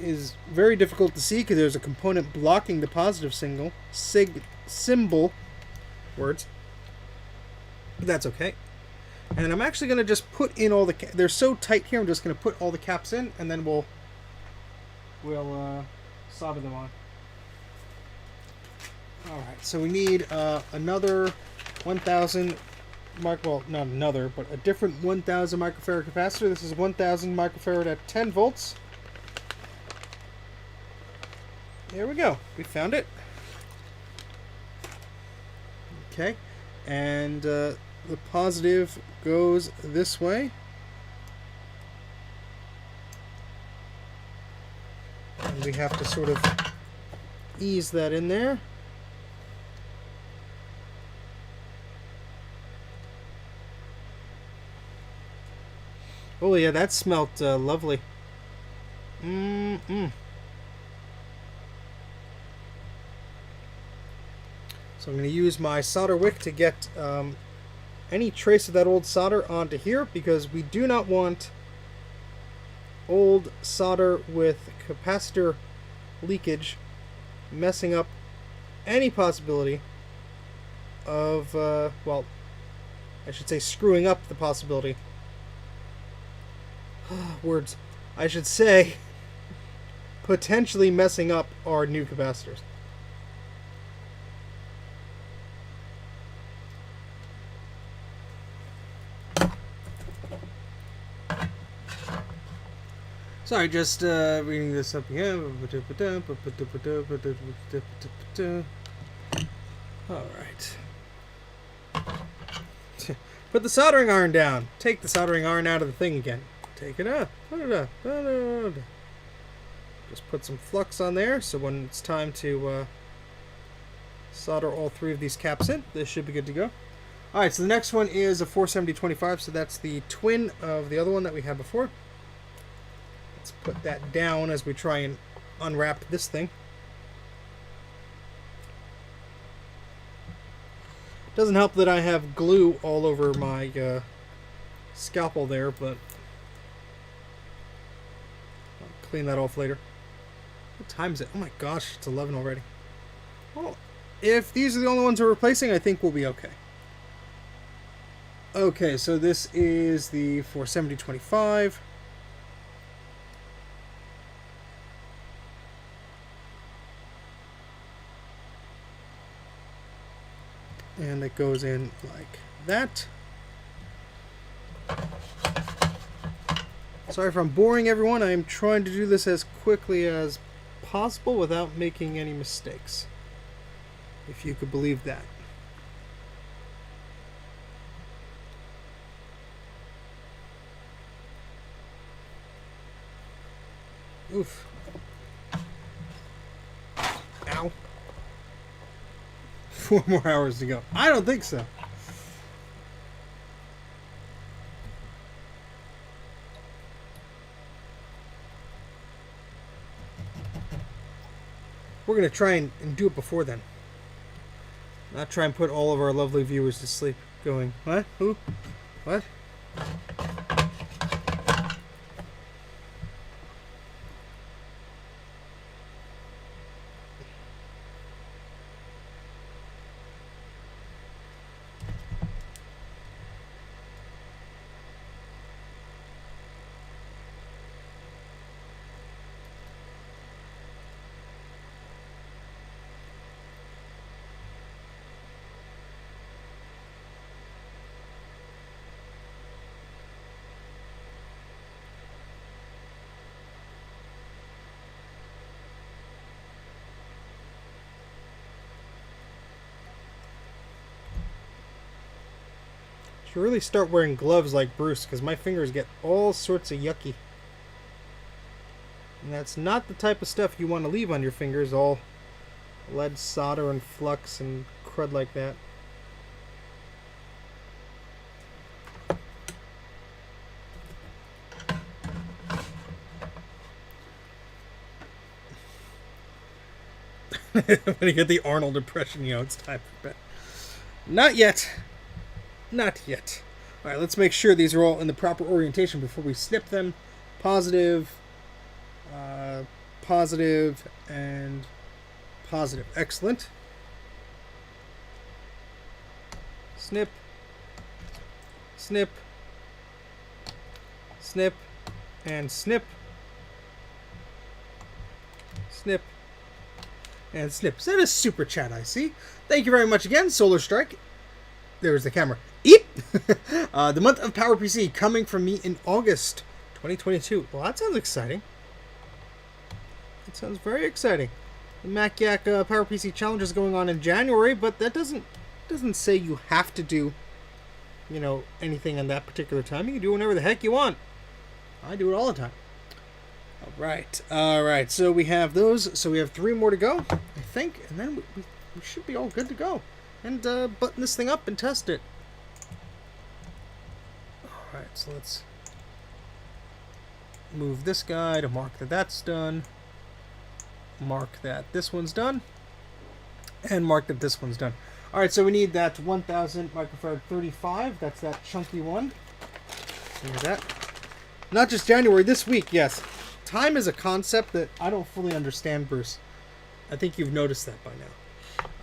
is very difficult to see because there's a component blocking the positive symbol words. But that's okay. And I'm actually going to just put in all the... They're so tight here, I'm just going to put all the caps in, and then we'll solder them on. Alright, so we need another 1,000 well, not another, but a different 1,000 microfarad capacitor. This is 1,000 microfarad at 10 volts. There we go. We found it. Okay, and the positive goes this way. And we have to sort of ease that in there. Oh yeah, that smelt lovely. Mm-mm. So I'm going to use my solder wick to get any trace of that old solder onto here, because we do not want old solder with capacitor leakage messing up any possibility of, well, I should say screwing up the possibility. Words. I should say potentially messing up our new capacitors. Sorry, just reading this up again. Alright. Put the soldering iron down. Take the soldering iron out of the thing again. Take it out. Put it out. Just put some flux on there, so when it's time to solder all three of these caps in, this should be good to go. Alright, so the next one is a 47025, so that's the twin of the other one that we had before. Let's put that down as we try and unwrap this thing. Doesn't help that I have glue all over my scalpel there, but I'll clean that off later. What time is it? Oh my gosh, it's 11 already. Well, if these are the only ones we're replacing, I think we'll be okay. Okay, so this is the 47025. And it goes in like that. Sorry if I'm boring everyone. I'm trying to do this as quickly as possible without making any mistakes. If you could believe that. Oof. Ow. 4 more hours to go. I don't think so. We're going to try and do it before then. Not try and put all of our lovely viewers to sleep going, what? Who? What? Should really start wearing gloves like Bruce, because my fingers get all sorts of yucky. And that's not the type of stuff you want to leave on your fingers, all lead solder and flux and crud like that. When you get the Arnold impression, you know it's time for bed. Not yet. Not yet. Alright, let's make sure these are all in the proper orientation before we snip them. Positive, positive, and positive. Excellent. Snip, snip, snip, and snip, snip, and snip. Is that a super chat I see? Thank you very much again, Solar Strike. There's the camera. Eep! The month of PowerPC coming from me in August 2022. Well, that sounds exciting. That sounds very exciting. The Mac84 PowerPC challenge is going on in January, but that doesn't say you have to do, you know, anything on that particular time. You can do whenever the heck you want. I do it all the time. All right. So we have those. So we have 3 more to go, I think, and then we should be all good to go. And button this thing up and test it. All right. So let's move this guy to mark that that's done. Mark that this one's done, and mark that this one's done. All right. So we need that 1000 microfarad 35. That's that chunky one. Here's that. Not just January. This week, yes. Time is a concept that I don't fully understand, Bruce. I think you've noticed that by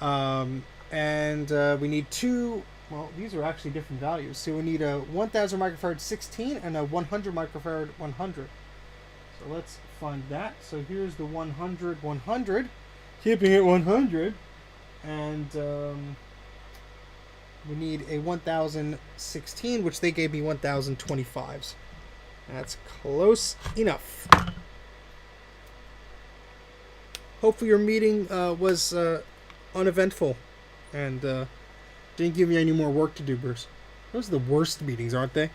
now. And we need 2. Well, these are actually different values. So we need a 1000 microfarad 16 and a 100 microfarad 100. So let's find that. So here's the 100 100. Keeping it 100. And we need a 1016, which they gave me 1025s. That's close enough. Hopefully your meeting was uneventful and didn't give you any more work to do, Bruce. Those are the worst meetings, aren't they?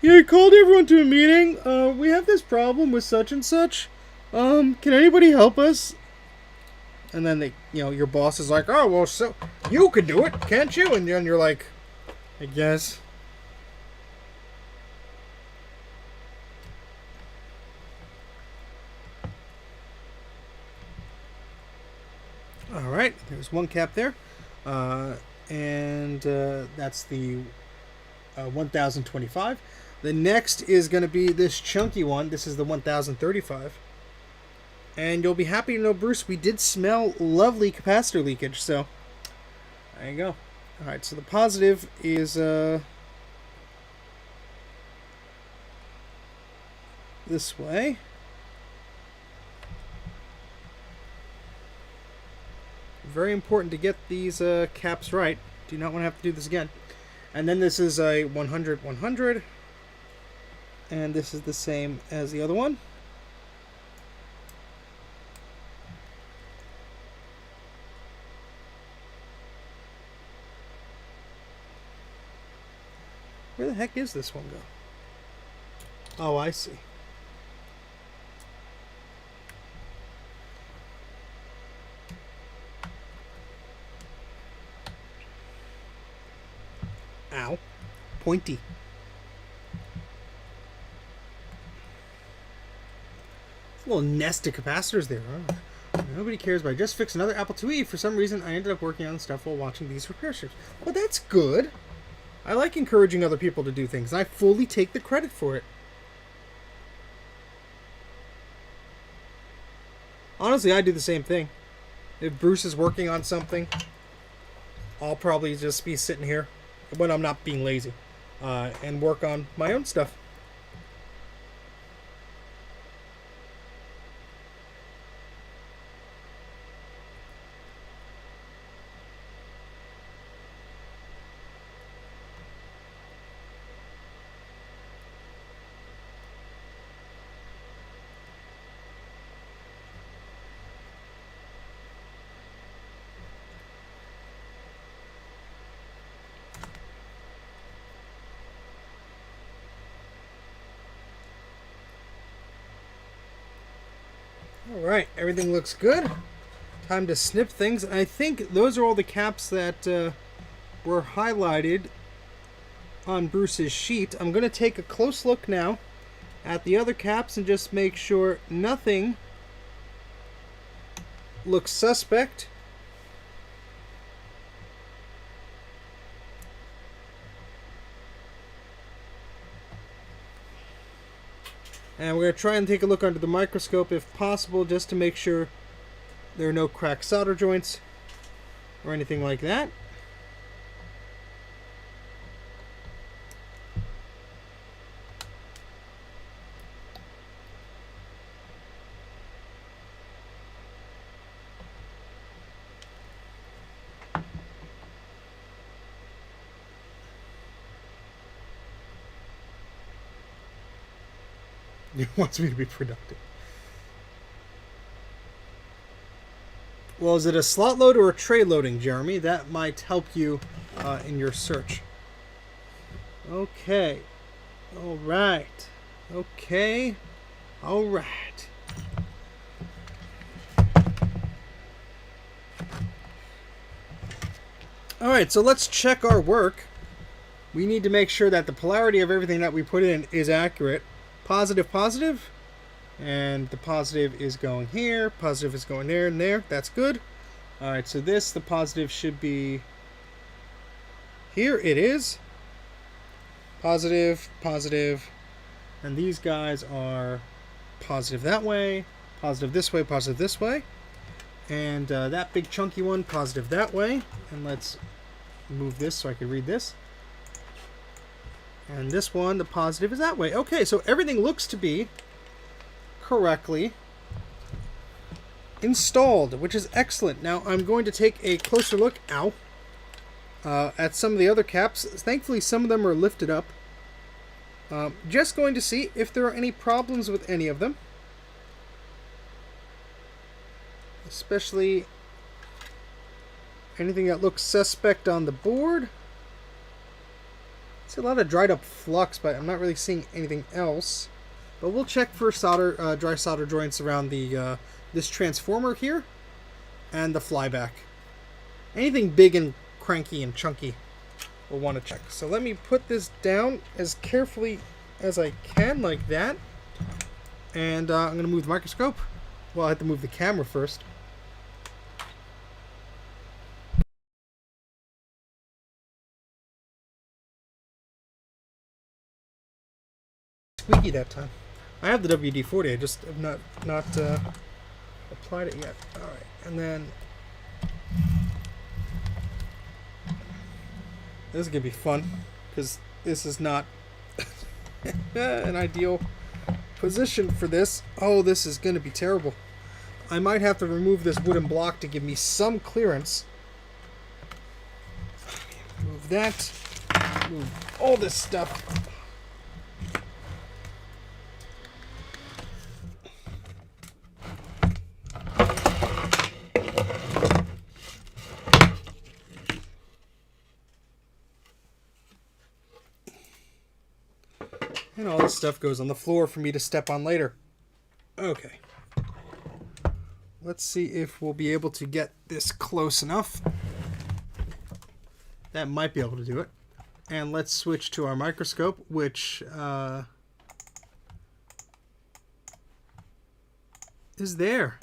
Yeah, I called everyone to a meeting. We have this problem with such and such. Can anybody help us? And then they, your boss is like, oh, well, so you could do it, can't you? And then you're like, I guess. All right, there's one cap there, and that's the 1025. The next is going to be this chunky one. This is the 1035. And you'll be happy to know, Bruce, we did smell lovely capacitor leakage, so there you go. All right, so the positive is this way. Very important to get these caps right. Do not want to have to do this again. And then this is a 100 100. And this is the same as the other one. Where the heck is this one go? Oh, I see. Ow. Pointy. A little nest of capacitors there. Huh? Nobody cares, but I just fixed another Apple IIe. For some reason, I ended up working on stuff while watching these repair strips. Well, that's good. I like encouraging other people to do things, and I fully take the credit for it. Honestly, I do the same thing. If Bruce is working on something, I'll probably just be sitting here when I'm not being lazy and work on my own stuff. Alright, everything looks good. Time to snip things. I think those are all the caps that were highlighted on Bruce's sheet. I'm going to take a close look now at the other caps and just make sure nothing looks suspect. And we're going to try and take a look under the microscope if possible, just to make sure there are no cracked solder joints or anything like that. He wants me to be productive. Well, is it a slot load or a tray loading, Jeremy? That might help you in your search. Okay. All right. Okay. All right. Alright, so let's check our work. We need to make sure that the polarity of everything that we put in is accurate. Positive, positive. And the positive is going here. Positive is going there and there. That's good. Alright, so this, the positive should be here. It is. Positive, positive. And these guys are positive that way, positive this way, positive this way. And that big chunky one, positive that way. And let's move this so I can read this. And this one, the positive is that way. Okay, so everything looks to be correctly installed, which is excellent. Now I'm going to take a closer look, at some of the other caps. Thankfully, some of them are lifted up. Just going to see if there are any problems with any of them. Especially anything that looks suspect on the board. I see a lot of dried up flux, but I'm not really seeing anything else. But we'll check for solder, dry solder joints around the this transformer here and the flyback. Anything big and cranky and chunky we'll want to check. So let me put this down as carefully as I can, like that. And I'm going to move the microscope. Well, I have to move the camera first. Squeaky that time. I have the WD-40, I just have not applied it yet. Alright, and then this is going to be fun, because this is not an ideal position for this. Oh, this is going to be terrible. I might have to remove this wooden block to give me some clearance. Move that. Move all this stuff. And all this stuff goes on the floor for me to step on later. Okay. Let's see if we'll be able to get this close enough. That might be able to do it. And let's switch to our microscope, which is there.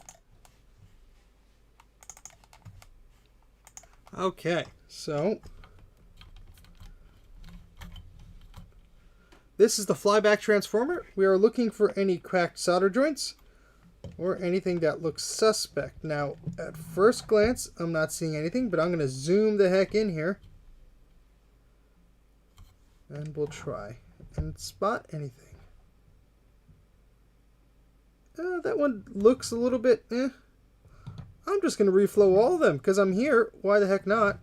Okay, so this is the flyback transformer. We are looking for any cracked solder joints or anything that looks suspect. Now, at first glance, I'm not seeing anything, but I'm going to zoom the heck in here. And we'll try and spot anything. That one looks a little bit, I'm just going to reflow all of them because I'm here. Why the heck not?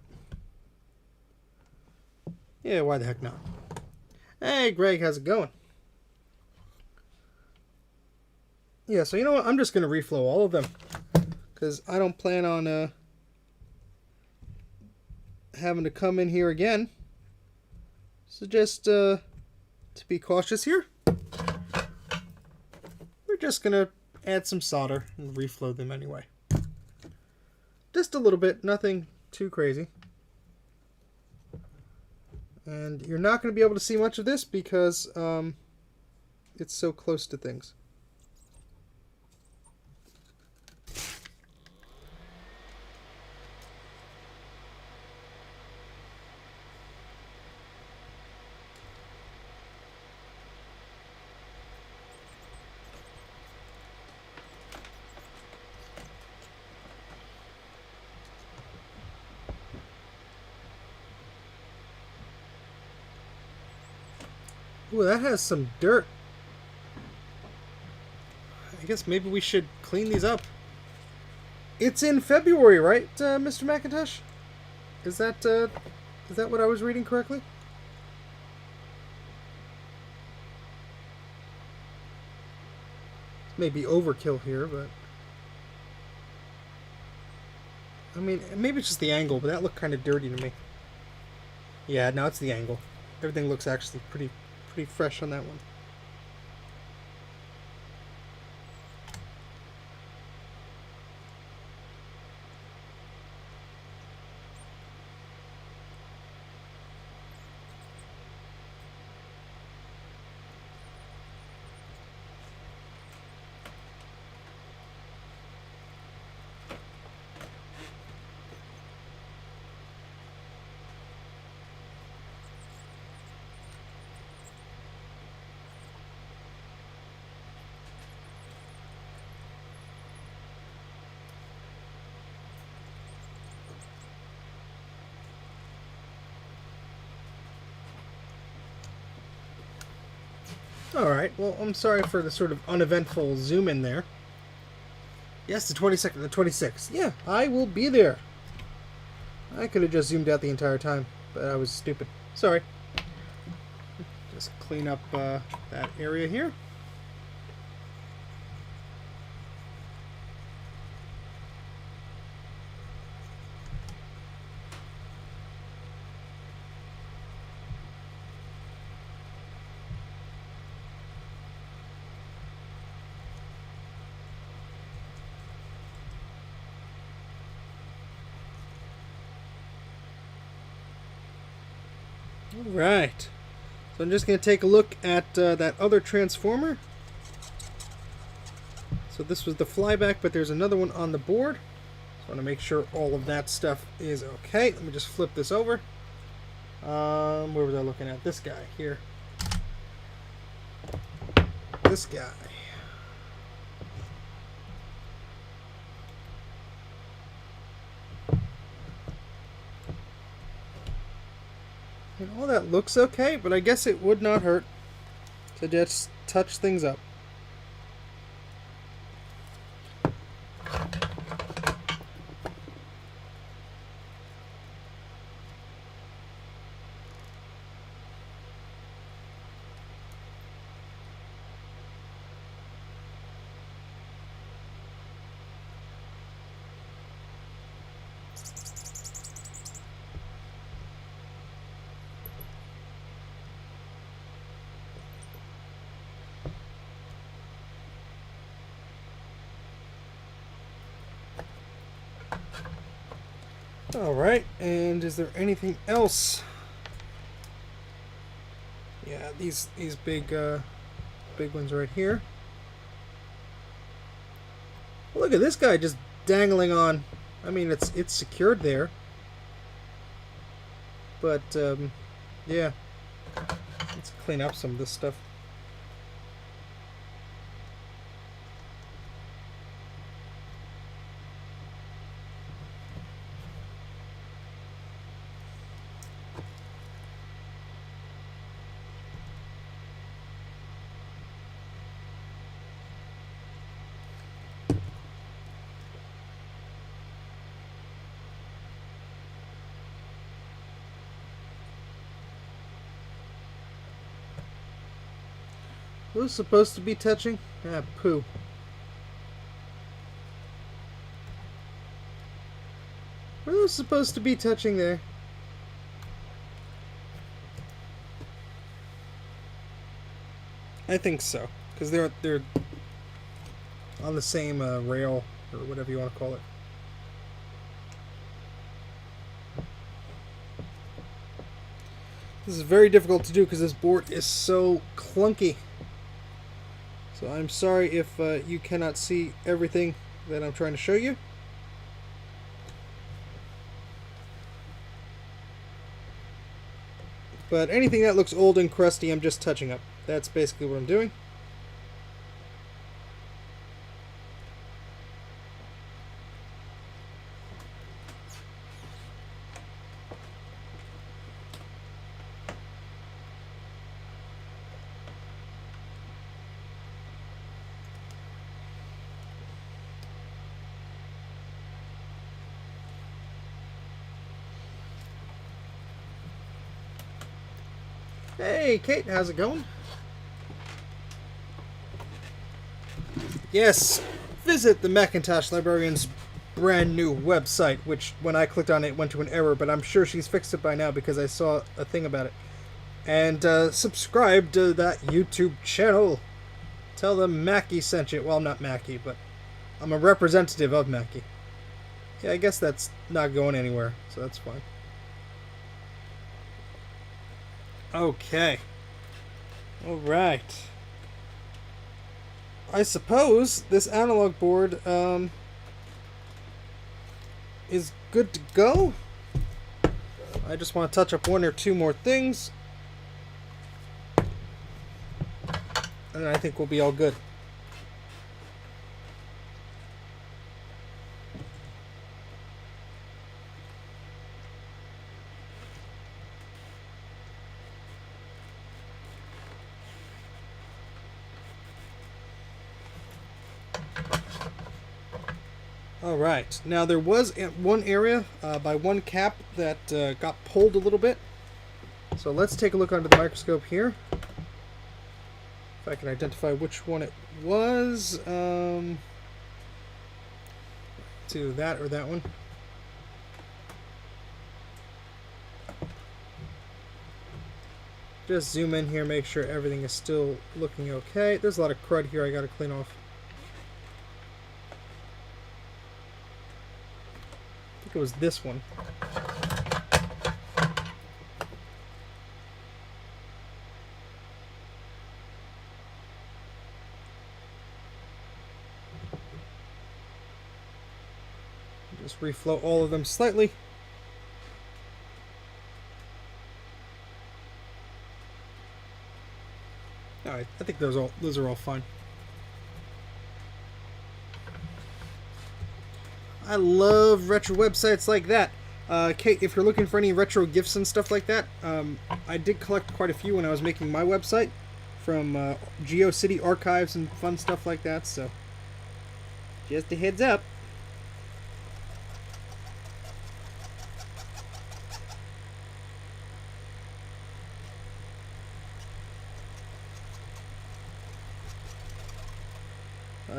Yeah, why the heck not? Hey, Greg, how's it going? Yeah, so you know what? I'm just going to reflow all of them because I don't plan on having to come in here again. So just to be cautious here, we're just going to add some solder and reflow them anyway. Just a little bit, nothing too crazy. And you're not going to be able to see much of this because it's so close to things. Ooh, that has some dirt. I guess maybe we should clean these up. It's in February, right, Mr. Macintosh? Is that what I was reading correctly? Maybe overkill here, but I mean, maybe it's just the angle, but that looked kind of dirty to me. Yeah, no, it's the angle. Everything looks actually pretty fresh on that one. Alright, well, I'm sorry for the sort of uneventful zoom in there. Yes, the 22nd, the 26th. Yeah, I will be there. I could have just zoomed out the entire time, but I was stupid. Sorry. Just clean up that area here. Alright. So I'm just going to take a look at that other transformer. So this was the flyback, but there's another one on the board. So I want to make sure all of that stuff is okay. Let me just flip this over. Where was I looking at? This guy here. This guy. And all that looks okay, but I guess it would not hurt to just touch things up. Alright, and is there anything else? Yeah, these big ones right here. Look at this guy just dangling on. I mean, it's secured there. But yeah. Let's clean up some of this stuff. Who's supposed to be touching? Ah, poo. Were those supposed to be touching there? I think so, because they're on the same rail or whatever you want to call it. This is very difficult to do because this board is so clunky. So I'm sorry if you cannot see everything that I'm trying to show you. But anything that looks old and crusty, I'm just touching up. That's basically what I'm doing. Hey, Kate, how's it going? Yes, visit the Macintosh Librarian's brand new website, which when I clicked on it went to an error, but I'm sure she's fixed it by now because I saw a thing about it. And subscribe to that YouTube channel. Tell them Mackie sent you. Well, I'm not Mackie, but I'm a representative of Mackie. Yeah, I guess that's not going anywhere, so that's fine. Okay. Alright. I suppose this analog board is good to go. I just want to touch up one or two more things. And I think we'll be all good. Alright, now there was one area by one cap that got pulled a little bit. So let's take a look under the microscope here. If I can identify which one it was. To that or that one. Just zoom in here, make sure everything is still looking okay. There's a lot of crud here I gotta clean off. I think it was this one. Just reflow all of them slightly. Alright, I think those are all fine. I love retro websites like that. Kate, if you're looking for any retro gifts and stuff like that, I did collect quite a few when I was making my website from GeoCity archives and fun stuff like that, so just a heads up.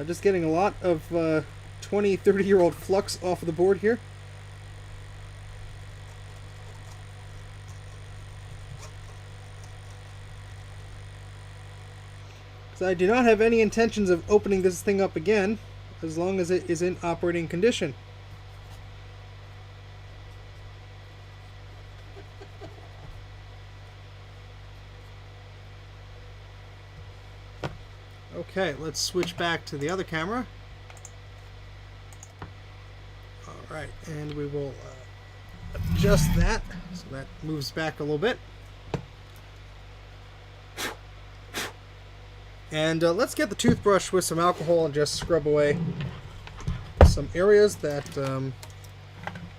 Just getting a lot of 20, 30-year-old flux off of the board here. So I do not have any intentions of opening this thing up again, as long as it is in operating condition. Okay, let's switch back to the other camera. Alright, and we will adjust that so that moves back a little bit. And let's get the toothbrush with some alcohol and just scrub away some areas that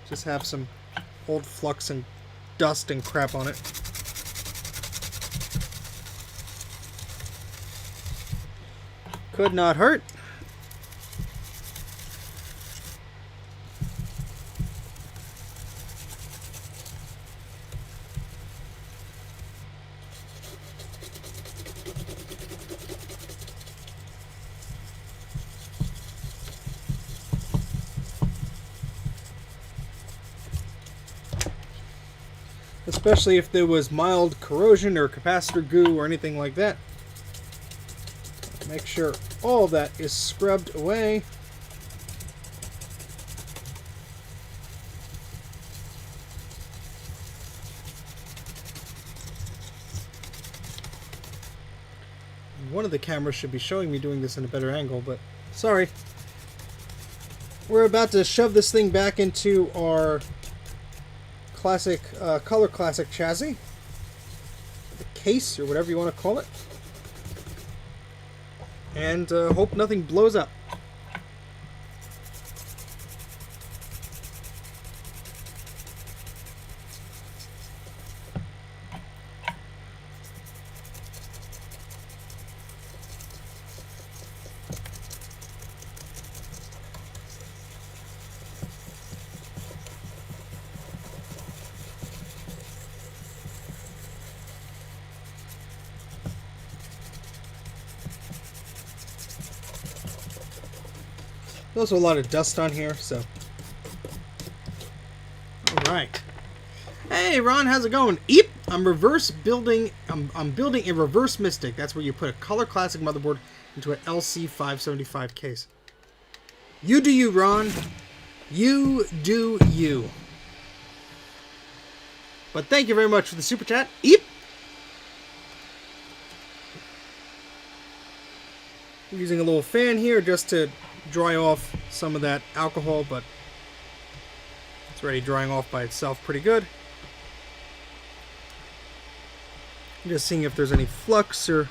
just have some old flux and dust and crap on it. Could not hurt. Especially if there was mild corrosion or capacitor goo or anything like that. Make sure all that is scrubbed away. One of the cameras should be showing me doing this in a better angle, but sorry. We're about to shove this thing back into our classic, color classic chassis. The case, or whatever you want to call it. And hope nothing blows up. There's also a lot of dust on here, so. Alright. Hey Ron, how's it going? Eep! I'm building a reverse Mystic. That's where you put a color classic motherboard into an LC575 case. You do you, Ron. You do you. But thank you very much for the super chat. Eep! I'm using a little fan here just to dry off some of that alcohol, but it's already drying off by itself pretty good. I'm just seeing if there's any flux or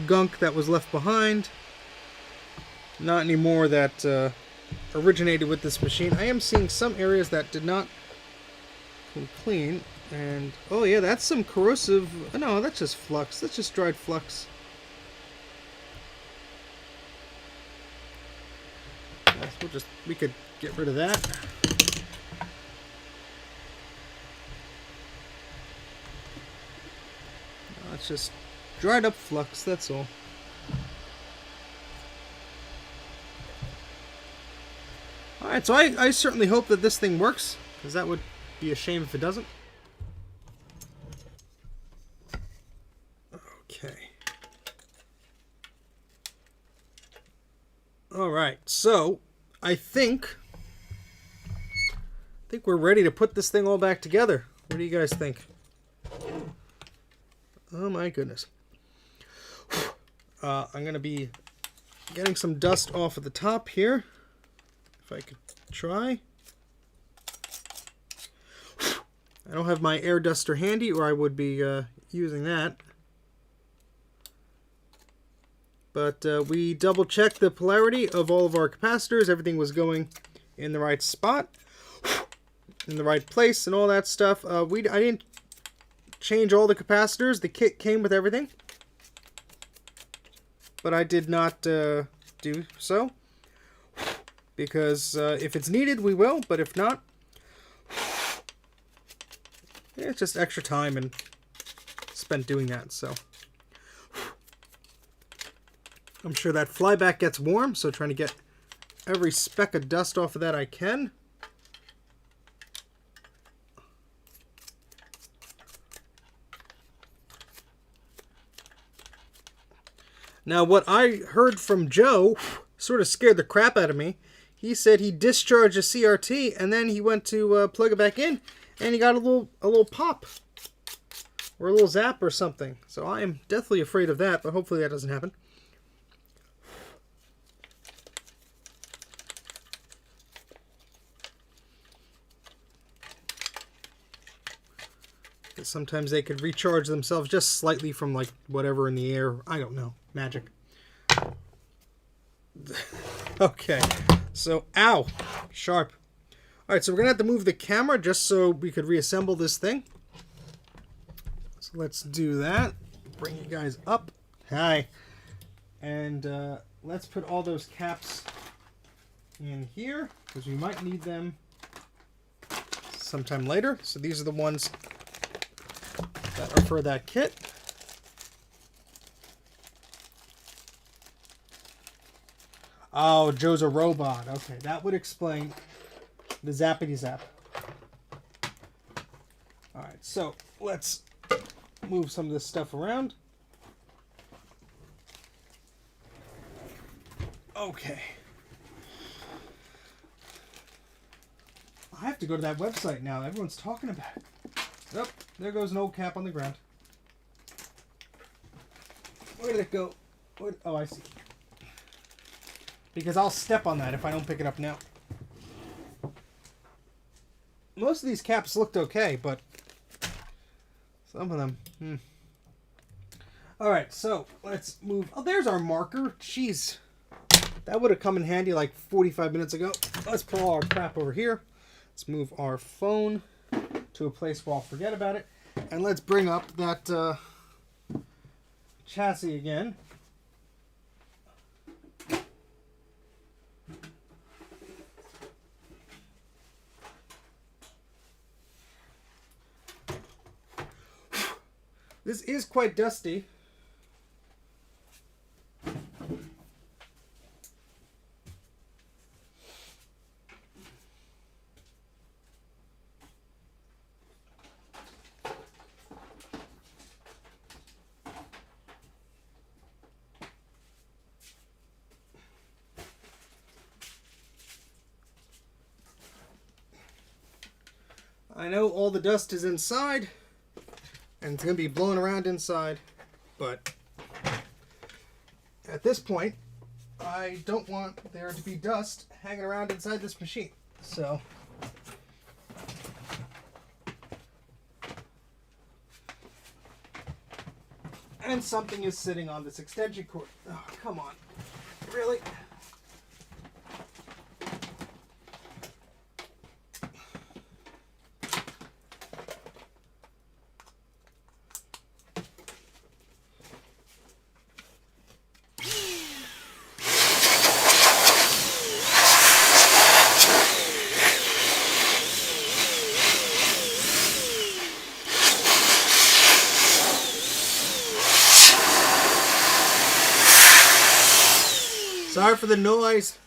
gunk that was left behind. Not any more that originated with this machine. I am seeing some areas that did not come clean, and oh yeah, that's some corrosive. No, that's just flux. That's just dried flux. We'll we could get rid of that. It's just dried up flux, that's all. Alright, so I certainly hope that this thing works, because that would be a shame if it doesn't. Okay. Alright, so I think we're ready to put this thing all back together. What do you guys think? Oh my goodness. I'm going to be getting some dust off at the top here. If I could try. I don't have my air duster handy, or I would be using that. But we double checked the polarity of all of our capacitors. Everything was going in the right spot, in the right place, and all that stuff. I didn't change all the capacitors. The kit came with everything, but I did not do so. Because if it's needed, we will, but if not, yeah, it's just extra time and spent doing that, so. I'm sure that flyback gets warm, so trying to get every speck of dust off of that I can. Now, what I heard from Joe sort of scared the crap out of me. He said he discharged a CRT and then he went to plug it back in and he got a little pop or a little zap or something. So I am deathly afraid of that, but hopefully that doesn't happen. Because sometimes they could recharge themselves just slightly from like whatever in the air. I don't know. Magic. Okay. So, ow, sharp. All right, so we're going to have to move the camera just so we could reassemble this thing. So let's do that. Bring you guys up. Hi. And let's put all those caps in here because we might need them sometime later. So these are the ones that are for that kit. Oh, Joe's a robot. Okay, that would explain the zappity zap. Alright, so let's move some of this stuff around. Okay. I have to go to that website now. Everyone's talking about it. Oh, there goes an old cap on the ground. Where did it go? Oh, I see. Because I'll step on that if I don't pick it up now. Most of these caps looked okay, but some of them, Alright, so let's move. Oh, there's our marker. Jeez. That would have come in handy like 45 minutes ago. Let's put all our crap over here. Let's move our phone to a place where I'll forget about it. And let's bring up that chassis again. This is quite dusty. I know all the dust is inside, and it's going to be blowing around inside, but at this point, I don't want there to be dust hanging around inside this machine. So, and something is sitting on this extension cord. Oh, come on. Really? Sorry for the noise.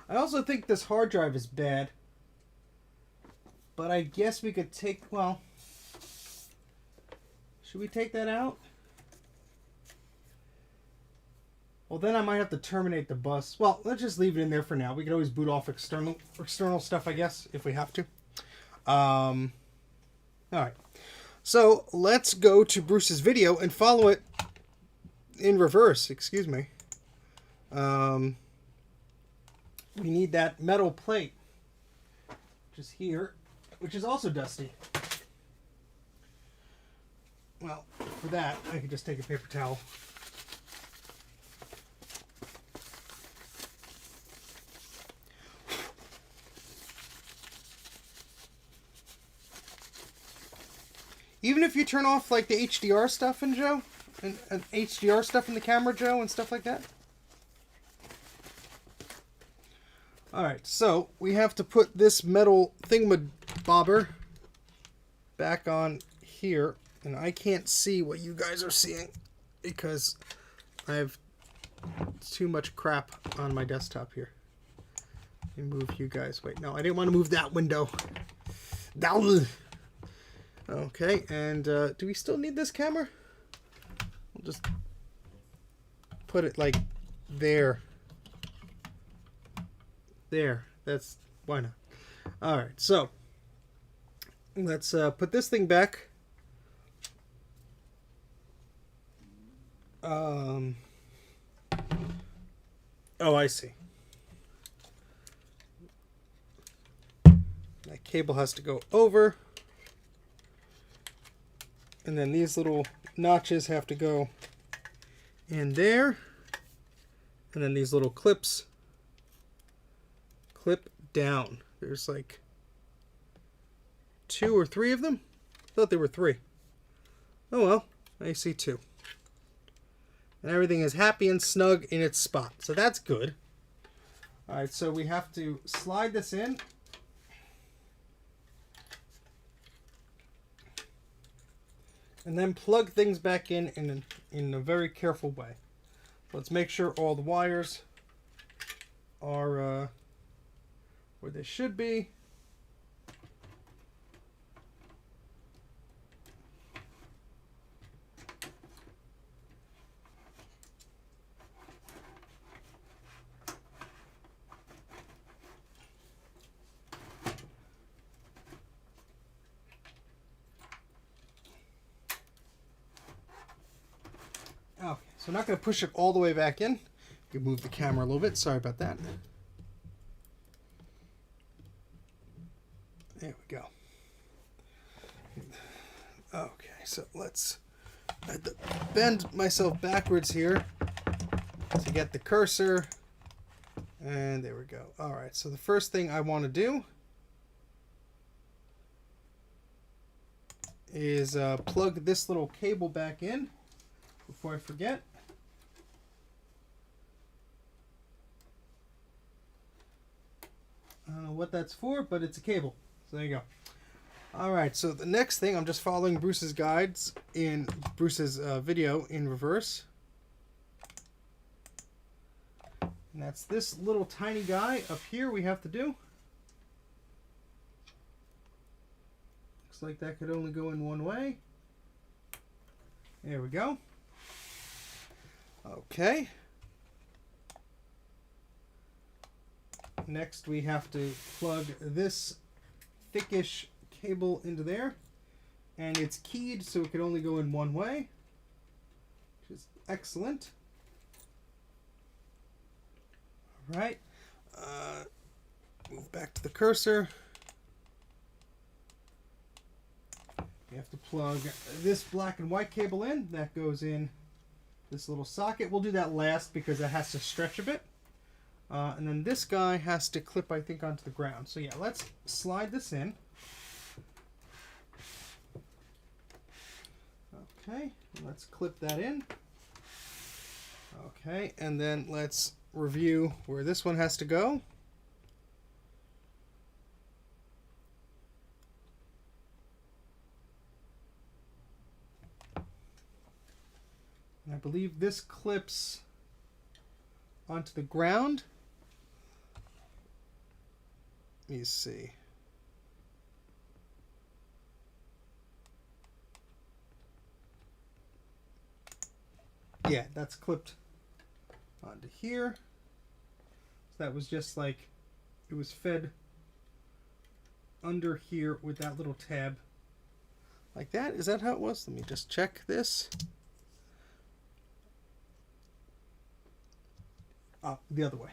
I also think this hard drive is bad. But I guess we could take, well, should we take that out? Well, then I might have to terminate the bus. Well, let's just leave it in there for now. We could always boot off external stuff, I guess, if we have to. All right. So let's go to Bruce's video and follow it in reverse. Excuse me. We need that metal plate, which is here, which is also dusty. Well, for that, I could just take a paper towel. Even if you turn off like the HDR stuff in Joe, and HDR stuff in the camera, Joe, and stuff like that. Alright, so we have to put this metal thingamabobber back on here, and I can't see what you guys are seeing because I have too much crap on my desktop here. Let me move you guys. Wait, no, I didn't want to move that window. Down. Okay, and do we still need this camera? We'll just put it like there. There. That's, why not? Alright, so let's put this thing back. Oh, I see. That cable has to go over. And then these little notches have to go in there. And then these little clips clip down. There's like 2 or 3 of them. I thought there were 3. Oh well, I see 2. And everything is happy and snug in its spot. So that's good. Alright, so we have to slide this in. And then plug things back in a very careful way. Let's make sure all the wires are where they should be. Okay, so I'm not going to push it all the way back in. You move the camera a little bit. Sorry about that. There we go. Okay, so I have to bend myself backwards here to get the cursor. And there we go. All right, so the first thing I want to do is plug this little cable back in before I forget. I don't know what that's for, but it's a cable. So there you go. Alright, so the next thing, I'm just following Bruce's guides in Bruce's video in reverse. And that's this little tiny guy up here we have to do. Looks like that could only go in one way. There we go. Okay. Next we have to plug this thickish cable into there, and it's keyed so it can only go in one way, which is excellent. All right, move back to the cursor. You have to plug this black and white cable in. That goes in this little socket. We'll do that last because it has to stretch a bit. And then this guy has to clip, I think, onto the ground. So yeah, let's slide this in. Okay, let's clip that in. Okay, and then let's review where this one has to go. believe this clips onto the ground. Let me see. Yeah, that's clipped onto here. So that was just like, it was fed under here with that little tab. Like that? Is that how it was? Let me just check this. Oh, the other way.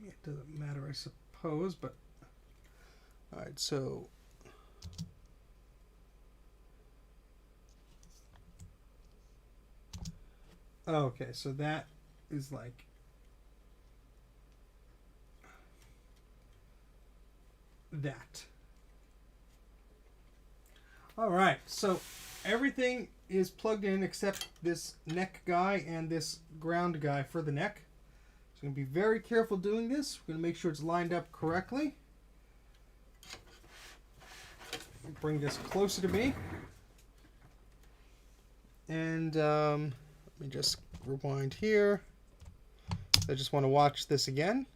It doesn't matter, I suppose, but... Alright, so... Okay, so that is like... that. Alright, so everything is plugged in except this neck guy and this ground guy for the neck. So I'm going to be very careful doing this. We're going to make sure it's lined up correctly. Bring this closer to me. And let me just rewind here. I just want to watch this again.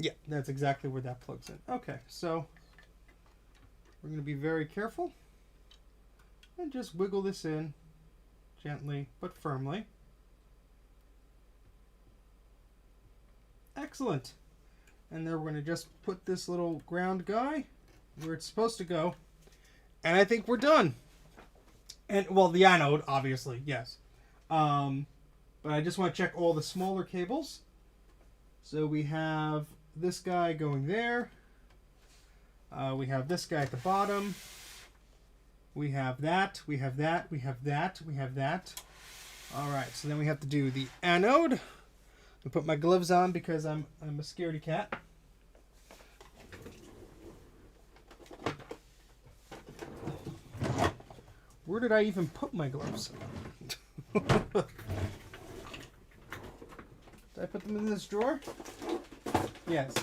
Yeah, that's exactly where that plugs in. Okay, so we're going to be very careful and just wiggle this in gently but firmly. Excellent. And then we're going to just put this little ground guy where it's supposed to go. And I think we're done. And, well, the anode, obviously, yes. But I just want to check all the smaller cables. So we have this guy going there. We have this guy at the bottom. We have that. We have that. We have that. We have that. All right. So then we have to do the anode. I put my gloves on because I'm a scaredy cat. Where did I even put my gloves? Did I put them in this drawer? Yes.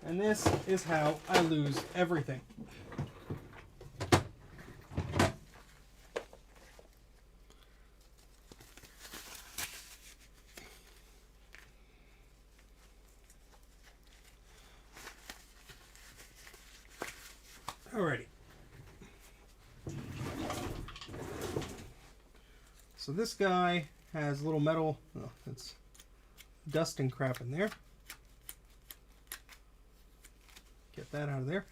And this is how I lose everything. Alrighty. So this guy has little metal, oh, it's dust and crap in there. Get that out of there.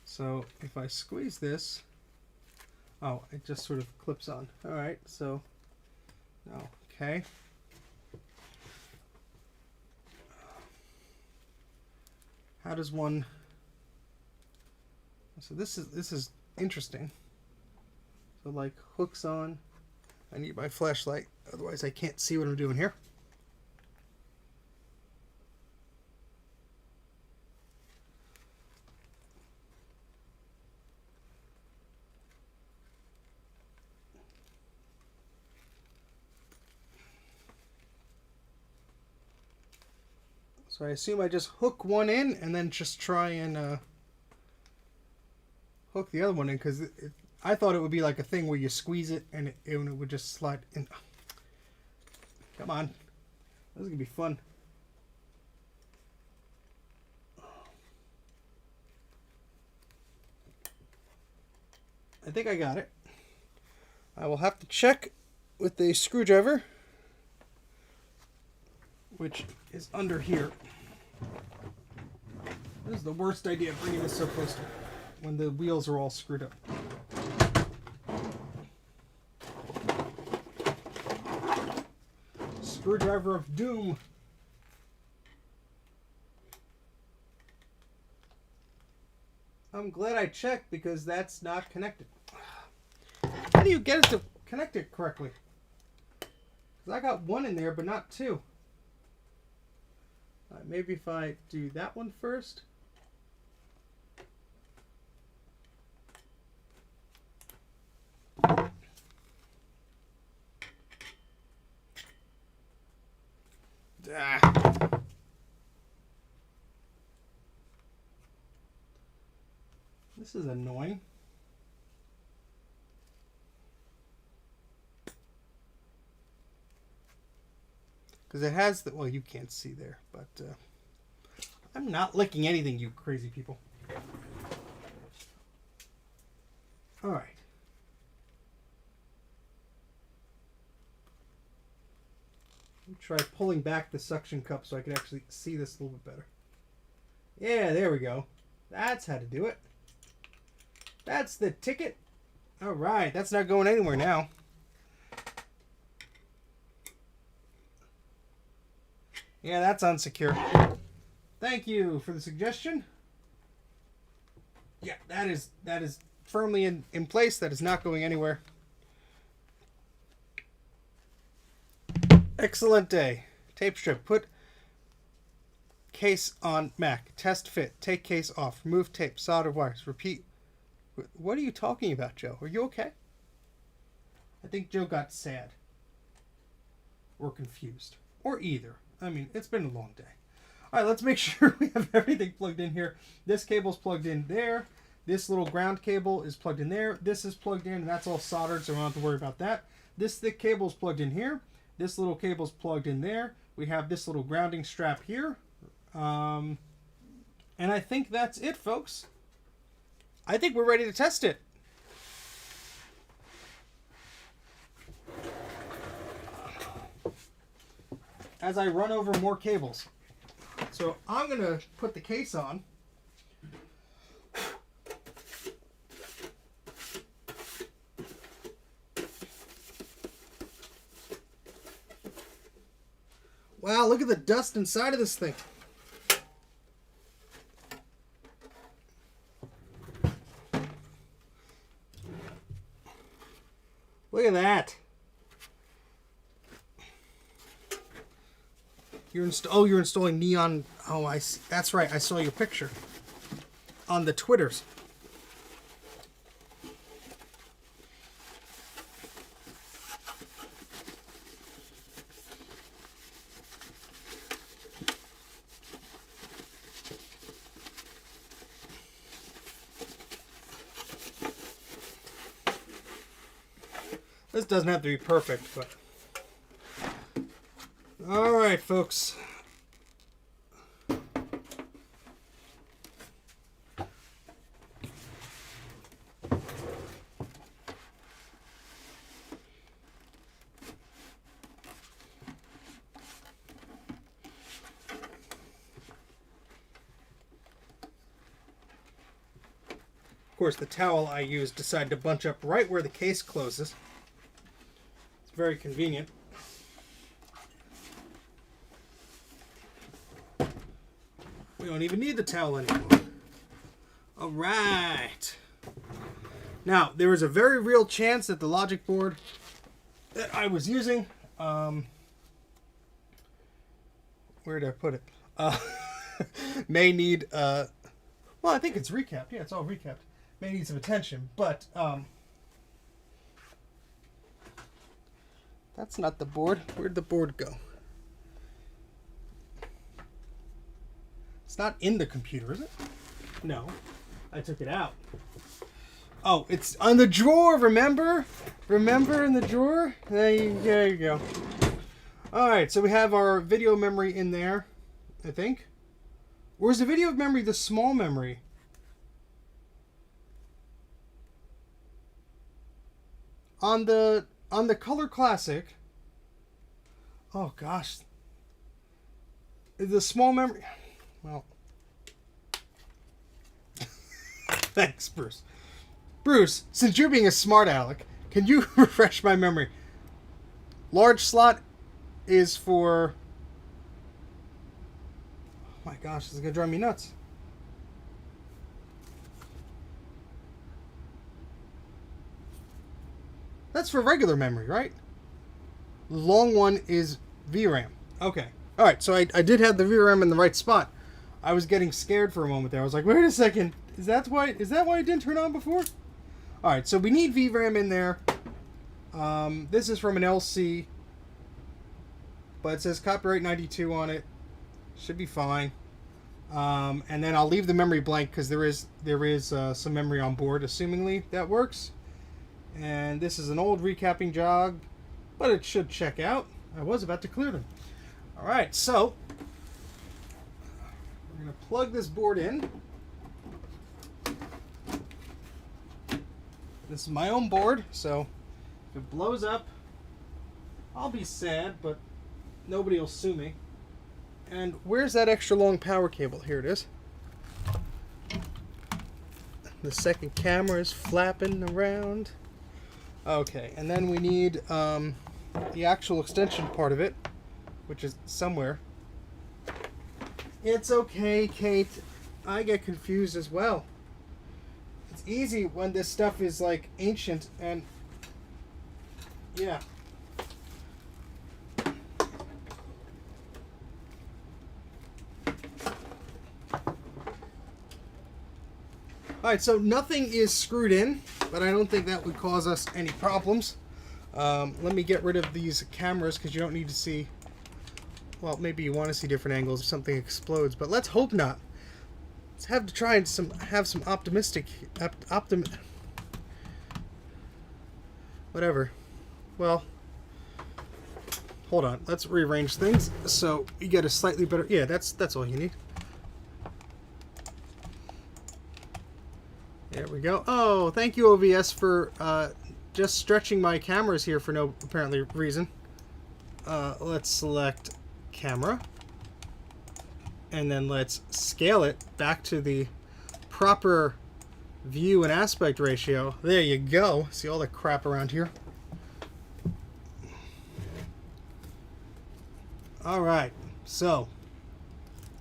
So if I squeeze this, oh, it just sort of clips on. Alright, so, no, okay. How does one... So this is interesting. So like hooks on. I need my flashlight, otherwise I can't see what I'm doing here. So I assume I just hook one in and then just try and hook the other one in, because I thought it would be like a thing where you squeeze it and it would just slide in. Come on. This is going to be fun. I think I got it. I will have to check with the screwdriver, which is under here. This is the worst idea, bringing this so close to it when the wheels are all screwed up. Screwdriver of doom. I'm glad I checked, because that's not connected. How do you get it to connect it correctly? Because I got one in there, but not two. Maybe if I do that one first. This is annoying. Because it has the... Well, you can't see there, but... I'm not licking anything, you crazy people. Alright. Try pulling back the suction cup so I can actually see this a little bit better. Yeah, there we go. That's how to do it. That's the ticket. Alright, that's not going anywhere now. Yeah, that's unsecure. Thank you for the suggestion. Yeah, that is firmly in place. That is not going anywhere. Excellent day. Tape strip. Put case on Mac. Test fit. Take case off. Remove tape. Solder wires. Repeat. What are you talking about, Joe? Are you okay? I think Joe got sad. Or confused. Or either. I mean, it's been a long day. Alright, let's make sure we have everything plugged in here. This cable's plugged in there. This little ground cable is plugged in there. This is plugged in, and that's all soldered, so we don't have to worry about that. This thick cable is plugged in here. This little cable's plugged in there. We have this little grounding strap here. And I think that's it, folks. I think we're ready to test it. As I run over more cables. So I'm going to put the case on. Wow, look at the dust inside of this thing. Look at that. You're installing neon. Oh, I see. That's right. I saw your picture on the Twitters. This doesn't have to be perfect, but... Alright, folks. Of course, the towel I used decided to bunch up right where the case closes. It's very convenient. We don't even need the towel anymore. All right. Now, there was a very real chance that the logic board that I was using, where did I put it? May need, well, I think it's recapped. Yeah, it's all recapped. May need some attention, but that's not the board. Where'd the board go? It's not in the computer, is it? No. I took it out. Oh, it's on the drawer, remember? Remember in the drawer? There you go. Alright, so we have our video memory in there, I think. Or is the video memory the small memory? On the Color Classic. Oh gosh. The small memory. Well. Thanks, Bruce. Bruce, since you're being a smart aleck, can you refresh my memory? Large slot is for... Oh my gosh, this is going to drive me nuts. That's for regular memory, right? The long one is VRAM. Okay. Alright, so I did have the VRAM in the right spot. I was getting scared for a moment there. I was like, wait a second. Is that why it didn't turn on before? Alright, so we need VRAM in there. This is from an LC. But it says copyright 92 on it. Should be fine. And then I'll leave the memory blank because there is some memory on board, assumingly that works. And this is an old recapping jog, but it should check out. I was about to clear them. All right, so we're going to plug this board in. This is my own board, so if it blows up, I'll be sad, but nobody will sue me. And where's that extra long power cable? Here it is. The second camera is flapping around. Okay, and then we need the actual extension part of it, which is somewhere. It's okay, Kate. I get confused as well. It's easy when this stuff is like ancient and yeah. Alright, so nothing is screwed in, but I don't think that would cause us any problems. Let me get rid of these cameras because you don't need to see, well, maybe you want to see different angles if something explodes, but let's hope not. Let's have to try and have some optimistic, whatever. Well, hold on. Let's rearrange things so you get a slightly better, yeah, that's all you need. There we go. Oh, thank you, OBS, for just stretching my cameras here for no apparently reason. Let's select camera. And then let's scale it back to the proper view and aspect ratio. There you go. See all the crap around here? Alright, so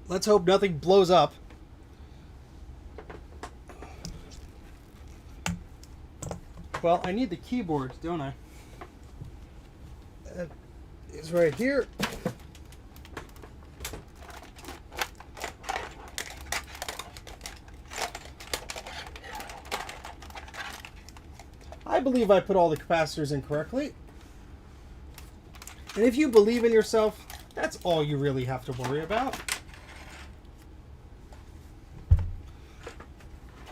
let's hope nothing blows up. Well, I need the keyboard, don't I? That is right here. I believe I put all the capacitors in correctly. And if you believe in yourself, that's all you really have to worry about.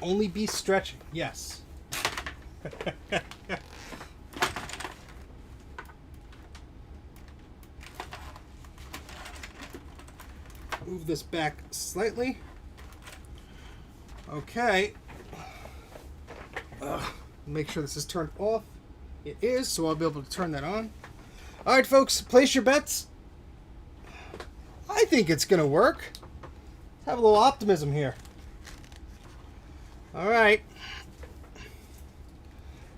Only be stretching, yes. Move this back slightly. Okay. Make sure this is turned off. It is, so I'll be able to turn that on. Alright, folks, place your bets. I think it's going to work. Let's have a little optimism here. Alright.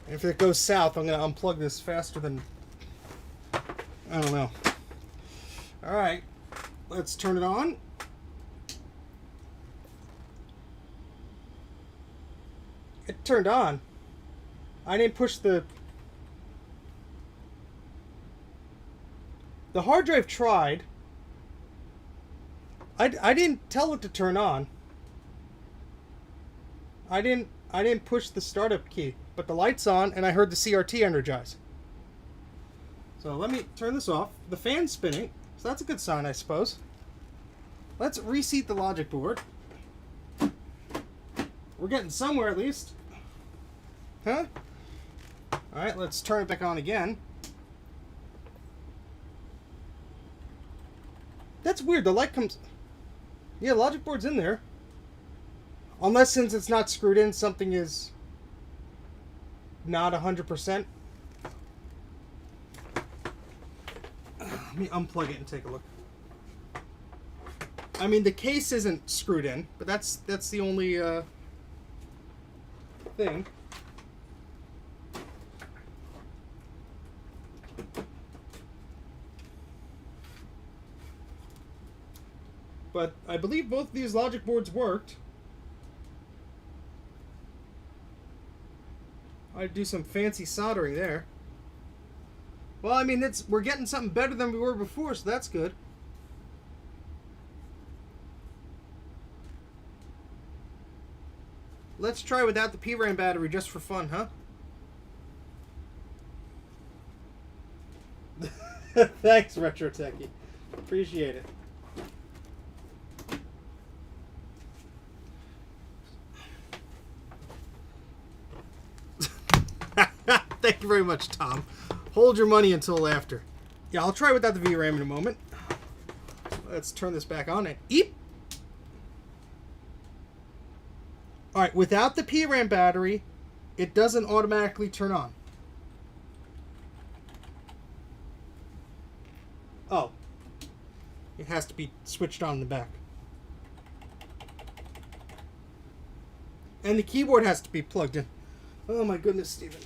If it goes south, I'm going to unplug this faster than... I don't know. Alright. Let's turn it on. It turned on. I didn't push the hard drive tried. I didn't tell it to turn on. I didn't push the startup key, but the light's on and I heard the CRT energize. So let me turn this off. The fan's spinning, so that's a good sign, I suppose. Let's reseat the logic board. We're getting somewhere at least. Huh? Alright, let's turn it back on again. That's weird, the light comes... Yeah, logic board's in there. Unless, since it's not screwed in, something is not 100%. Let me unplug it and take a look. I mean, the case isn't screwed in, but that's the only thing. But I believe both of these logic boards worked. I'd do some fancy soldering there. Well, I mean, we're getting something better than we were before, so that's good. Let's try without the PRAM battery just for fun, huh? Thanks, Retro Techie. Appreciate it. Thank you very much, Tom. Hold your money until after. Yeah, I'll try without the VRAM in a moment. Let's turn this back on and eep. Alright, without the PRAM battery, it doesn't automatically turn on. Oh. It has to be switched on in the back. And the keyboard has to be plugged in. Oh my goodness, Steven.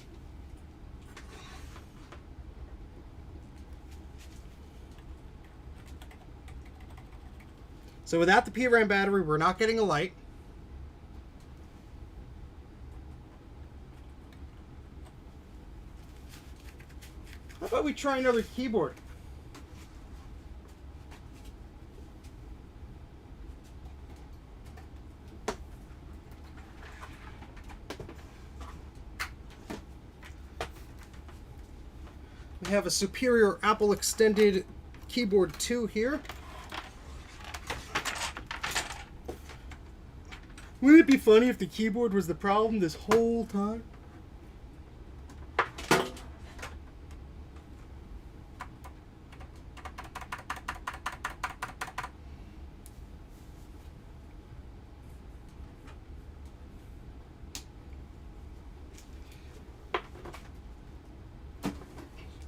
So without the PRAM battery, we're not getting a light. How about we try another keyboard? We have a Superior Apple Extended Keyboard 2 here. Wouldn't it be funny if the keyboard was the problem this whole time?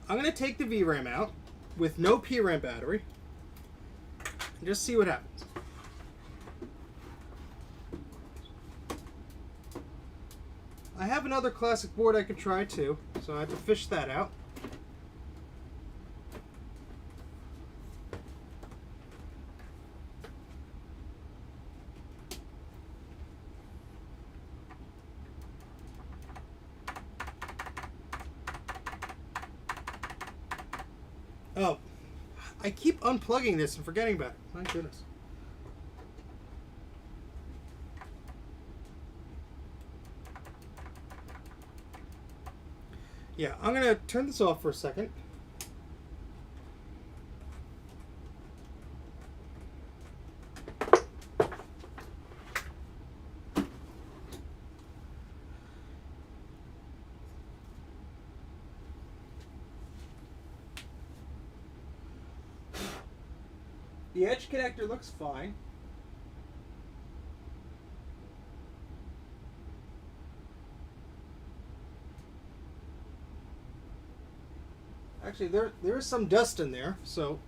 I'm going to take the VRAM out with no PRAM battery and just see what happens. I have another classic board I could try too, so I have to fish that out. Oh, I keep unplugging this and forgetting about it. My goodness. Yeah, I'm going to turn this off for a second. The edge connector looks fine. Actually, there is some dust in there, so...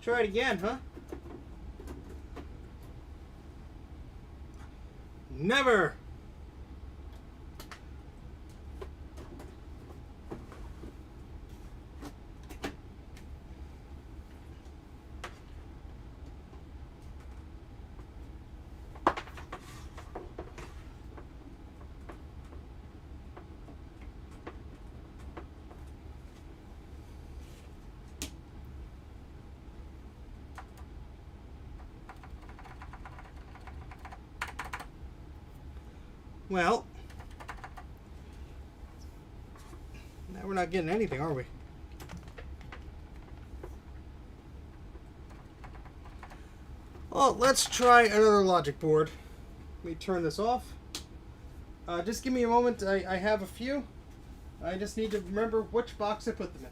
Try it again, huh? Never! Well, now we're not getting anything, are we? Well, let's try another logic board. Let me turn this off. Just give me a moment. I have a few. I just need to remember which box I put them in.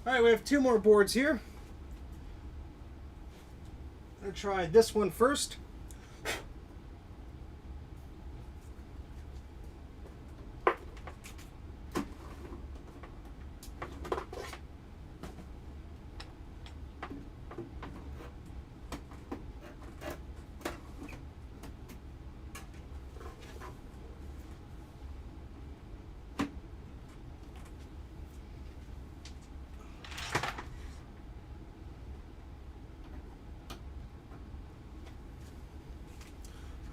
Alright, we have two more boards here. I'm going to try this one first.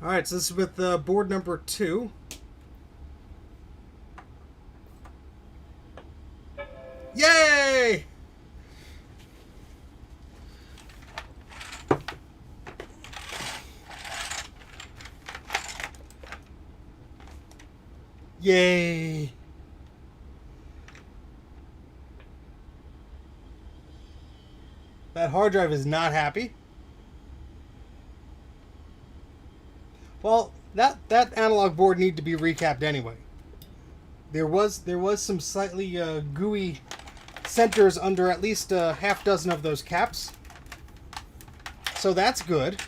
All right, so this is with board number 2. Yay! Yay! That hard drive is not happy. Well, that analog board needed to be recapped anyway. There was some slightly gooey centers under at least a half dozen of those caps. So that's good.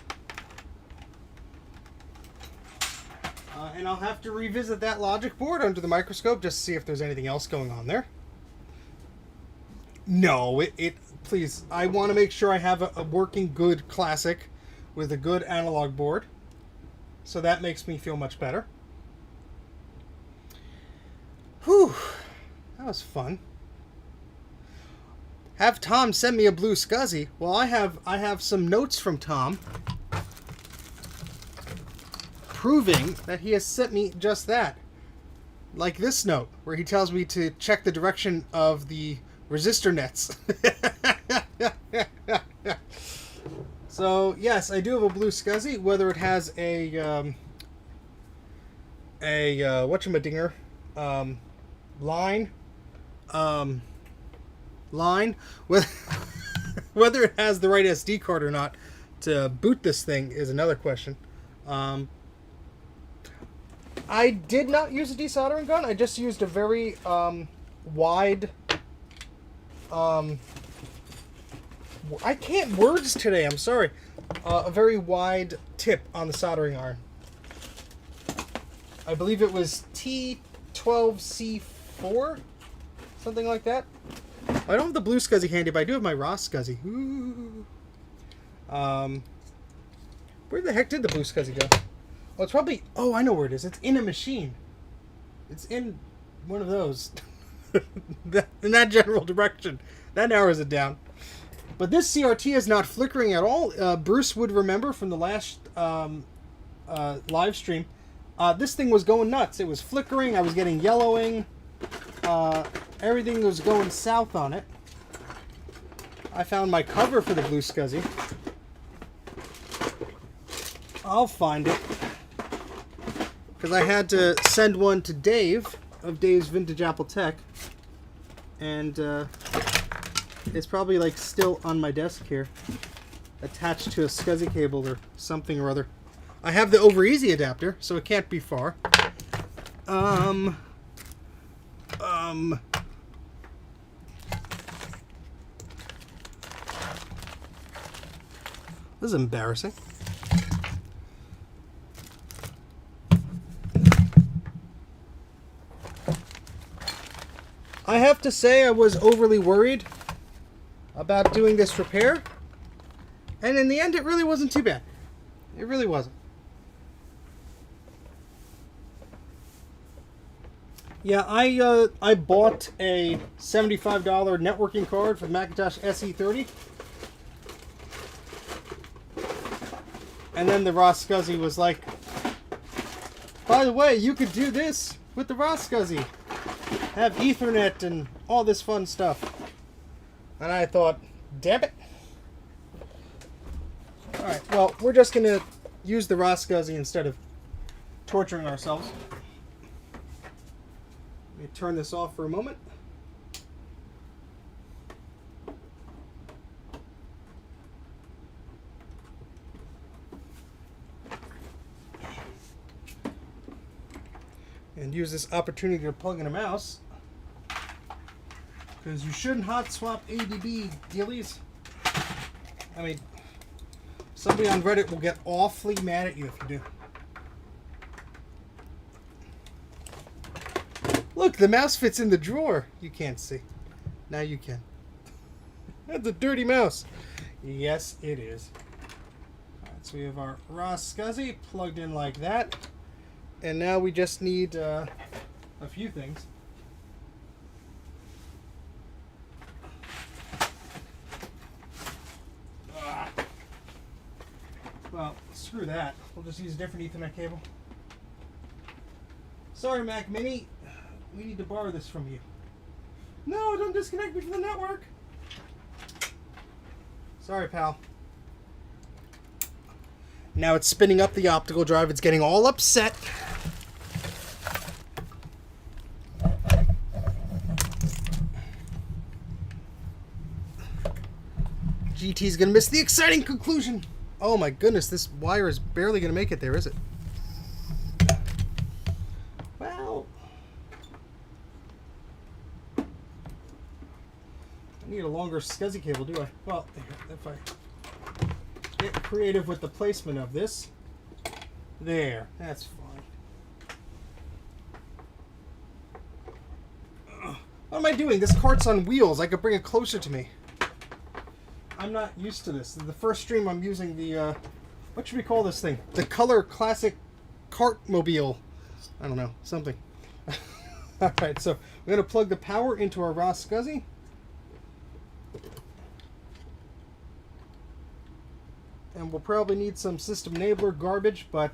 And I'll have to revisit that logic board under the microscope just to see if there's anything else going on there. No, please, I want to make sure I have a working good classic with a good analog board. So that makes me feel much better. Whew, that was fun. Have Tom send me a blue SCSI. Well, I have some notes from Tom proving that he has sent me just that. Like this note, where he tells me to check the direction of the resistor nets. So, yes, I do have a blue SCSI, whether it has a whatchamadinger, line, whether it has the right SD card or not to boot this thing is another question. I did not use a desoldering gun. I just used a very wide... I can't words today, I'm sorry. A very wide tip on the soldering iron. I believe it was T12C4? Something like that. I don't have the blue SCSI handy, but I do have my raw SCSI. Ooh. Where the heck did the blue SCSI go? Oh, it's probably... Oh, I know where it is. It's in a machine. It's in one of those. In that general direction. That narrows it down. But this CRT is not flickering at all. Bruce would remember from the last live stream. This thing was going nuts. It was flickering. I was getting yellowing. Everything was going south on it. I found my cover for the blue SCSI. I'll find it. Because I had to send one to Dave of Dave's Vintage Apple Tech. And it's probably like still on my desk here. Attached to a SCSI cable or something or other. I have the over easy adapter, so it can't be far. This is embarrassing. I have to say I was overly worried about doing this repair, and in the end it really wasn't too bad. It really wasn't. Yeah, I bought a $75 networking card for the Macintosh SE30, and then the raw SCSI was like, by the way, you could do this with the raw SCSI. Have Ethernet and all this fun stuff. And I thought, damn it. Alright, well, we're just going to use the raw SCSI instead of torturing ourselves. Let me turn this off for a moment. And use this opportunity to plug in a mouse. Because you shouldn't hot swap ADB, dealies. I mean, somebody on Reddit will get awfully mad at you if you do. Look, the mouse fits in the drawer. You can't see. Now you can. That's a dirty mouse. Yes, it is. Alright, so we have our raw SCSI plugged in like that. And now we just need a few things. Well, screw that. We'll just use a different Ethernet cable. Sorry, Mac Mini. We need to borrow this from you. No, don't disconnect me from the network. Sorry, pal. Now it's spinning up the optical drive. It's getting all upset. GT's gonna miss the exciting conclusion. Oh my goodness, this wire is barely gonna make it there, is it? Well, I need a longer SCSI cable, do I? Well, if I get creative with the placement of this, there, that's fine. What am I doing? This cart's on wheels. I could bring it closer to me. I'm not used to this. The first stream I'm using the, what should we call this thing? The Color Classic Cartmobile. I don't know, something. Alright, so we're going to plug the power into our raw SCSI. And we'll probably need some system enabler garbage, but,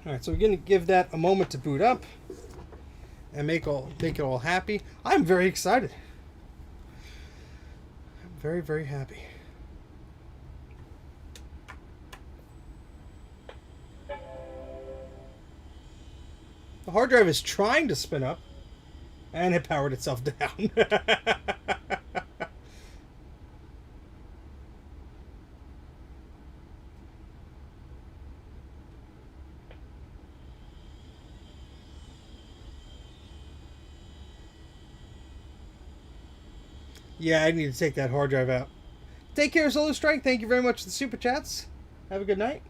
Alright, so we're going to give that a moment to boot up and make it all happy. I'm very excited. I'm very, very happy. The hard drive is trying to spin up, and it powered itself down. Yeah, I need to take that hard drive out. Take care, Solar Strike. Thank you very much for the super chats. Have a good night.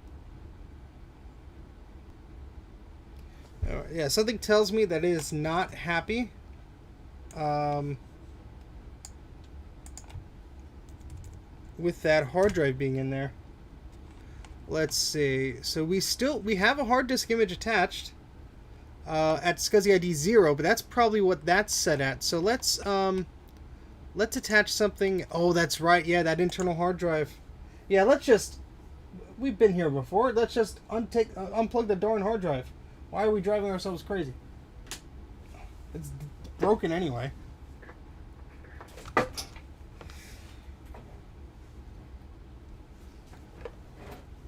Yeah, something tells me that it is not happy. With that hard drive being in there. Let's see. So we have a hard disk image attached at SCSI ID 0, but that's probably what that's set at. So let's attach something. Oh, that's right. Yeah, that internal hard drive. Yeah, we've been here before. Let's just unplug the darn hard drive. Why are we driving ourselves crazy? It's broken anyway.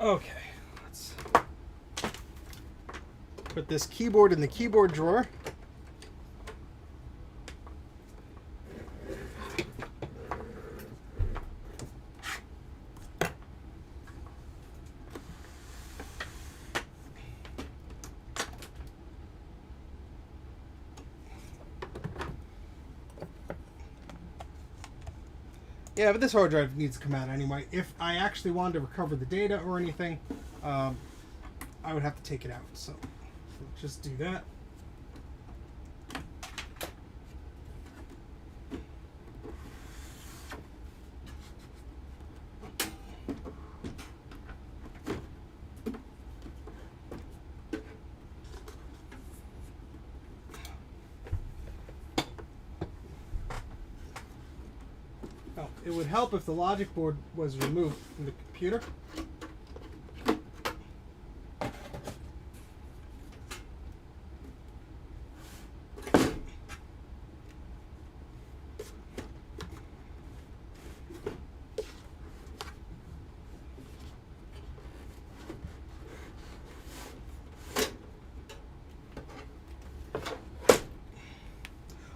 Okay, let's put this keyboard in the keyboard drawer. Yeah, but this hard drive needs to come out anyway. If I actually wanted to recover the data or anything, I would have to take it out. So let's just do that. It would help if the logic board was removed from the computer.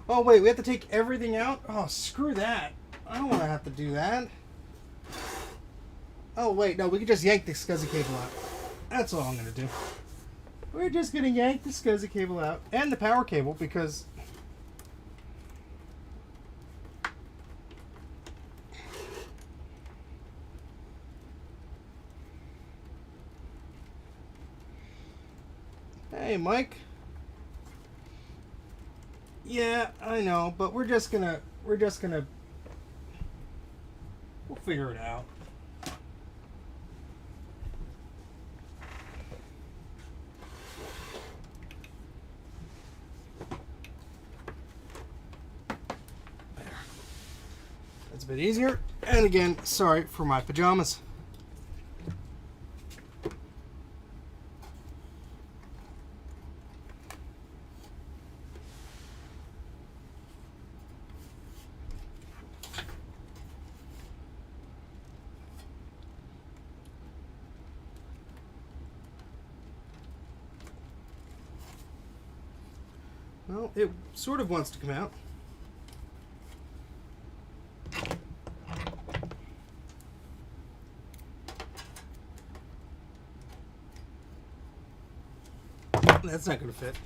Oh wait, we have to take everything out? Oh, screw that. I don't want to have to do that. Oh, wait. No, we can just yank the SCSI cable out. That's all I'm going to do. We're just going to yank the SCSI cable out. And the power cable, because... Hey, Mike. Yeah, I know, but we're just gonna... We'll figure it out. That's a bit easier. And again, sorry for my pajamas. Well, it sort of wants to come out. That's not going to fit.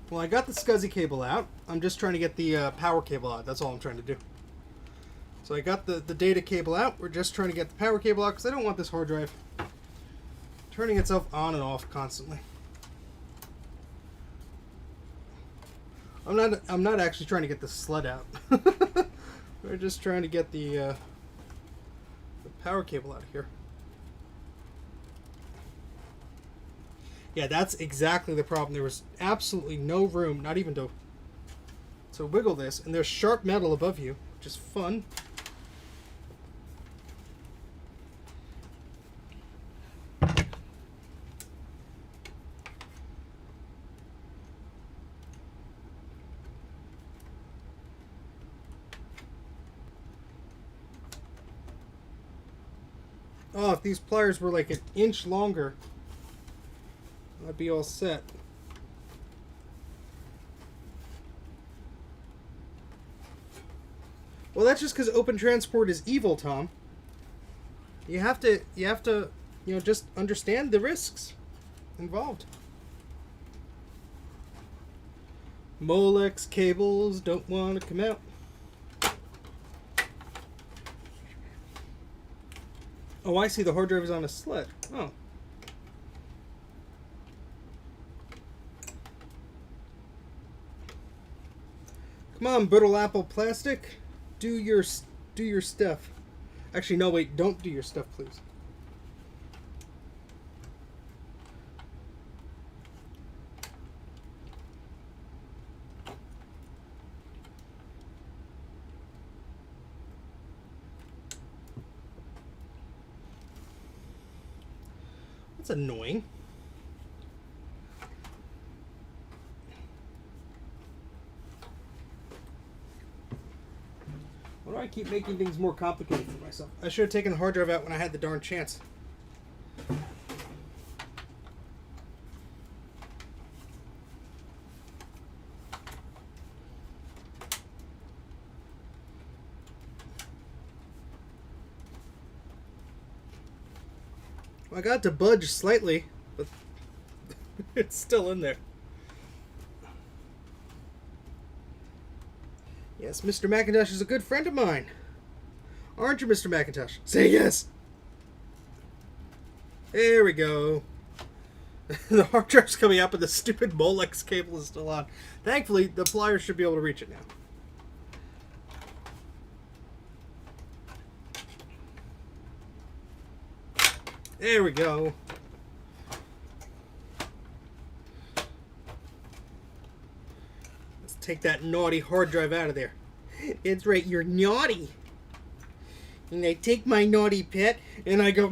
Well, I got the SCSI cable out. I'm just trying to get the power cable out. That's all I'm trying to do. So I got the data cable out. We're just trying to get the power cable out because I don't want this hard drive turning itself on and off constantly. I'm not actually trying to get the sled out. We're just trying to get the power cable out of here. Yeah, that's exactly the problem. There was absolutely no room, not even to wiggle this, and there's sharp metal above you, which is fun. Oh, if these pliers were like an inch longer, I'd be all set. Well, that's just because open transport is evil, Tom. You have to, just understand the risks involved. Molex cables don't want to come out. Oh, I see. The hard drive is on a sled. Oh. Come on, brittle apple plastic. Do your stuff. Actually, no, wait. Don't do your stuff, please. That's annoying. Why do I keep making things more complicated for myself? I should have taken the hard drive out when I had the darn chance. Well, I got it to budge slightly, but it's still in there. Yes, Mr. Macintosh is a good friend of mine. Aren't you, Mr. Macintosh? Say yes! There we go. The hard drive's coming out, but the stupid Molex cable is still on. Thankfully, the pliers should be able to reach it now. There we go. Let's take that naughty hard drive out of there. It's right, you're naughty. And I take my naughty pet and I go.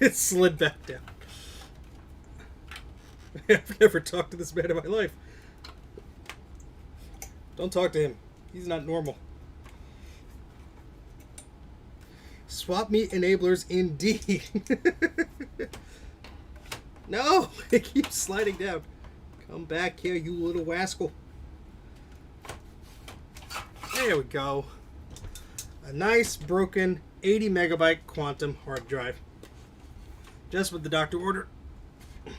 It slid back down. I've never talked to this man in my life. Don't talk to him. He's not normal. Swap meet enablers indeed. No! It keeps sliding down. Come back here, you little rascal. There we go. A nice broken 80 megabyte quantum hard drive. Just what the doctor ordered. In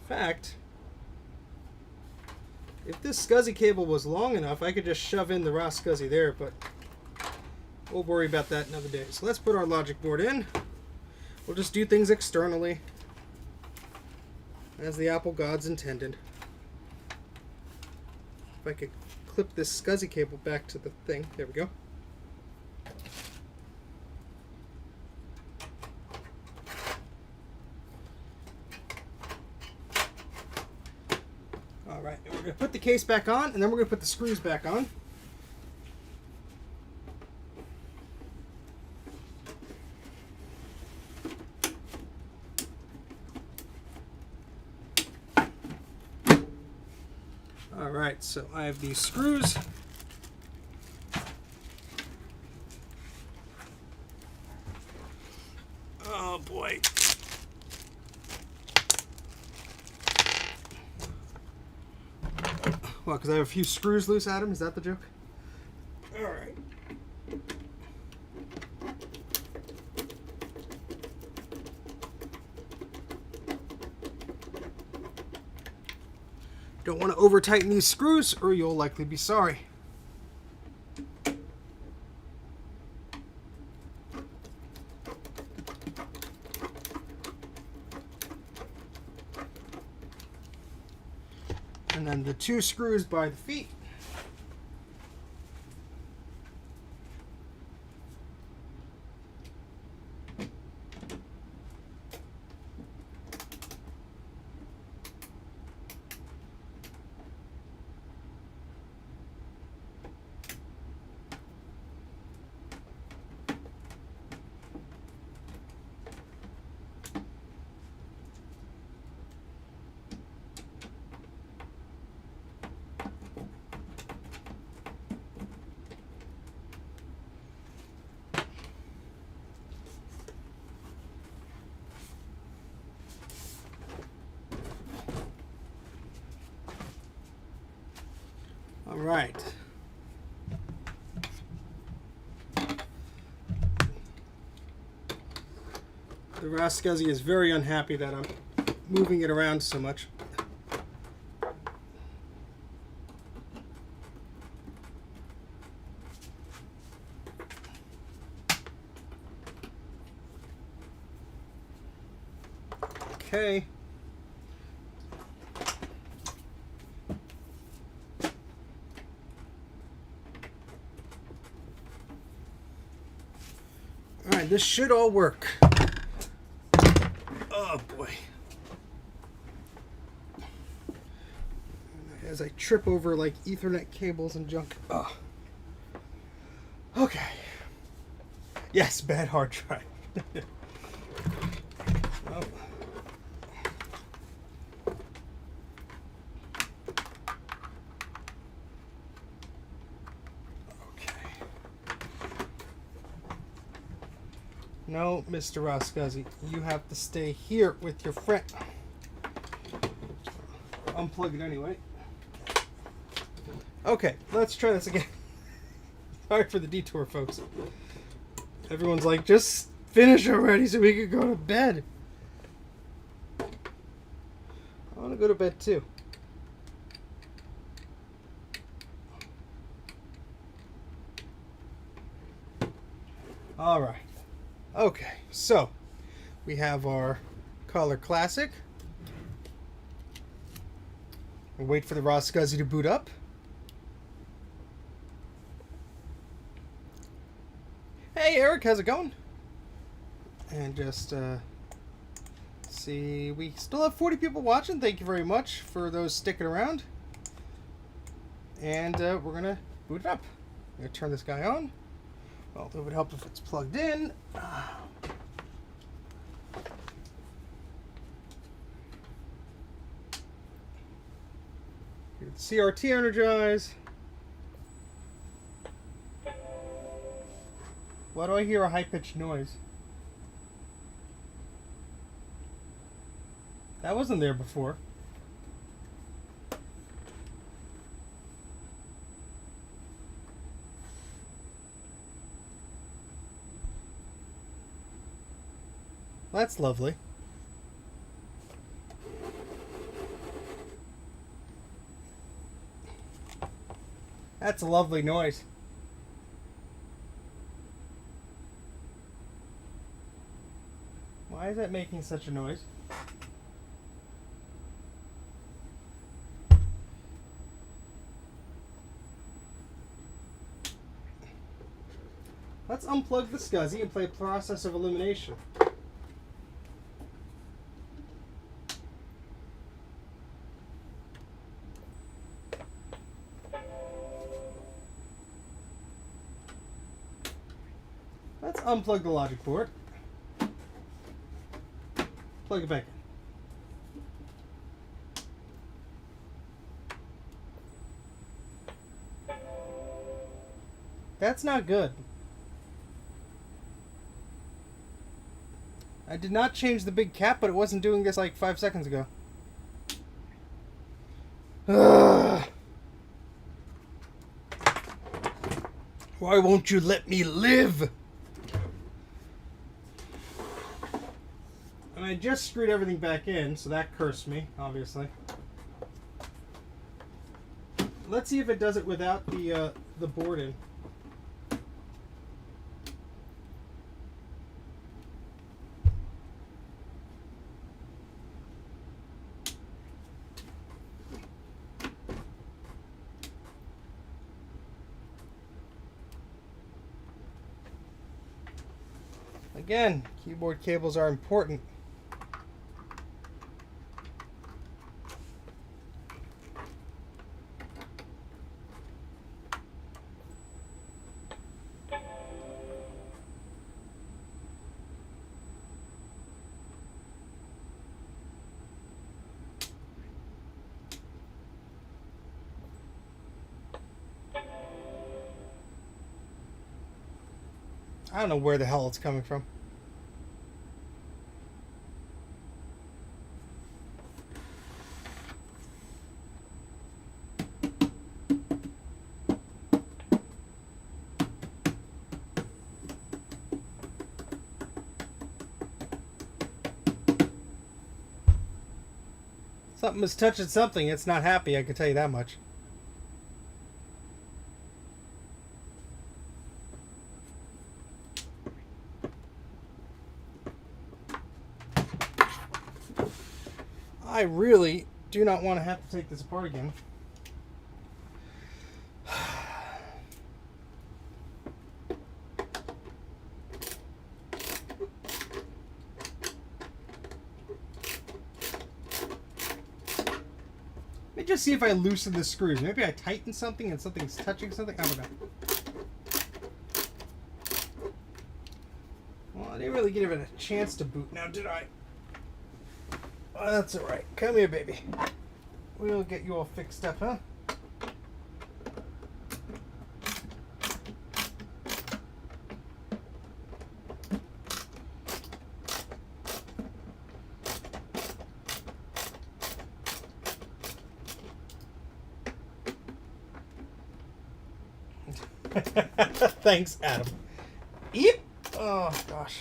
fact, if this SCSI cable was long enough, I could just shove in the raw SCSI there, but we'll worry about that another day. So let's put our logic board in. We'll just do things externally, as the Apple gods intended. If I could clip this SCSI cable back to the thing. There we go. case back on, and then we're going to put the screws back on. Alright, so I have these screws. Oh boy. Well, because I have a few screws loose, Adam? Is that the joke? Alright. Don't want to over tighten these screws or you'll likely be sorry. And then the 2 screws by the feet. All right. The Rascuzzi is very unhappy that I'm moving it around so much. Okay. Alright, this should all work. Oh boy. As I trip over like Ethernet cables and junk. Oh. Okay. Yes, bad hard drive. Oh. No, Mr. Rascuzzi, you have to stay here with your friend. Unplug it anyway. Okay, let's try this again. Sorry for the detour, folks. Everyone's like, just finish already so we can go to bed. I want to go to bed too. All right. Okay, so we have our Color Classic. We'll wait for the Rascuzzi to boot up. Hey Eric, how's it going? And just see, we still have 40 people watching. Thank you very much for those sticking around. And we're gonna boot it up. I'm gonna turn this guy on. Well, it would help if it's plugged in. CRT energize. Why do I hear a high-pitched noise? That wasn't there before. That's lovely. That's a lovely noise. Why is that making such a noise? Let's unplug the SCSI and play Process of Elimination. Let's unplug the logic port. Plug it back in. That's not good. I did not change the big cap, but it wasn't doing this like 5 seconds ago. Ugh. Why won't you let me live? And I just screwed everything back in, so that cursed me, obviously. Let's see if it does it without the board in. Again, keyboard cables are important. I don't know where the hell it's coming from. Something is touching something. It's not happy, I can tell you that much. I really do not want to have to take this apart again. Let me just see if I loosen the screws. Maybe I tighten something and something's touching something. I don't know. Well, I didn't really give it a chance to boot now, did I? Oh, that's alright. Come here, baby. We'll get you all fixed up, huh? Thanks, Adam. Yep. Oh, gosh.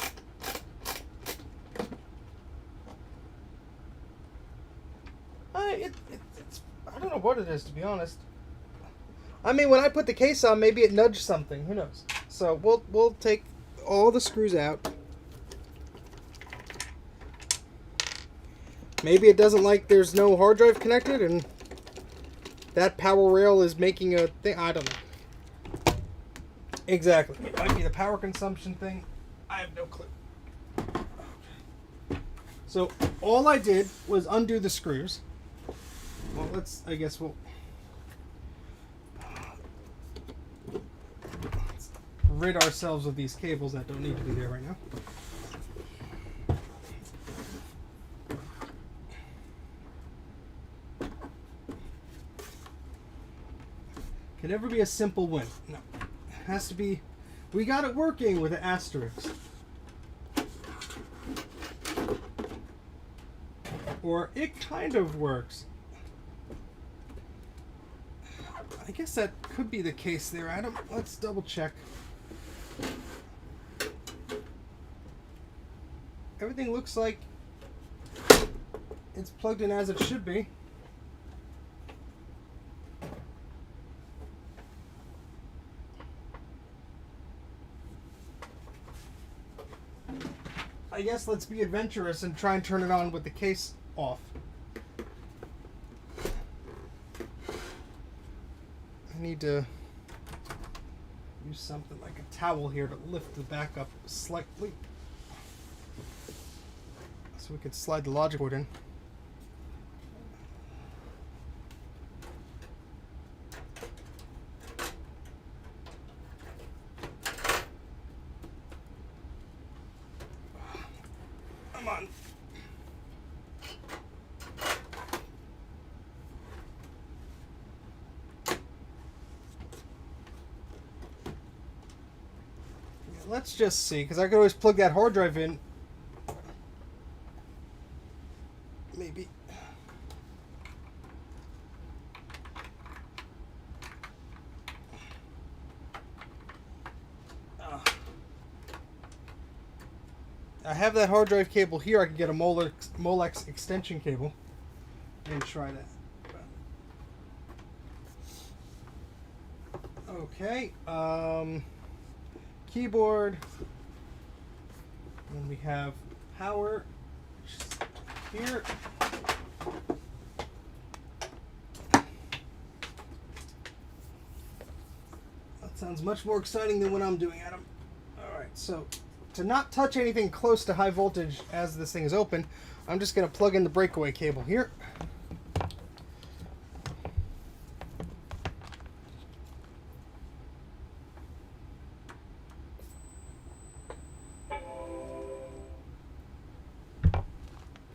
I don't know what it is, to be honest. I mean, when I put the case on, maybe it nudged something. Who knows? So we'll take all the screws out. Maybe it doesn't like there's no hard drive connected, and that power rail is making a thing. I don't know. Exactly. It might be the power consumption thing. I have no clue. So all I did was undo the screws. Well, I guess we'll rid ourselves of these cables that don't need to be there right now. Can never be a simple win. No. It has to be, we got it working with an asterisk. Or it kind of works. I guess that could be the case there, Adam. Let's double check. Everything looks like it's plugged in as it should be. I guess let's be adventurous and try and turn it on with the case off. I need to use something like a towel here to lift the back up slightly so we could slide the logic board in. Come on. Let's just see, because I could always plug that hard drive in. Maybe. I have that hard drive cable here. I could get a Molex extension cable and try that. Okay. Keyboard. And we have power here. That sounds much more exciting than what I'm doing, Adam. Alright, so to not touch anything close to high voltage as this thing is open, I'm just going to plug in the breakaway cable here.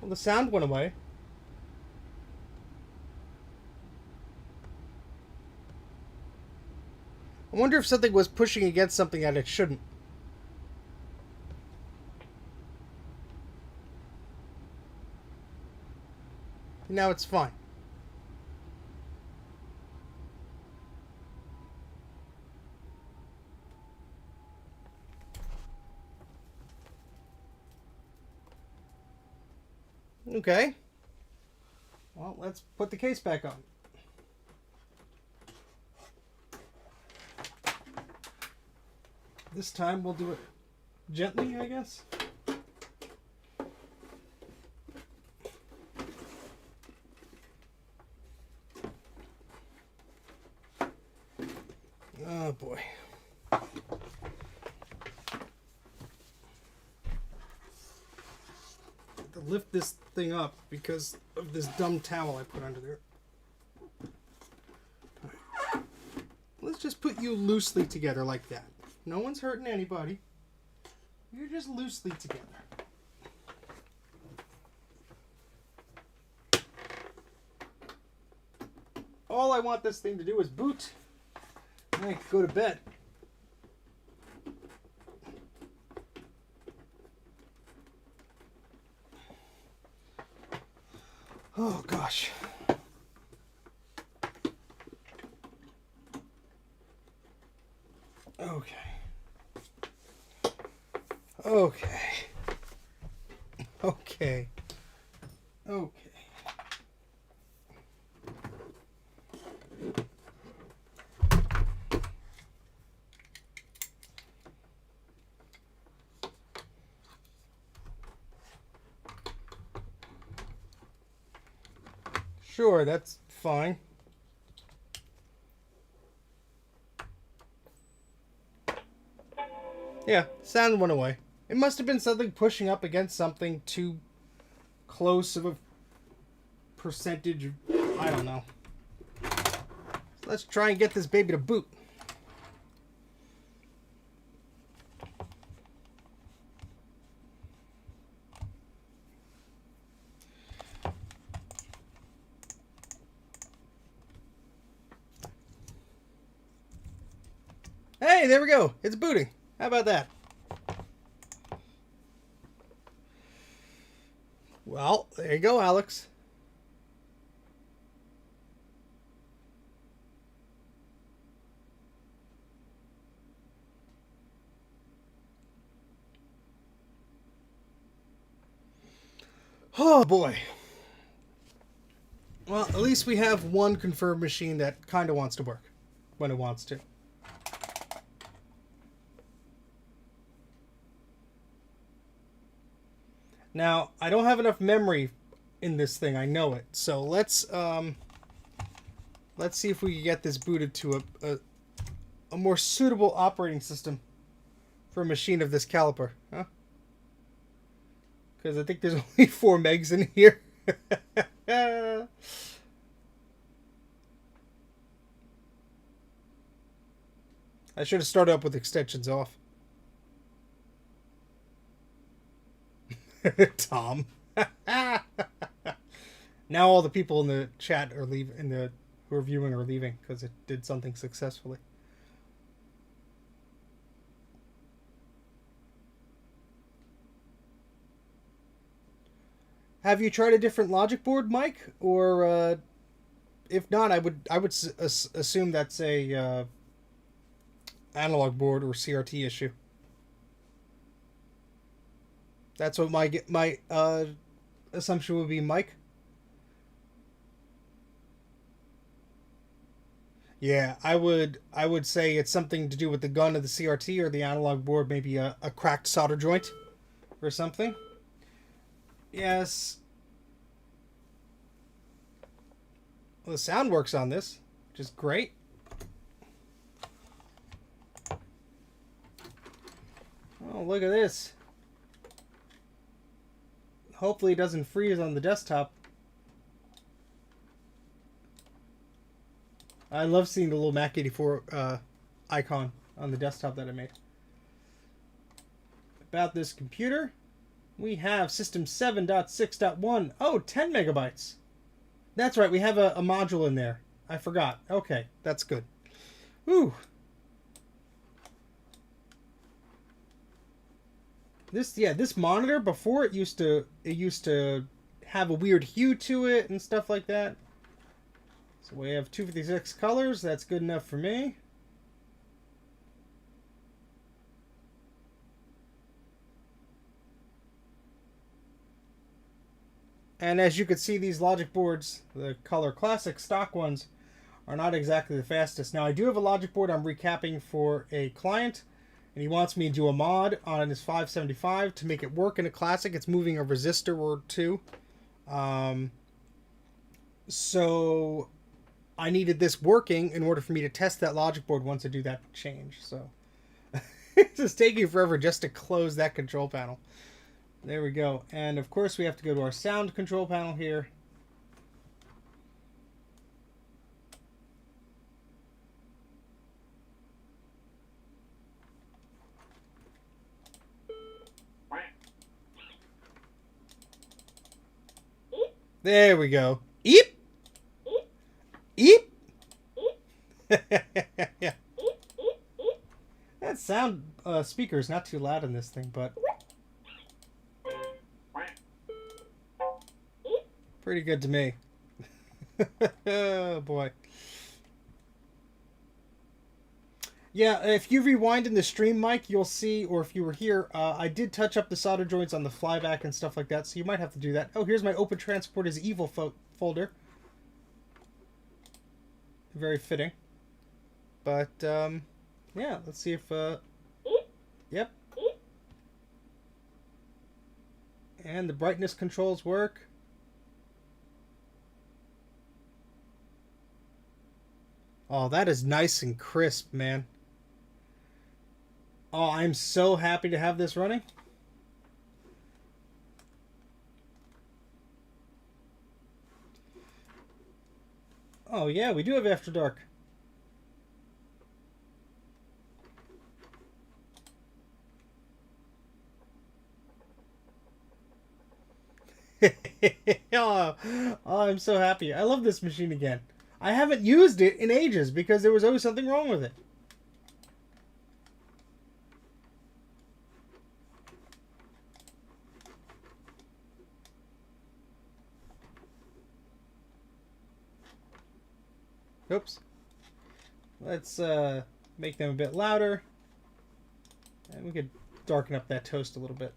Well, the sound went away. I wonder if something was pushing against something that it shouldn't. Now it's fine. Okay. Well, let's put the case back on. This time we'll do it gently, I guess. Oh boy. To lift this thing up because of this dumb towel I put under there. Right. Let's just put you loosely together like that. No one's hurting anybody. You're just loosely together. All I want this thing to do is boot. And I can go to bed. Oh gosh. Okay. Okay. Okay. Okay. Sure, that's fine. Yeah, sound went away. It must have been something pushing up against something too close of a percentage. I don't know. So let's try and get this baby to boot. Hey, there we go. It's booting. How about that? Well, there you go, Alex. Oh, boy. Well, at least we have one confirmed machine that kind of wants to work when it wants to. Now, I don't have enough memory in this thing. I know it. So let's see if we can get this booted to a more suitable operating system for a machine of this caliber. Huh? Because I think there's only 4 megs in here. I should have started up with extensions off. Tom. Now all the people in the chat are who are viewing are leaving because it did something successfully. Have you tried a different logic board, Mike? Or if not, I would assume that's a analog board or CRT issue. That's what my assumption would be, Mike. Yeah, I would say it's something to do with the gun of the CRT or the analog board, maybe a cracked solder joint or something. Yes. Well, the sound works on this, which is great. Oh, look at this. Hopefully it doesn't freeze on the desktop. I love seeing the little Mac84 icon on the desktop that I made. About this computer, we have System 7.6.1. Oh, 10 megabytes. That's right, we have a module in there. I forgot. Okay, that's good. Whew. This monitor before it used to have a weird hue to it and stuff like that. So we have 256 colors. That's good enough for me. And as you can see, these logic boards, the Color Classic stock ones, are not exactly the fastest. Now I do have a logic board I'm recapping for a client, and he wants me to do a mod on his 575 to make it work in a Classic. It's moving a resistor or two. So I needed this working in order for me to test that logic board once I do that change. So it's just taking forever just to close that control panel. There we go. And of course we have to go to our sound control panel here. There we go. Eep! Eep! Yeah. That sound speaker is not too loud in this thing, but pretty good to me. Oh boy. Yeah, if you rewind in the stream, Mike, you'll see, or if you were here, I did touch up the solder joints on the flyback and stuff like that, so you might have to do that. Oh, here's my Open Transport is Evil folder. Very fitting. But, yeah, let's see if, yep. And the brightness controls work. Oh, that is nice and crisp, man. Oh, I'm so happy to have this running. Oh, yeah, we do have After Dark. Oh, I'm so happy. I love this machine again. I haven't used it in ages because there was always something wrong with it. Oops. Let's make them a bit louder. And we could darken up that toast a little bit.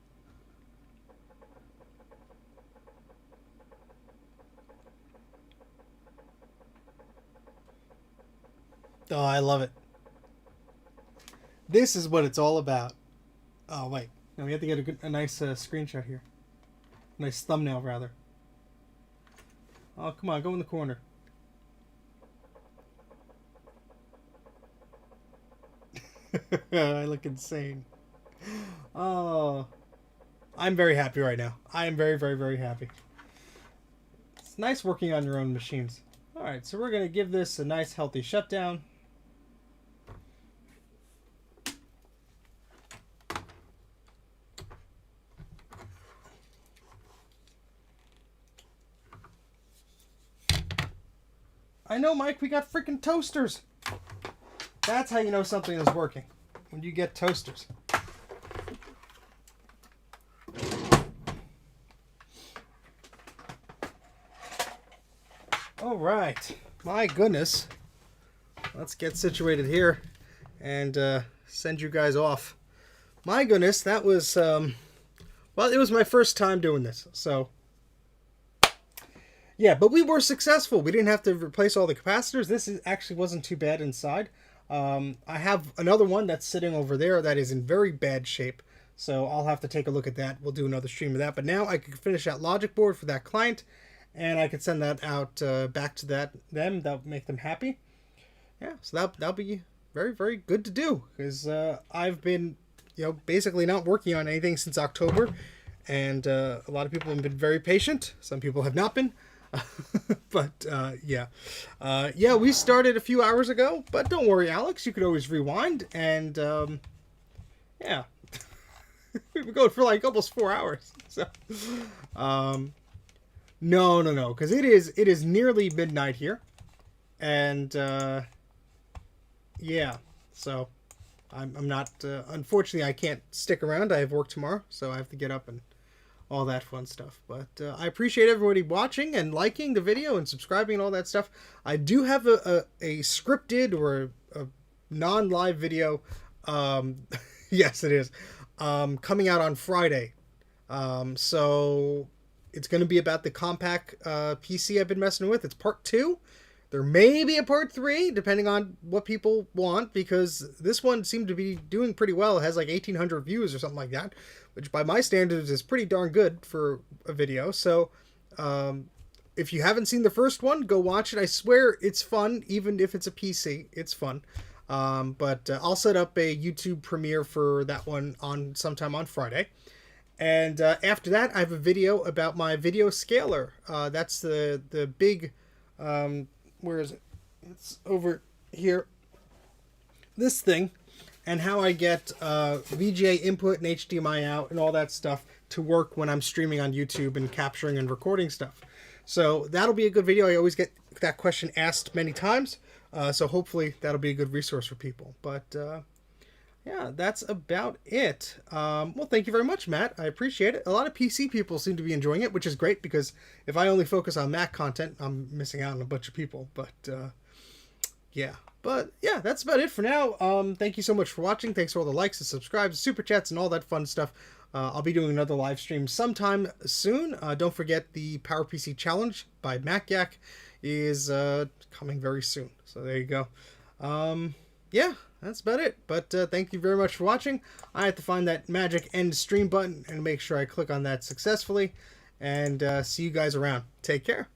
Oh, I love it. This is what it's all about. Oh, wait. Now we have to get a nice screenshot here. Nice thumbnail, rather. Oh, come on. Go in the corner. I look insane. Oh. I'm very happy right now. I am very, very, very happy. It's nice working on your own machines. Alright, so we're going to give this a nice, healthy shutdown. I know, Mike, we got freaking toasters. That's how you know something is working. When you get toasters. All right. My goodness. Let's get situated here and send you guys off. My goodness, that was, well, it was my first time doing this, so. Yeah, but we were successful. We didn't have to replace all the capacitors. Actually wasn't too bad inside. I have another one that's sitting over there that is in very bad shape, so I'll have to take a look at that. We'll do another stream of that, but now I can finish that logic board for that client, and I can send that out back to them. That'll make them happy. Yeah, so that'll be very, very good to do, because I've been, basically not working on anything since October, and a lot of people have been very patient. Some people have not been. But yeah, we started a few hours ago, but don't worry, Alex, you could always rewind, and yeah, we've been going for like almost 4 hours. So no, because it is nearly midnight here, and yeah, so I'm not unfortunately I can't stick around. I have work tomorrow, so I have to get up and all that fun stuff. But I appreciate everybody watching and liking the video and subscribing and all that stuff. I do have a scripted or a non-live video. Yes, it is. Coming out on Friday. So it's going to be about the compact PC I've been messing with. It's part 2. There may be a part 3, depending on what people want, because this one seemed to be doing pretty well. It has like 1,800 views or something like that, which by my standards is pretty darn good for a video. So if you haven't seen the first one, go watch it. I swear it's fun, even if it's a PC. It's fun. But I'll set up a YouTube premiere for that one on sometime on Friday. And after that, I have a video about my video scaler. That's the big... where is it? It's over here. This thing, and how I get VGA input and HDMI out and all that stuff to work when I'm streaming on YouTube and capturing and recording stuff. So that'll be a good video. I always get that question asked many times, so hopefully that'll be a good resource for people. But yeah, that's about it. Well, thank you very much, Matt. I appreciate it. A lot of PC people seem to be enjoying it, which is great, because if I only focus on Mac content, I'm missing out on a bunch of people. But yeah. But yeah, that's about it for now. Thank you so much for watching. Thanks for all the likes and subscribes, super chats, and all that fun stuff. I'll be doing another live stream sometime soon. Don't forget the PowerPC Challenge by MacYak is coming very soon. So there you go. Yeah, that's about it. But thank you very much for watching. I have to find that magic end stream button and make sure I click on that successfully. And see you guys around. Take care.